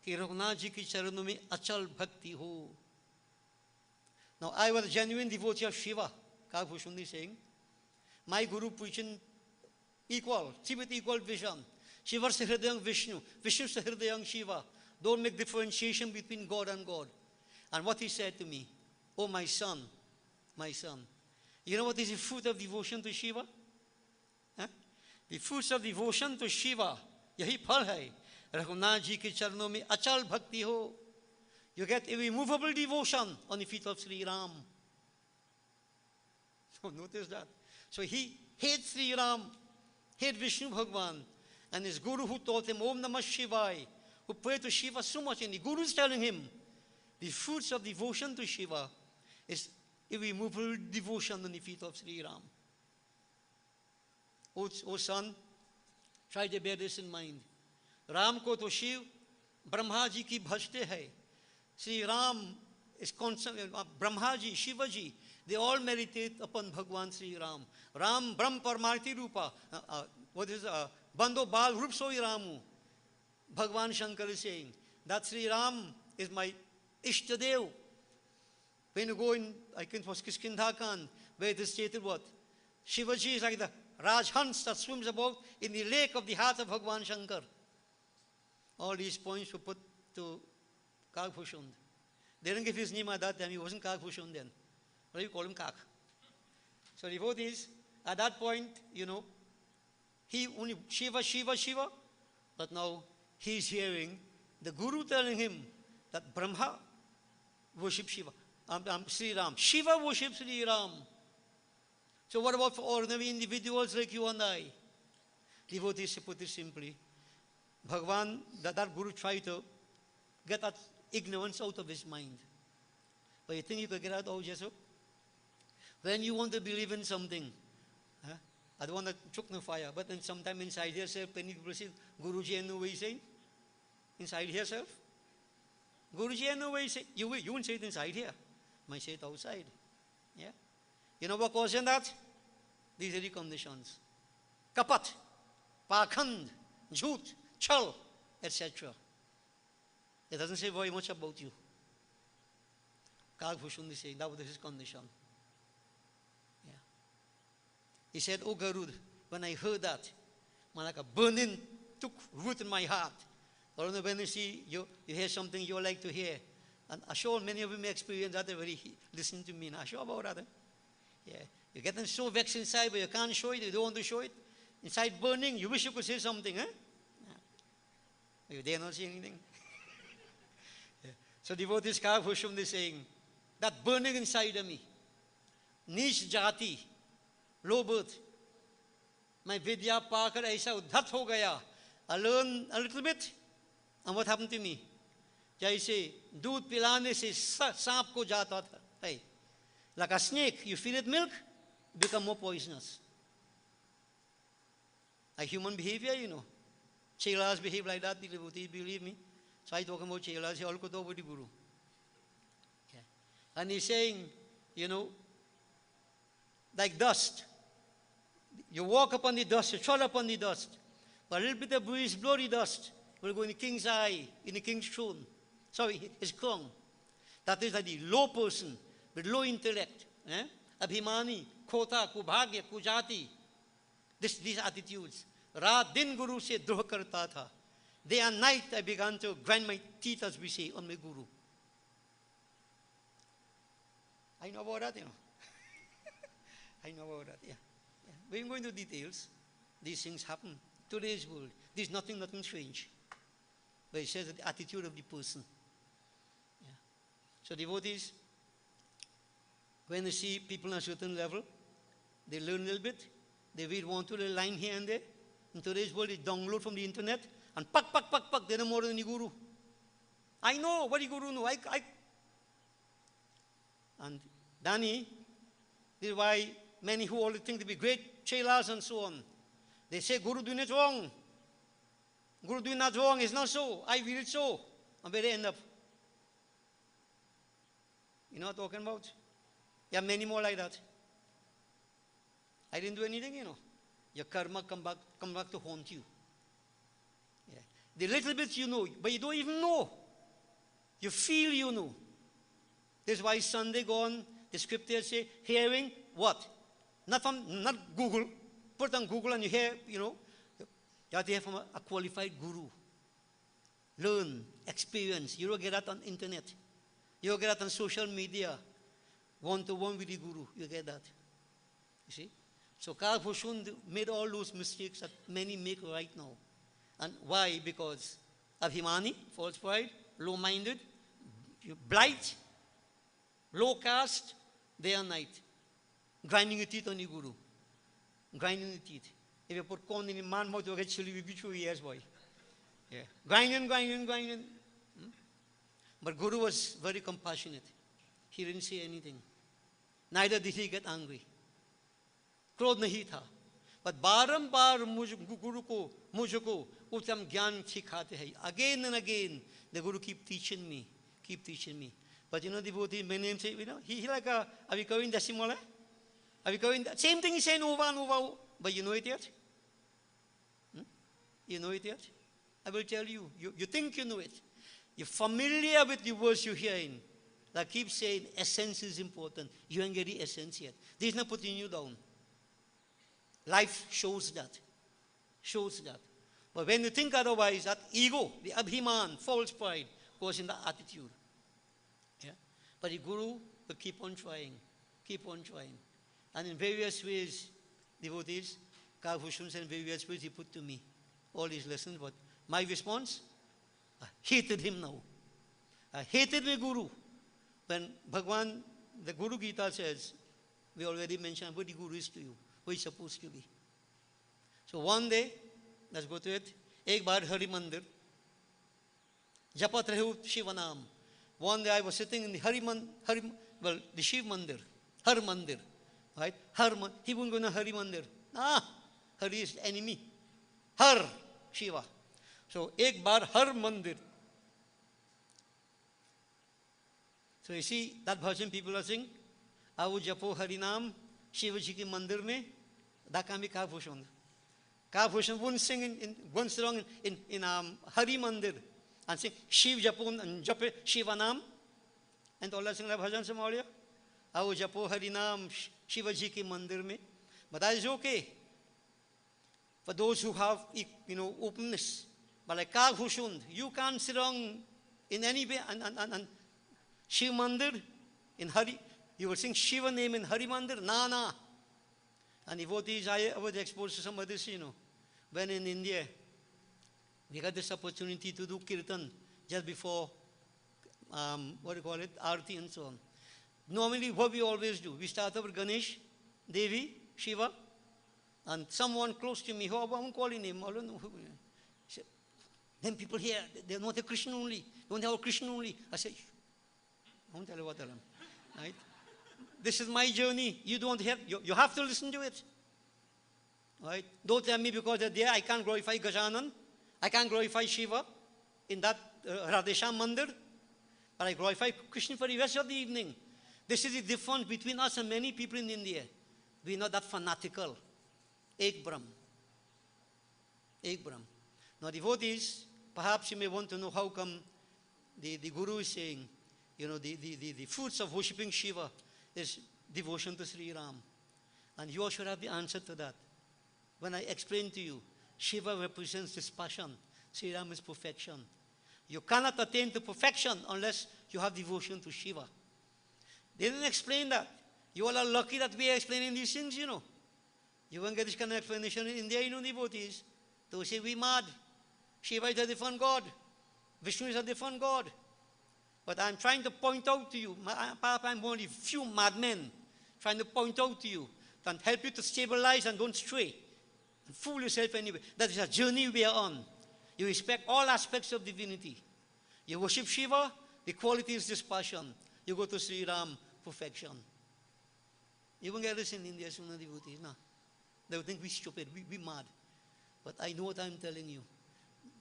कि रघुनाथ जी की चरणों में अचल भक्ति हो. Now I was a genuine devotee of Shiva, Kakbhushundi saying, my Guru preaching equal, see with equal vision. Shiva Sahridayam Vishnu, Vishnu Sahridayam Shiva. Don't make differentiation between God and God. And what he said to me, oh my son, you know what is the fruit of devotion to Shiva? Huh? The fruits of devotion to Shiva, yahi phal hai. Raghunath ji ke charanon mein achal bhakti ho. You get irremovable devotion on the feet of Sri Ram. So notice that. So he hates Sri Ram, hates Vishnu Bhagwan, and his Guru who taught him Om Namah Shivaya, who prayed to Shiva so much, and the Guru is telling him, the fruits of devotion to Shiva is irremovable devotion on the feet of Sri Ram. Oh son, try to bear this in mind. Ram ko to Shiv, Brahma ji ki bhajte hai. Sri Ram is constant, Brahma ji, Shiva ji, they all meditate upon Bhagwan Sri Ram. Ram, Brahm Paramarthi Rupa. What is Bando Bal Rup Soi Ramu. Bhagwan Shankar is saying that Sri Ram is my Ishtadev. When you go in, I think it was Kiskindhakan, where it is stated what? Shivaji is like the Rajhans that swims about in the lake of the heart of Bhagwan Shankar. All these points were put to Kakbhushundi. They didn't give his name at that time, he wasn't Kakbhushundi then. What do you call him? Kak. So devotees, at that point, you know, he only Shiva, Shiva, Shiva, but now he's hearing the Guru telling him that Brahma worships Shiva, Sri Ram. Shiva worships Sri Ram. So what about for ordinary individuals like you and I? Devotees, to put it simply, Bhagwan, that Guru tried to get that ignorance out of his mind. But you think you could get that out yourself? When you want to believe in something, I don't want to choke no fire, but then sometime inside yourself, when you receive Guruji, and know what he's saying? Inside yourself? Guruji, and know what he's saying? You won't say it inside here. You might say it outside. Yeah? You know what causes that? These are the conditions. Kapat, Pakhand, Jhoot, Chal, etc. It doesn't say very much about you. Kakbhushundi is saying that was his condition. Yeah. He said, oh Garud, when I heard that, like a burning took root in my heart. I don't know when you hear something you like to hear. And I'm sure many of you may experience that already. Listen to me now. Sure about that. Yeah. You're getting so vexed inside, but you can't show it. You don't want to show it. Inside burning, you wish you could say something. Eh? Yeah. You dare not say anything. Yeah. So devotees Kakbhushundi is saying, that burning inside of me, niche jati, low birth, my vidya pakar aisa udhat ho gaya. I learned a little bit, and what happened to me? Jaise doodh pilane se saap ko jata tha. Hey, like a snake, you feed it milk, become more poisonous. A human behavior, you know. Chelas behave like that, devotees, believe me. So I talk about chelas, he all could over the Guru. Yeah. And he's saying, you know, like dust. You walk upon the dust, you trod upon the dust. But a little bit of breeze, blow the dust, will go in the king's eye, in the king's throne. Sorry, his crown. That is like the low person with low intellect. Abhimani, Khota, Kubhagya, Kujati. These attitudes. Raat din Guru se droh karta tha. Day and night I began to grind my teeth, as we say, on my Guru. I know about that, you know. I know about that, yeah. We won't go into details. These things happen. Today's world, there's nothing strange. But it says that the attitude of the person. Yeah. So devotees, when they see people on a certain level, they learn a little bit, They read one, two little line here and there. In today's world, they download from the internet and pack, they're no more than the guru. I know what the guru know. And Danny, this is why many who always think to be great chelas and so on, they say Guru doing it wrong. Guru doing that wrong. It's not so. I feel it so. And where they end up. You know what I'm talking about? There are many more like that. I didn't do anything, you know. Your karma come back to haunt you. Yeah. The little bit you know, but you don't even know. You feel you know. That's why Sunday gone, the scriptures say, hearing what? Not Google. Put on Google and you hear, you know. You have to hear from a qualified guru. Learn, experience. You don't get that on internet. You don't get that on social media. One-to-one with the guru. You get that. You see? So Kakbhushundi made all those mistakes that many make right now. And why? Because Abhimani, false pride, low-minded, blight, low caste, day and night. Grinding your teeth on the guru. Grinding the teeth. If you put corn in a man's mouth, you'll get chilly with you 2 years, boy. Yeah. Grinding. But Guru was very compassionate. He didn't say anything. Neither did he get angry. क्रोध नहीं था. But बारंबार Guru को मुझको उत्तम ज्ञान सिखाते हैं. Again and again, the Guru keep teaching me. But you know, devotee, my name say, you know, he like are we going decimal? Are we going? Same thing he's saying over and over. But you know it yet? You know it yet? I will tell you. You think you know it. You're familiar with the words you're hearing. I keep saying essence is important. You ain't get the essence yet. This is not putting you down. Life shows that. But when you think otherwise, that ego, the abhiman, false pride, goes in the attitude. Yeah? But the Guru will keep on trying. And in various ways, devotees, Kakbhushundi in various ways he put to me all these lessons. But my response, I hated him now. I hated my Guru. When Bhagwan, the Guru Gita says, we already mentioned what the Guru is to you, who is supposed to be. So one day, let's go to it. Ek baar Hari Mandir. Japat rahu Shiva Naam. One day I was sitting in the the Shiv Mandir. Har Mandir. Right? He won't go to Hari Mandir. Hari is enemy. Har Shiva. So ek baar Har Mandir. So you see, that bhajan people are saying, Aau Japo Harinam, Shiva Ji ki mandir mein, that can be Kakbhushundi. Kakbhushundi wouldn't sing in one song in Hari Mandir and sing Shiv Japon and Jape Shiva Nam. And all that sing that bhajan Somalia. Aau Japo Harinam, Shiva Ji ki mandir mein. But that is okay for those who have, you know, openness. But like Kakbhushundi, you can't sit down in any way and Shiv Mandir in Hari, you will sing Shiva name in Hari Mandir, na. And devotees, I was exposed to some of this, you know. When in India, we got this opportunity to do kirtan just before, Aarti and so on. Normally, what we always do, we start with Ganesh, Devi, Shiva, and someone close to me, who I won't call his name, I don't know who. Then people here, they want a Krishna only. They want to have Krishna only. I say, I won't tell you what I am. Right? This is my journey. You don't have, you have to listen to it. Right? Don't tell me because they're there, I can't glorify Gajanan. I can't glorify Shiva in that Radhesham Mandir. But I glorify Krishna for the rest of the evening. This is the difference between us and many people in India. We're not that fanatical. Ek Brahm. Now devotees, perhaps you may want to know how come the Guru is saying, you know, the fruits of worshipping Shiva is devotion to Sri Ram. And you all should have the answer to that. When I explain to you, Shiva represents this passion. Sri Ram is perfection. You cannot attain to perfection unless you have devotion to Shiva. They didn't explain that. You all are lucky that we are explaining these things, you know. You won't get this kind of explanation in India, you know, devotees. They say we mad. Shiva is a different God. Vishnu is a different God. But I'm trying to point out to you, perhaps I'm one of the few madmen trying to point out to you can help you to stabilize and don't stray and fool yourself anyway. That is a journey we are on. You respect all aspects of divinity. You worship Shiva, the quality is dispassion. You go to Sri Ram, perfection. You won't get this in India, Suna devotees. No. They would think we're stupid, we're mad. But I know what I'm telling you.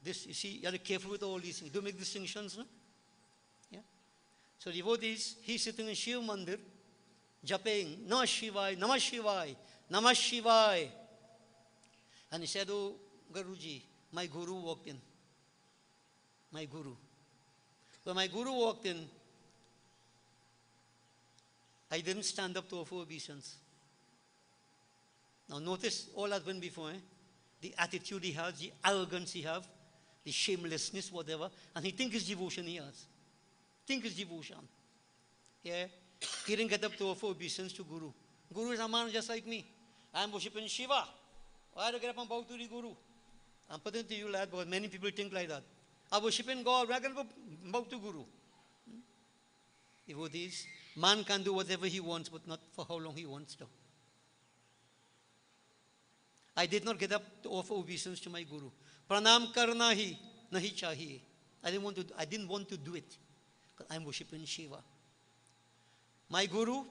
This, you see, you have to be careful with all these things. Don't make distinctions, no? Yeah? So devotees, he's sitting in Shiva Mandir, japping, Namah Shivaya, Namah Shivaya, Namah Shivaya. And he said, oh, Guruji, my Guru walked in. My Guru. When my Guru walked in, I didn't stand up to offer obeisance. Now notice all that went before, the attitude he has, the arrogance he has, the shamelessness, whatever, and he thinks his devotion he has. Think his devotion. Yeah? He didn't get up to offer obeisance to Guru. Guru is a man just like me. I am worshipping Shiva. Why have to get up and bow to the Guru? I'm putting it to you, lad, because many people think like that. I'm worshipping God, why can I bow to Guru? Devotees, man can do whatever he wants, but not for how long he wants to. I did not get up to offer obeisance to my Guru. Pranam karna hi nahi chahiye. I didn't want to do it. Because I'm worshipping Shiva. My Guru,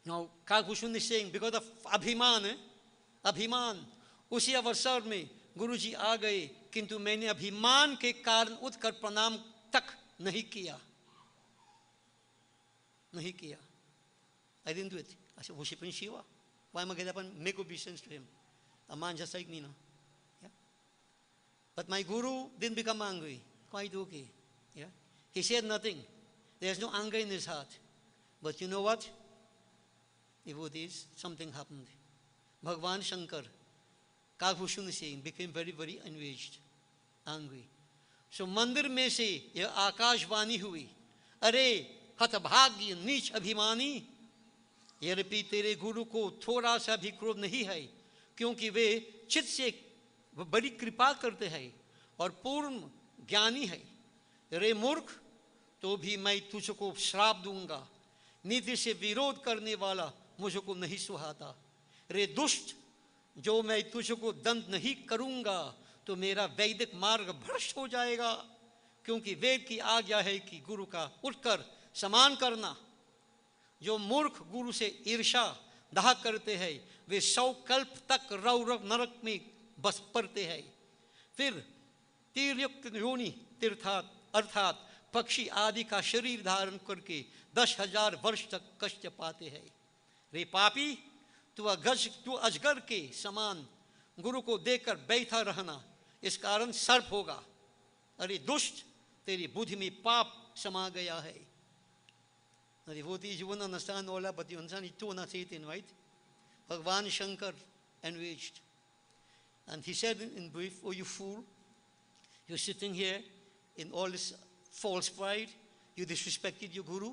now Kakbhushundi is saying, because of Abhiman, Abhiman, उसी अवसर में गुरुजी आ गए, किंतु मैंने अभिमान के कारण उठकर प्रणाम तक नहीं किया. नहीं किया. I didn't do it. I said, worshiping Shiva. Why am I going to get up and make obeisance to him? A man just like me now. Yeah? But my Guru didn't become angry. Quite okay. Yeah? He said nothing. There's no anger in his heart. But you know what? Devotees, something happened. Bhagwan Shankar, Kakbhushundi saying, became very, very enraged, angry. So मंदिर में से यह आकाशवाणी हुई, अरे हतभाग्य नीच अभिमानी, यद्यपि तेरे गुरु को थोड़ा सा भी क्रोध नहीं है, क्योंकि वे चित्त से बड़ी कृपा करते हैं और पूर्ण ज्ञानी है. रे मूर्ख, तो भी मैं तुझको श्राप दूंगा. नीति से विरोध करने वाला मुझको नहीं सुहाता. रे दुष्ट, जो मैं तुझको दंड नहीं करूंगा तो मेरा वैदिक मार्ग भ्रष्ट हो जाएगा, क्योंकि वेद की आज्ञा है कि गुरु का उठकर सम्मान करना. जो मूर्ख गुरु से ईर्षा दाह करते हैं वे 100 कल्प तक रौरव नरक में बस पड़ते हैं. फिर तीर्युक्त योनि तीर्थात अर्थात पक्षी आदि का शरीर धारण करके 10,000 वर्ष तक कष्ट पाते हैं. रे पापी, तू अजगर के समान गुरु को देखकर बैठा रहना, इस कारण सर्प होगा. अरे दुष्ट, तेरी बुद्धि में पाप समा गया है. Now devotees, you won't understand all that, but you understand it too, not say it in, right? Bhagwan Shankar enraged. And he said in brief, oh you fool, you're sitting here in all this false pride, you disrespected your Guru,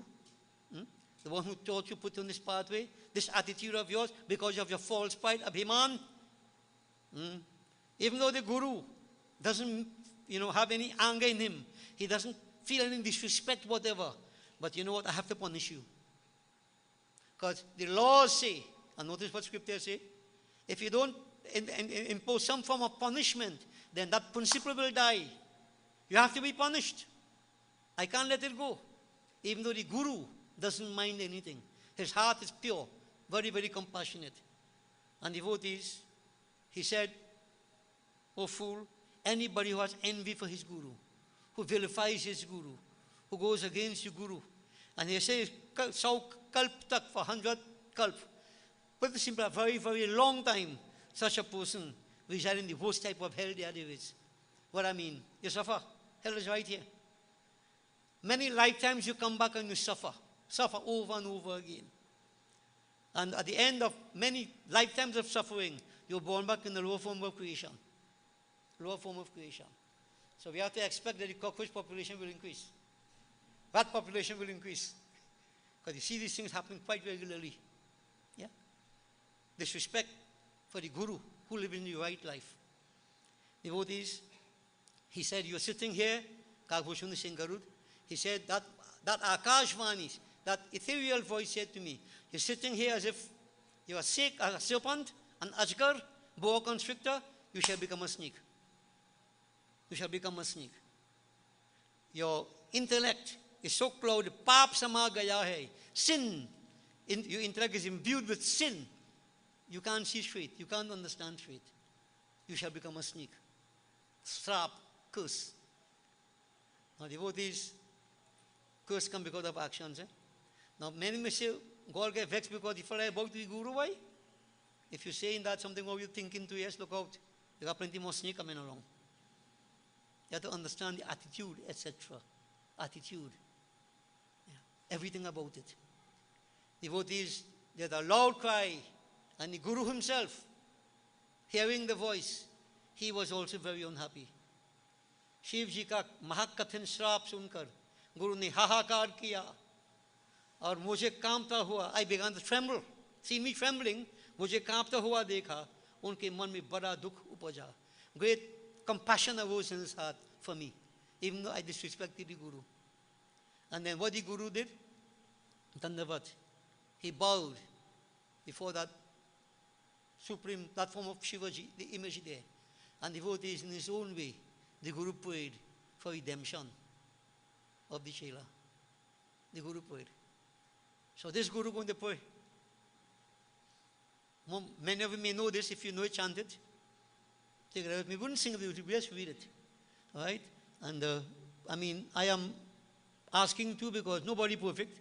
the one who taught you, put you on this pathway, this attitude of yours, because of your false pride, Abhiman. Even though the Guru doesn't, have any anger in him, he doesn't feel any disrespect, whatever. But you know what? I have to punish you. Because the laws say, and notice what scriptures say, if you don't impose some form of punishment, then that principle will die. You have to be punished. I can't let it go. Even though the Guru doesn't mind anything. His heart is pure, very, very compassionate. And devotees, he said, oh fool, anybody who has envy for his Guru, who vilifies his Guru, who goes against your Guru, and he says, so kalp tak for 100 kalp. Put it simply, a very, very long time, such a person resides in the worst type of hell there is. What I mean, you suffer. Hell is right here. Many lifetimes you come back and you suffer over and over again. And at the end of many lifetimes of suffering, you're born back in the lower form of creation. Lower form of creation. So we have to expect that the cockroach population will increase. Rat population will increase. Because you see these things happening quite regularly. Yeah? Disrespect for the Guru who lives in the right life. Devotees, he said, you're sitting here, Kakbhushundi Singh Garud, he said that Akashvani, that ethereal voice said to me, you're sitting here as if You are a serpent, an ajgar, boa constrictor, you shall become a snake. You shall become a snake. Your intellect is so clouded, paap sama gaya hai, sin. Your intellect is imbued with sin. You can't see straight, you can't understand straight. You shall become a snake. Strap, curse. Now devotees, curse come because of actions. Now many may say, God get vexed because if I about to be guru, why? If you say in that something what you thinking to, yes, look out. You got plenty more snake coming along. You have to understand the attitude, etc. Attitude. Yeah. Everything about it. Devotees, there's a loud cry, and the Guru himself, hearing the voice, he was also very unhappy. Shiv जी का महाकथिन श्राप सुनकर गुरु ने हाहाकार किया और मुझे कांपता हुआ, I began to tremble. See me trembling, मुझे कांपता हुआ देखा, उनके मन में बड़ा दुख उपजा. Great compassion arose in his heart for me, even though I disrespected the Guru. And then what the Guru did? Dandavat. He bowed before that supreme platform of Shivaji, the image there. And devotees in his own way, the Guru prayed for redemption of the Chela. The Guru prayed. So this Guru going to pray. Many of you may know this if you know it, chant it. Take it out. We wouldn't sing it, we just read it. All right? And I am asking too because nobody perfect.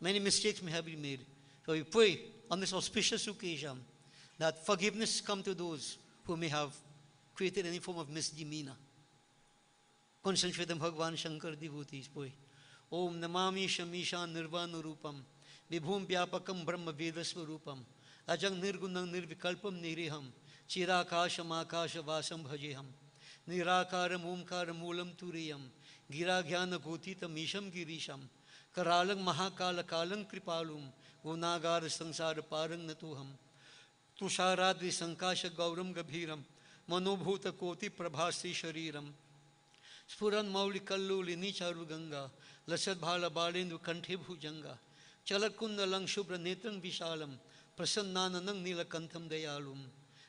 Many mistakes may have been made. So we pray on this auspicious occasion that forgiveness come to those who may have created any form of misdemeanor. Concentrate on Bhagavan Shankar devotees, pray. Om Namami Shamishan Nirvana Rupam Vibhum Vyapakam Brahma Veda Swarupam Ajang Nirgunang Nirvikalpam Niriham Chirakasham Akasha Vasam Bhajeham Nirakaram Omkaram Moolam Turiyam Gira Jnana Gotitam Isham Girisham Karalang Mahakala Kalang Kripalum Gunagar Sansara Parang Natuham Tusharadri Sankasha Gauram Gabhiram Manobhuta Koti Prabhasi Shariram Spuran Mauli Kalluli Nicharu Ganga Lasad Bhala Balindu Kanthe Bhujanga Chalakunda Lang Shubra Netang Vishalam Prasannananang Nilakantham Dayalum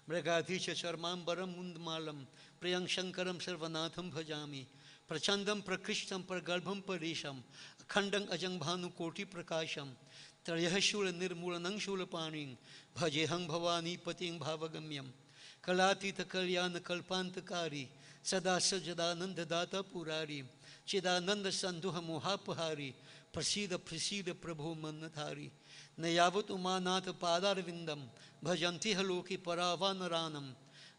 Mragatisha Charmam Baram Mundmalam Priyang Shankaram Sarvanatham Bhajami Prachandam Prakrishtam Pargalbham Parisham Akhandang Ajang Bhanu Koti Prakasham Trayahashula Nirmulanang Shulapaning Bhajehang Bhavani Pating Bhavagamyam Kalatita Kalyana Kalpantakari Sada Sajadananda Data Purari Chidananda Sanduha Mohapahari Prasida Prasida Prabhu Manathari Nayavat Umanata Padarvindam Bhajanti Haloki Paravanaranam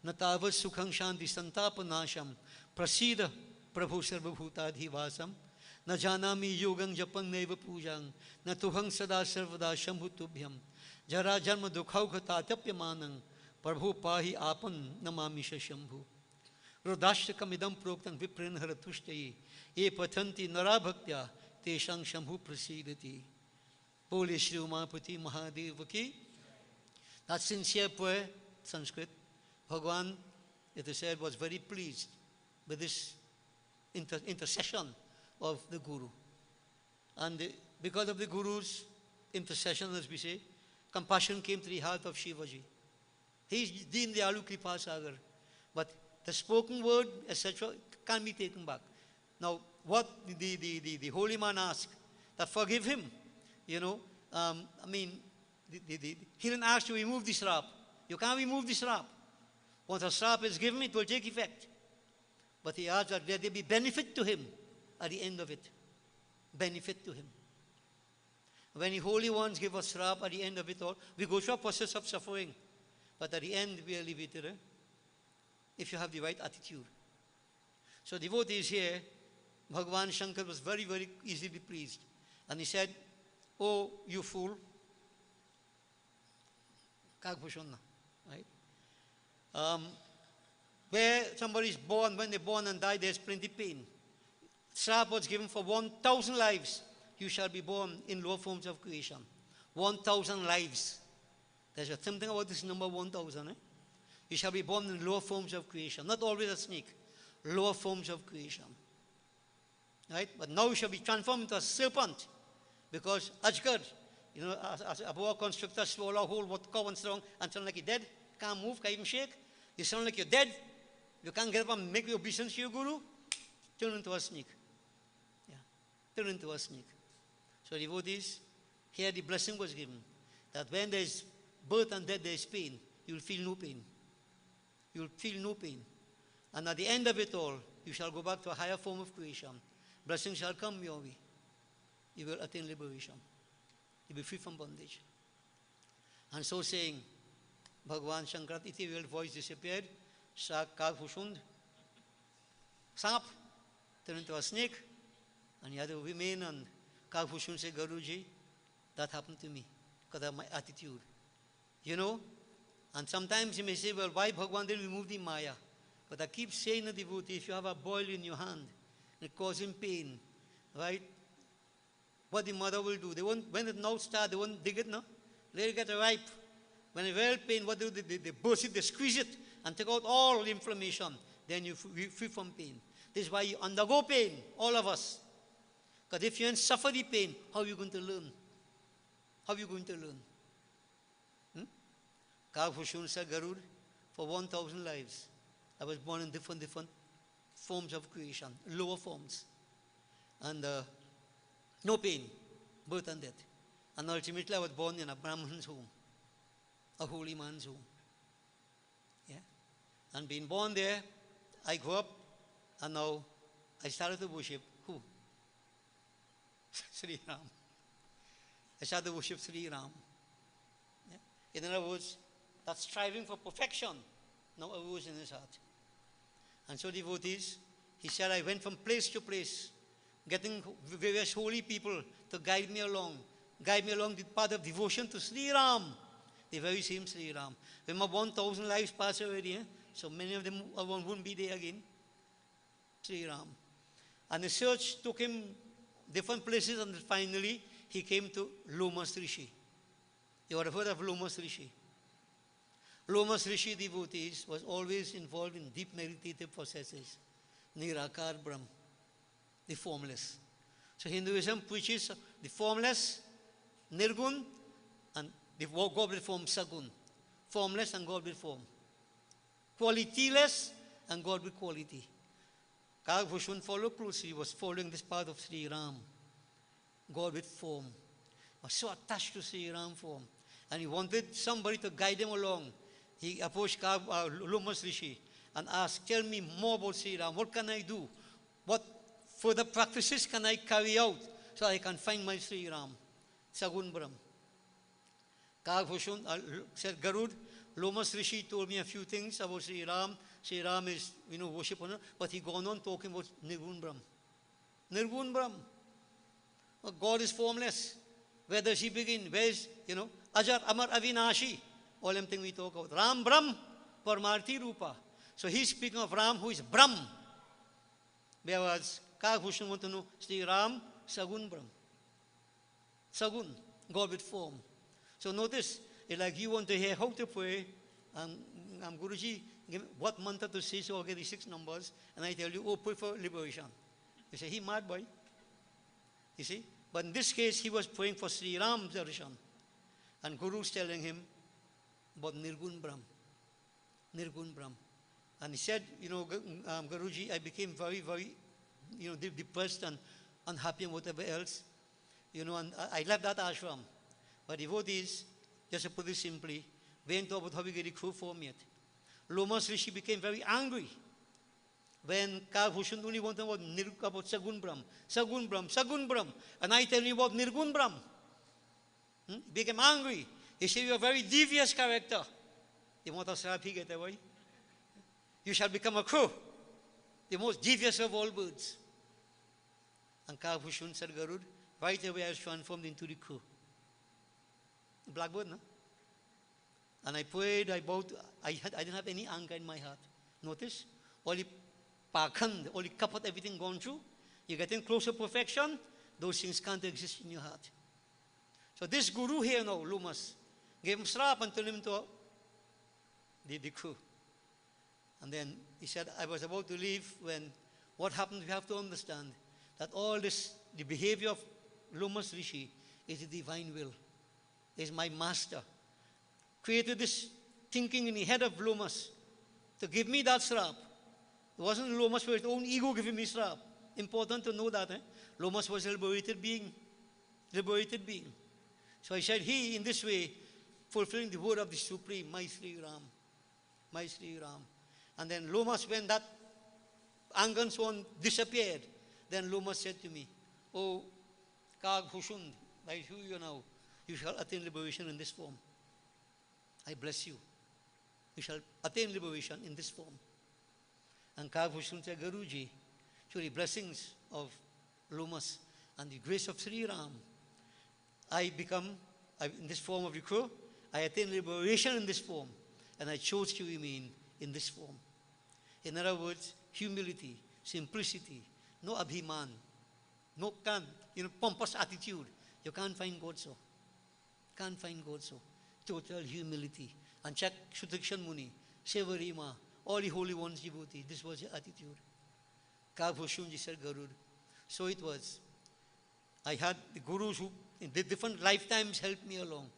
Natavat Sukhang Shanti Santapanasham Prasida Prabhu Sarvabhutadhivasam Najanami Yogang Japang Neva Pujang Natuhang Sada Sarvada Shambhutubhyam Jara Janma Dukhaukhatatapyamanang Prabhu Pahi Apan Namami Shambhu Rodashtakam idam proktang viprin haratushtayi ye patanti narabhaktya teshang shambhu prasidati. Bole Shri Umapati Mahadeva ki. That sincere prayer, Sanskrit, Bhagavan, it is said, was very pleased with this intercession of the Guru. And because of the Guru's intercession, as we say, compassion came to the heart of Shivaji. He is Deen Dayalu Kripa Sagar. But the spoken word, etc., can be taken back. Now, what the holy man asked, that forgive him, he didn't ask to remove the srap. You can't remove the srap. Once a srap is given, it will take effect. But he asked that there be benefit to him at the end of it. Benefit to him. When the holy ones give us srap at the end of it all, we go through a process of suffering. But at the end, we are liberated. If you have the right attitude. So devotees here, Bhagavan Shankar was very, very easily pleased. And he said, oh, you fool, Kakbhushundi, right? Where somebody is born, when they're born and die, there's plenty of pain. Srap was given for 1,000 lives. You shall be born in lower forms of creation. 1,000 lives. There's something about this number 1,000, You shall be born in lower forms of creation. Not always a snake. Lower forms of creation. Right? But now you shall be transformed into a serpent. Because Ajgar, You know, as a boa constrictor swallow a whole what cow and strong and sound like you're dead, can't move, can't even shake. You sound like you're dead. You can't get up and make your obeisance to your guru. Turn into a snake. Yeah, turn into a snake. So devotees, here the blessing was given that when there is birth and death, there is pain. You will feel no pain. You will feel no pain. And at the end of it all, you shall go back to a higher form of creation. Blessing shall come your way. You will attain liberation. You will be free from bondage. And so saying, Bhagavan Shankarat ethereal voice disappeared. Kakbhushundi, sap, turned into a snake, and he had to remain. And Kakbhushundi said, Guruji, that happened to me because of my attitude. You know? And sometimes you may say, well, why Bhagavan didn't remove the Maya? But I keep saying to the devotee, if you have a boil in your hand, and it causing pain, right? What the mother will do, they won't, when it now starts, they won't dig it, no? Let it get ripe. When it's real pain, what do they burst it, they squeeze it, and take out all the inflammation. Then you're free from pain. This is why you undergo pain, all of us. Because if you don't suffer the pain, how are you going to learn? How are you going to learn? Kakbhushundi said, Garud, for 1,000 lives, I was born in different forms of creation, lower forms. And no pain, birth and death. And ultimately I was born in a Brahman's home, a holy man's home. Yeah? And being born there, I grew up, and now I started to worship who? Sri Ram. I started to worship Sri Ram. Yeah? In other words, that striving for perfection now arose in his heart. And so devotees, he said, I went from place to place, getting various holy people to guide me along the path of devotion to Sri Ram, the very same Sri Ram. Remember, 1,000 lives passed already, so many of them won't be there again. Sri Ram. And the search took him different places, and finally he came to Lomas Rishi. You would have heard of Lomas Rishi. Lomas Rishi, devotees, was always involved in deep meditative processes. Nirakar Brahm, the formless. So Hinduism preaches the formless, Nirgun, and the God with form, Sagun. Formless and God with form. Qualityless and God with quality. Kakbhushundi followed closely, was following this path of Sri Ram. God with form. Was so attached to Sri Ram form. And he wanted somebody to guide him along. He approached Lomas Rishi and asked, tell me more about Sri Ram. What can I do? What further practices can I carry out so I can find my Sri Ram? Sagun Brahm. Kakbhushundi said, Garud, Lomas Rishi told me a few things about Sri Ram. Sri Ram is, worship, but he gone on talking about Nirgun Brahm. Nirgun Brahm. God is formless. Where does he begin? Where is, Ajar, Amar, Avinashi. All them things we talk about. Ram, Brahm, Paramarthi Rupa. So he's speaking of Ram who is Brahm. Whereas Kakbhushundi want to know Sri Ram, Sagun Brahm. Sagun, God with form. So notice, it's like you want to hear how to pray, and Guruji, give me what mantra to say, so I'll get the 6 numbers, and I tell you, pray for liberation. You say, he mad boy. You see? But in this case, he was praying for Sri Ram's darshan. And Guru is telling him about Nirgun Brahm. Nirgun Brahm. And he said, Guruji, I became very, very, depressed and unhappy and whatever else. And I left that ashram. But devotees, just to put it simply, went about how we get the crew form yet. Lomas Rishi became very angry when Kakbhushundi only wanted about Sagun Brahm. Sagun Brahm, Sagun Brahm. And I tell you about Nirgun Brahm. He became angry. He said, you're a very devious character. The Mata Sahib, he get away. You shall become a crow, the most devious of all birds. And Kakbhushundi said, Garud, right away I was transformed into the crow. Blackbird, no? And I prayed, I bowed, I didn't have any anger in my heart. Notice, all the pakhand, all the kapat, everything gone through. You're getting closer to perfection, those things can't exist in your heart. So this guru here now, Lomas, gave him srap and told him to the crew. And then he said, I was about to leave when what happened, we have to understand that all this, the behavior of Lomas Rishi is the divine will. is my master. Created this thinking in the head of Lomas to give me that srap. It wasn't Lomas for his own ego giving me srap. Important to know that. Lomas was a liberated being. Liberated being. So I said, he, in this way, fulfilling the word of the Supreme, my Sri Ram. My Sri Ram. And then Lomas, when that anger and so on disappeared, then Lomas said to me, oh, Kakbhushundi, by who you are now, you shall attain liberation in this form. I bless you. You shall attain liberation in this form. And Kakbhushundi said, Guruji, through the blessings of Lomas and the grace of Sri Ram, in this form of the crow, I attain liberation in this form. And I chose to remain in this form. In other words, humility, simplicity, no abhiman, no pompous attitude. You can't find God so. Can't find God so. Total humility. And check Shudakshan Muni, Sevarima, all the holy ones devotees. This was your attitude. Kakbhushundi said, Garud. So it was. I had the gurus who in the different lifetimes helped me along.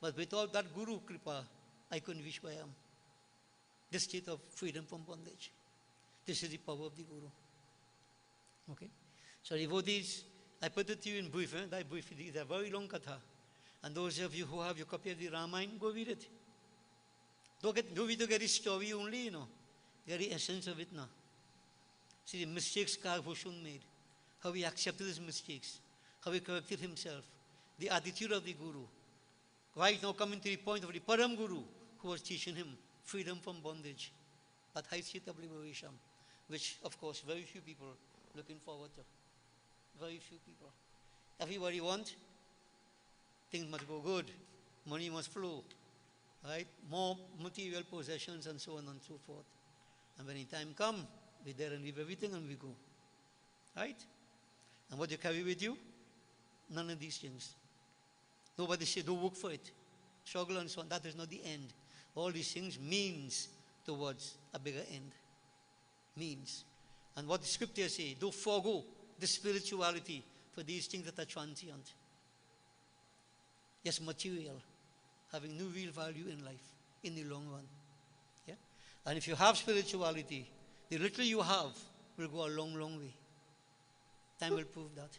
But without that Guru Kripa, I couldn't reach where I am. The state of freedom from bondage. This is the power of the Guru. Okay? So devotees, I put it to you in brief. That brief is a very long katha. And those of you who have your copy of the Ramayana, go read it. Don't read to get the story only, Get the essence of it now. See the mistakes Kakbhushundi made. How he accepted his mistakes. How he corrected himself. The attitude of the Guru. Right now coming to the point of the Param Guru who was teaching him freedom from bondage. That high state of liberation. Which, of course, very few people looking forward to. Very few people. Everybody wants. Things must go good. Money must flow. Right? More material possessions and so on and so forth. And when the time comes, we there and leave everything and we go. Right? And what you carry with you? None of these things. Nobody say, don't work for it. Struggle and so on. That is not the end. All these things means towards a bigger end. Means. And what the scriptures say, don't forego the spirituality for these things that are transient. Yes, material. Having no real value in life, in the long run. Yeah? And if you have spirituality, the little you have will go a long, long way. Time will prove that.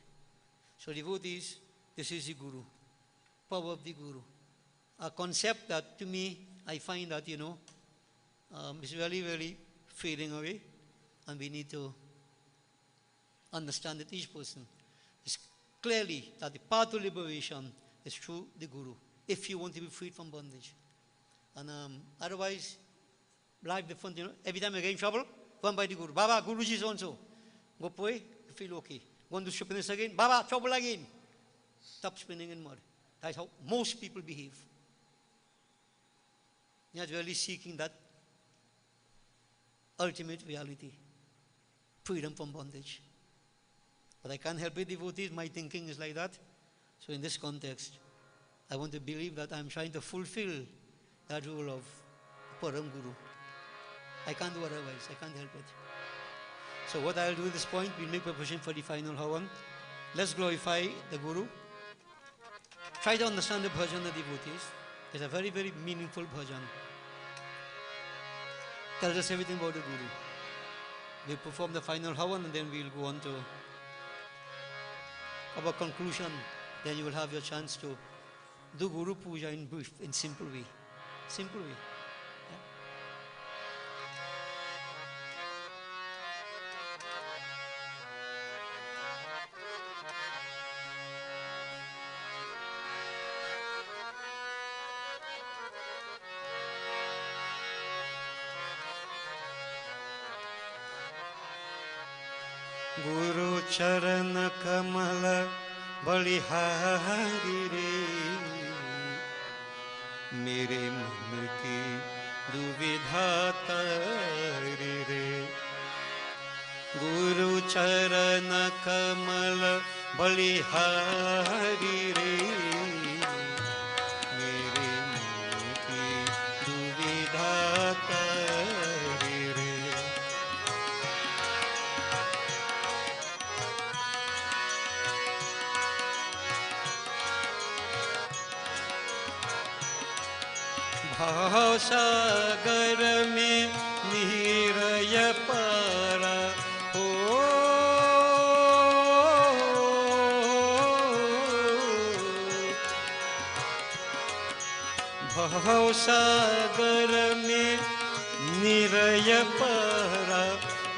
So devotees, this is the Guru. Power of the Guru. A concept that to me, I find that, is really, really fading away. And we need to understand that each person is clearly that the path to liberation is through the Guru. If you want to be freed from bondage. And otherwise, life different, every time you get in trouble, run by the Guru. Baba, Guruji so and so. Go pray, you feel okay. Go and do stupidness again. Baba, trouble again. Stop spinning in mud. That's how most people behave. You're not really seeking that ultimate reality. Freedom from bondage. But I can't help it, devotees. My thinking is like that. So in this context, I want to believe that I'm trying to fulfill that role of Param Guru. I can't do otherwise. I can't help it. So what I'll do at this point, we'll make preparation for the final Havan. Let's glorify the Guru. Try to understand the bhajan of devotees. It's a very, very meaningful bhajan. Tells us everything about the Guru. We'll perform the final Havan and then we'll go on to our conclusion. Then you will have your chance to do Guru Puja in brief, in simple way. Simple way. Yeah. Guru Charan Kamala Balihari Re मेरे मन की दुविधा तारी रे गुरु चरण कमल बलिहारी रे मेरे मन की दुविधा तारी रे भाव सागर में नीरय पारा हो। भाव सागर में नीरय पारा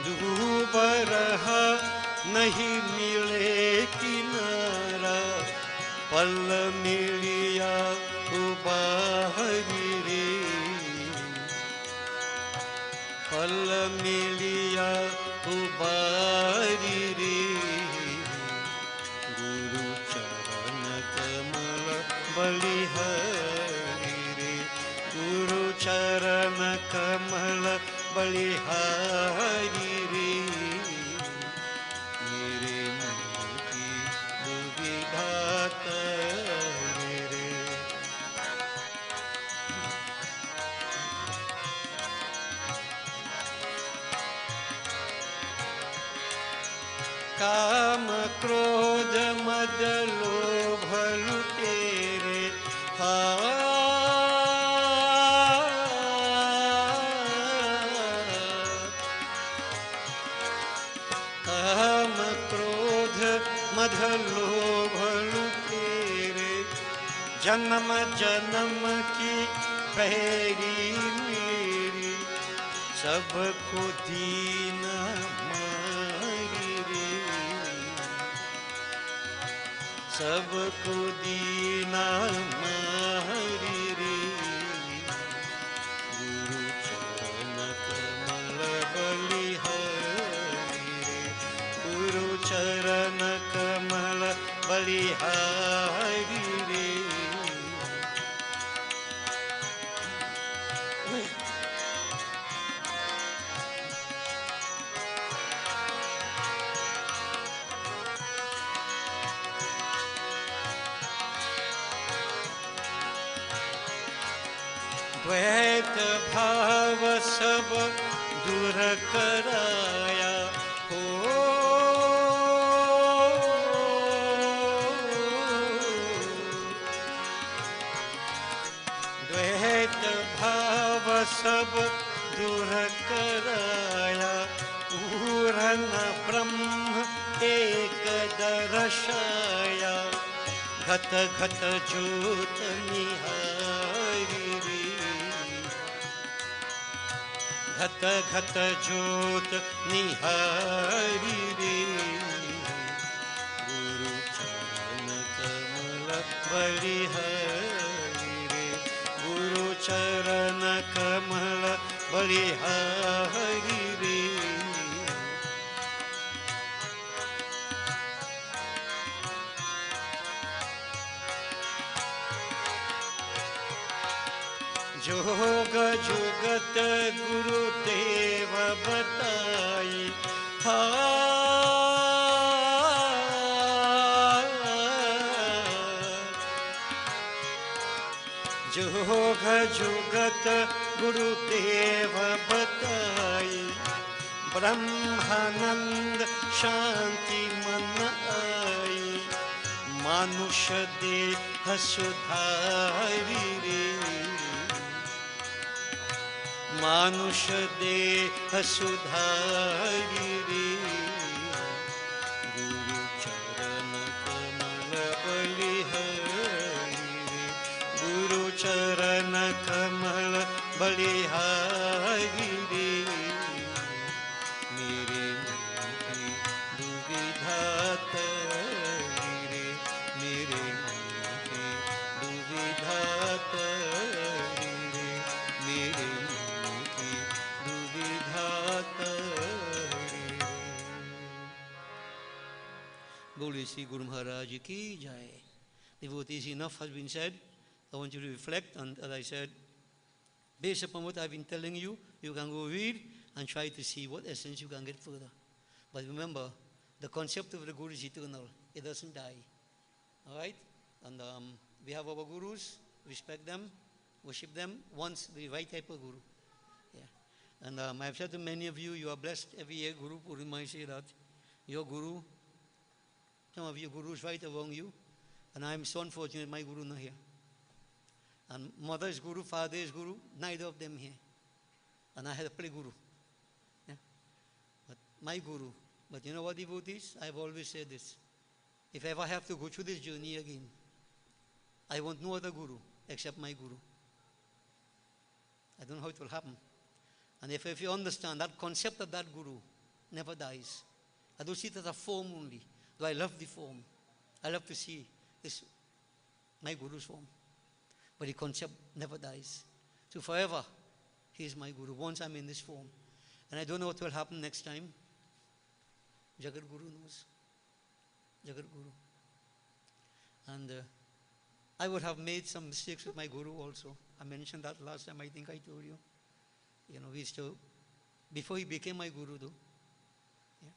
डूब रहा नहीं मिले किनारा। पल मिलिया उबारी रे, पल मिलिया उबारी रे। गुरु चरण कमल बलिहारी रे, गुरु चरण कमल बलिहारी रे। मेरे मन की दुविधा करे रे। काम क्रोध मद लोभ लुटेरे काम क्रोध मद लोभ लुटेरे। जन्म जन्म की पैरी मेरी, सबको दीन मारी रे, सबको दीना मारी रे। गुरु चरण कमल बलिहारी रे, गुरु चरण कमल बलिहारी रे। द्वैत भाव सब दूर कराया हो। द्वैत भाव सब दूर कराया। पूर्ण ब्रह्म एक दर्शाया। घत घत ज्योत निहारी रे, घत घत ज्योत निहारी रे। गुरु चरण कमल बलिहारी रे, गुरु चरण कमल बलिहारी रे। जोग जुगत गुरुदेव बताई जोग जुगत गुरुदेव बताई। ब्रह्मानंद शांति मन आई। मानुष देह सुधारी रे, मानुष देह सुधारी रे। गुरु चरण कमल बलिहारी रे, गुरु चरण कमल बलिहारी रे। मेरे मन की दुविधा तरी रे, मेरे मन की दुविधा तरी रे, मेरे Holy Sri Guru Maharaj ki jai. Devotees, enough has been said. I want you to reflect, and as I said, based upon what I've been telling you, you can go read and try to see what essence you can get further. But remember, the concept of the Guru is eternal. It doesn't die. All right? And we have our Gurus, respect them, worship them, once the right type of Guru. Yeah. And I've said to many of you, you are blessed every year. Guru Purnima, I say that. Your Guru, some of your Gurus right around you, and I'm so unfortunate my Guru not here. And mother is guru, father is guru, neither of them here. And I had to play guru. Yeah? But my guru. But you know what, devotees? I've always said this. If I ever have to go through this journey again, I want no other guru except my guru. I don't know how it will happen. And if you understand that concept of that guru never dies. I don't see it as a form only. Though I love the form. I love to see this, my guru's form. But the concept never dies. So forever, he is my guru. Once I'm in this form. And I don't know what will happen next time. Jagat Guru knows. Jagat Guru. And I would have made some mistakes with my guru also. I mentioned that last time, I think I told you. You know, we used to, before he became my guru though, yeah,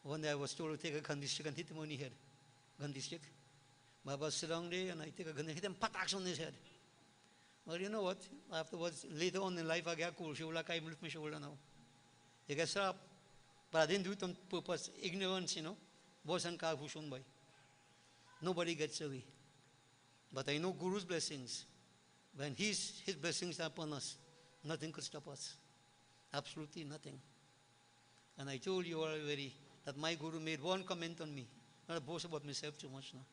one day I was told to take a gandhi stick and hit him on the head. Gandhi stick. Baba sit down there and I take a gun and hit him pataks on his head. Well, you know what? Afterwards, later on in life, I get cool shoulder, I lift my shoulder now. He gets up. But I didn't do it on purpose. Ignorance, you know. Was and Kakbhushundi. Nobody gets away. But I know Guru's blessings. When his blessings are upon us, nothing could stop us. Absolutely nothing. And I told you already that my Guru made one comment on me. Not to boast about myself too much now.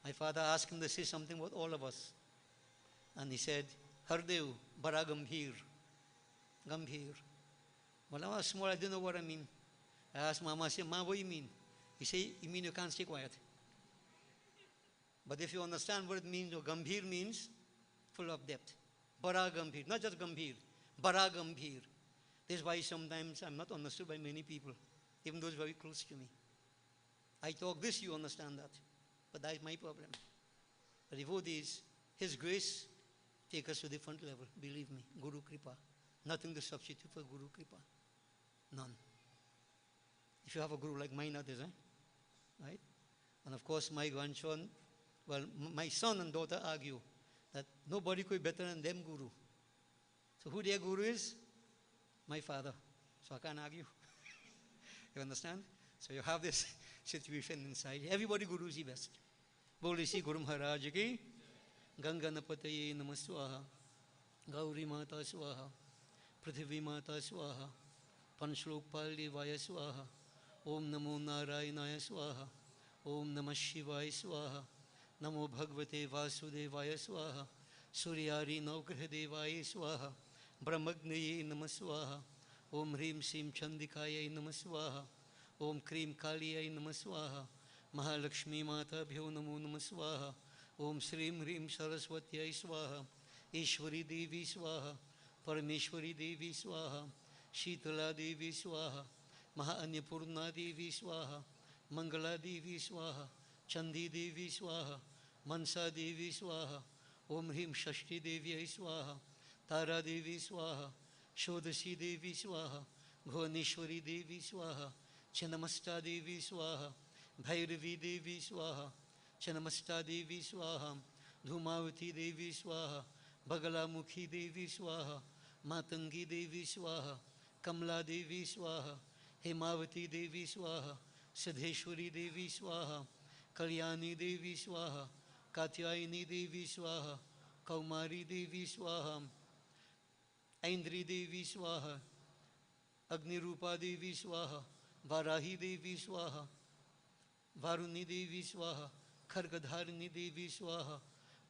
My father asked him to say something about all of us. And he said, Hardev, bara gambhir. Gambhir. Well, I was small, I didn't know what I mean. I asked Mama, I said, Ma, what do you mean? He said, you mean you can't stay quiet. But if you understand what it means, Gambhir means full of depth. Bara Gambhir, not just Gambhir, Bara Gambhir. This is why sometimes I'm not understood by many people, even those very close to me. I talk this, you understand that. But that is my problem. The devotees, His grace take us to a different level, believe me. Guru Kripa. Nothing to substitute for Guru Kripa. None. If you have a guru like mine, that is, right? And of course, my grandson, well, my son and daughter argue that nobody could be better than them guru. So who their guru is? My father. So I can't argue. You understand? So you have this situation inside. Everybody guru is the best. Boli si Guru Maharaj ki, Ganganapataye Namaswaha, Gauri Mata Swaha, Prithvi Mata Swaha, Panchlokpal Devaya Swaha, Om Namo Narayanaya Swaha, Om Namah Shivaya Swaha, Namo Bhagavate Vasudevaya Swaha, Suryari Naugraha Devaya Swaha, Brahmagnaye Namah Swaha, Om Hrim Sim Chandikaya Namah Swaha, Om Krim Kaliya Namah Swaha, Mahalakshmi Mata Bhyo Namo Namah Swaha, Om Shrim Hrim Saraswatyai Swaha, Ishwari Devi Swaha, Parameshwari Devi Swaha, Shitala Devi Swaha, Mahanyapurna Devi Swaha, Mangala Devi Swaha, Chandi Devi Swaha, Mansa Devi Swaha, Om Hrim Shashti Devi Swaha, Tara Devi Swaha, Shodasi Devi Swaha, Bhuvaneshwari Devi Swaha, Chanamasta Devi Swaha, Bhairavi Devi Swaha, Chanamasta Devi Swaha, Dhumavati Devi Swaha, Bagalamukhi Devi Swaha, Matangi Devi Swaha, Kamla Devi Swaha, Hemavati Devi Swaha, Siddheshwari Devi Swaha, Kalyani Devi Swaha, Katyayani Devi Swaha, Kaumari Devi Swaha, Aindri Devi Swaha, Agnirupa Devi Swaha, Varahi Devi Swaha, Varuni Devi Swaha, Khargadharini Devi Swaha,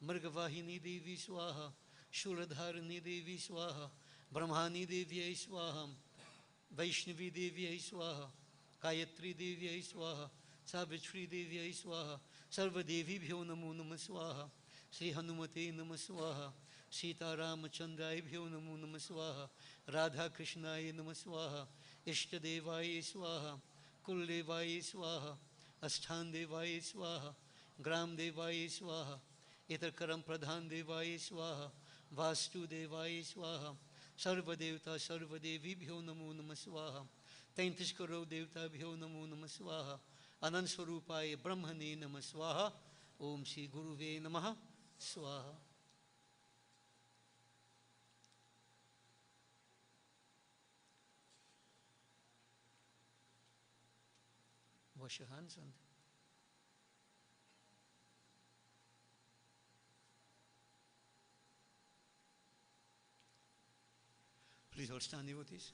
Mrgavahini Devi Swaha, Shuladharini Devi Swaha, Brahmani Devi Swaha, Vaishnavi Devi Swaha, Gayatri Devi Swaha, Savitri Devi Swaha, Sarva Devi Bhyo Namo Namah Swaha, Sri Hanumate Namah Swaha, Sita Ramachandrai Bhyo Namo Namah Swaha, Radha Krishnaya Namah Swaha, Ishta Devaya Swaha, Kul Devaya Swaha, Asthan Devaya Swaha, Gram Devaya Swaha, Itarkaram Pradhan Devaya Swaha, Vastu Devaya Swaha, Sarva Devta Sarva Devi Bhyo Namo Namah Swaha, 33 crore Devta Bhyo Namo Namah Swaha, Anand Swarupaya Brahmane Namah Swaha, Om Shri Guruve Namaha Swaha. Wash your hands and . Please all stand, devotees.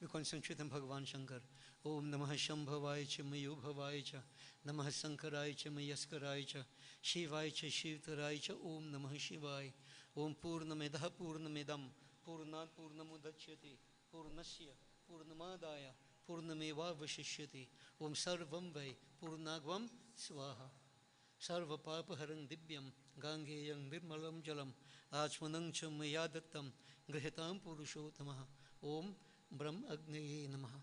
We concentrate on Bhagavan Shankar. Om Namah Shambhavaya Cha Mayubhavaya Cha Namah Sankaraya Cha Mayaskaraya Cha Shivaya Cha Shivtaraya Cha Om Namah Shivaya. Om Purnamedah Purnamedam Purnat Purnamudachyate Purnasya Purnamadaya Purnameva Vashishyate. Om Sarvam Vai Purnagvam Swaha. Sarva Papa Harang Dibyam Gangeyang Nirmalam Jalam Achmanang Cha Mayadatam Grihitam Purushottamaha. Om Brahm Agni Namaha.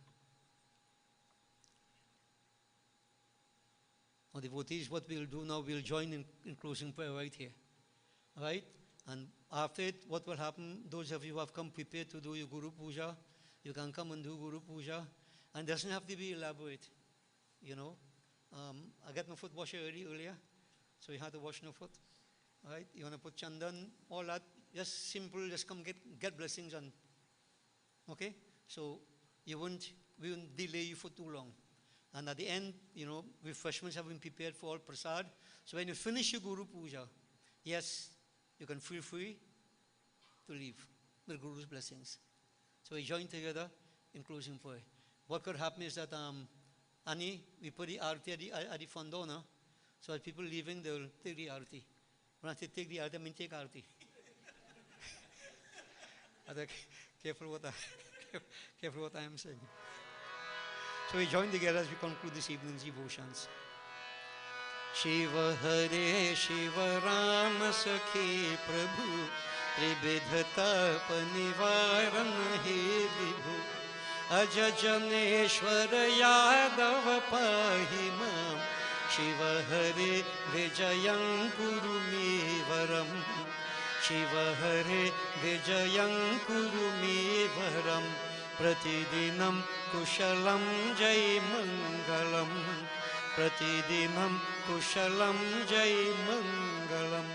Now, devotees, what we'll do now, we'll join in closing prayer right here. Right? And after it, what will happen, those of you who have come prepared to do your Guru Puja, you can come and do Guru Puja. And it doesn't have to be elaborate. You know, I got my foot washed earlier, so you have to wash no foot. Right? You want to put chandan, all that, just simple, just come get blessings on. Okay? So we won't delay you for too long. And at the end, you know, refreshments have been prepared for all prasad. So when you finish your Guru Puja, yes, you can feel free to leave with Guru's blessings. So we join together in closing prayer. What could happen is that, Ani, we put the arti at the front door, no? So as people leaving, they will take the arti. When I say take the arti, I mean take arti. Careful what I am saying. So we join together as we conclude this evening's devotions. Shiva Hare Shiva Rama Sakhi Prabhu Tribidhata Panivaran He Vibhu Aja Janeshwara Yadav Pahimam Shiva Hare Vijayam Kurumi Varam Shiva Hare Vijayam Kurumi Varam Pratidinam Kushalam Jai Mangalam Pratidinam Kushalam Jai Mangalam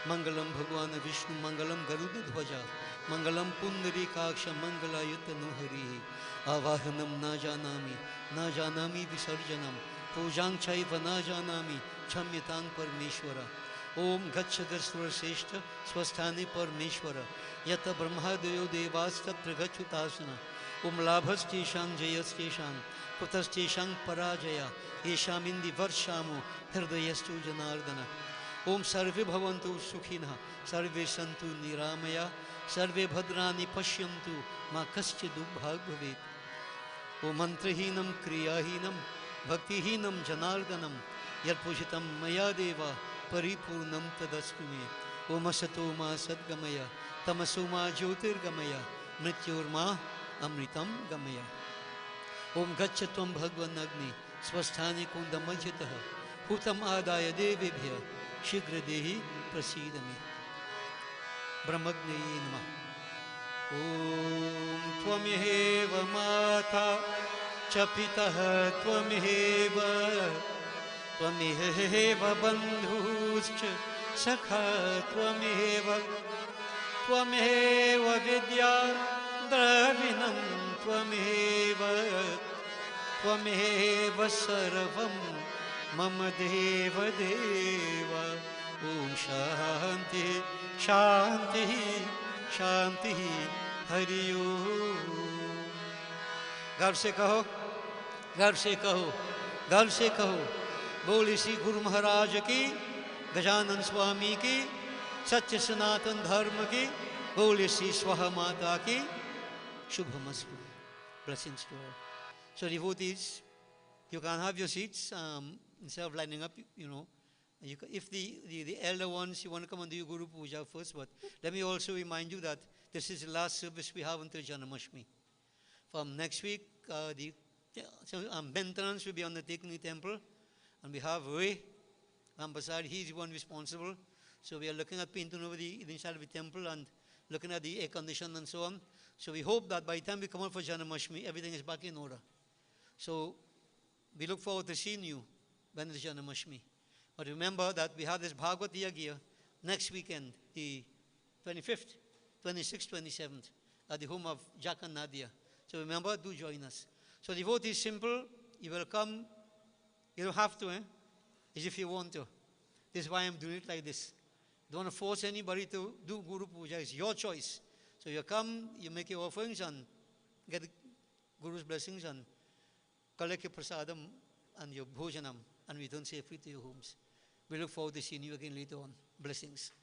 Mangalam Bhagwan Vishnu Mangalam Garuda Dhwaja Mangalam Pundarikaksha Mangalayutanu Hari Avahanam Na Janami Visarjanam Pujang Chaiva Na Janami Chamyatang Parmeshwara Om Gachadaswara Seshta Swasthani Parmeshwara Yata Brahmadeyo Devas Tatra Gachutasana Om Labhasteshang Jayasteshang Kutasteshang Parajaya Yeshamindi Varshamo Hirdayastu Janardana Om Sarve Bhavantu Sukhina Sarve Santu Niramaya Sarve Bhadrani Pashyantu Ma Kaschi Dubhag Bhavet Om Mantrahinam Kriyahinam Bhaktihinam Janardanam Yat Pushitam Maya Deva Paripurnam Tadastume Om Asato Ma Sadgamaya Tamaso Ma Jyotirgamaya Mrityurma Amritam Gamaya Om Gachatvam Bhagwan Agni Swasthani Kundamajitaha Hutam Adaya Devibhya Shigradehi Prasidami Brahmagni Namah Om Tvamyeva Mata Chapitaha Tvamyeva Tvamyeva Bandhuscha Sakha Tvamyeva Tvamyeva Vidya Dravinam Tvamyeva Tvamyeva Sarvam Mama Deva Deva Om Shanti Shanti Shanti Hari Om गर्व से कहो गर्व से कहो गर्व से कहो बोले श्री गुरु महाराज की गजानन स्वामी की सच्चे सनातन धर्म की बोले श्री स्वाहा माता की शुभमस्तु blessings to all. So devotees, you can have your seats instead of lining up, you know. If the elder ones, you want to come and do your Guru Puja first, but let me also remind you that this is the last service we have until Janamashmi. From next week, the maintenance will be undertaken in the temple, and we have Ray Ambasad. He's the one responsible. So we are looking at painting over the inside of the temple and looking at the air condition and so on. So we hope that by the time we come out for Janamashmi, everything is back in order. So we look forward to seeing you when it's Janamashmi. But remember that we have this Bhagavad Yagya next weekend, the 25th, 26th, 27th, at the home of Jack and Nadia. So remember, do join us. So the vote is simple. You will come. You don't have to, As if you want to. This is why I'm doing it like this. Don't want to force anybody to do Guru Puja. It's your choice. So you come, you make your offerings and get the Guru's blessings and collect your prasadam and your bhojanam and return safely to your homes. We look forward to seeing you again later on. Blessings.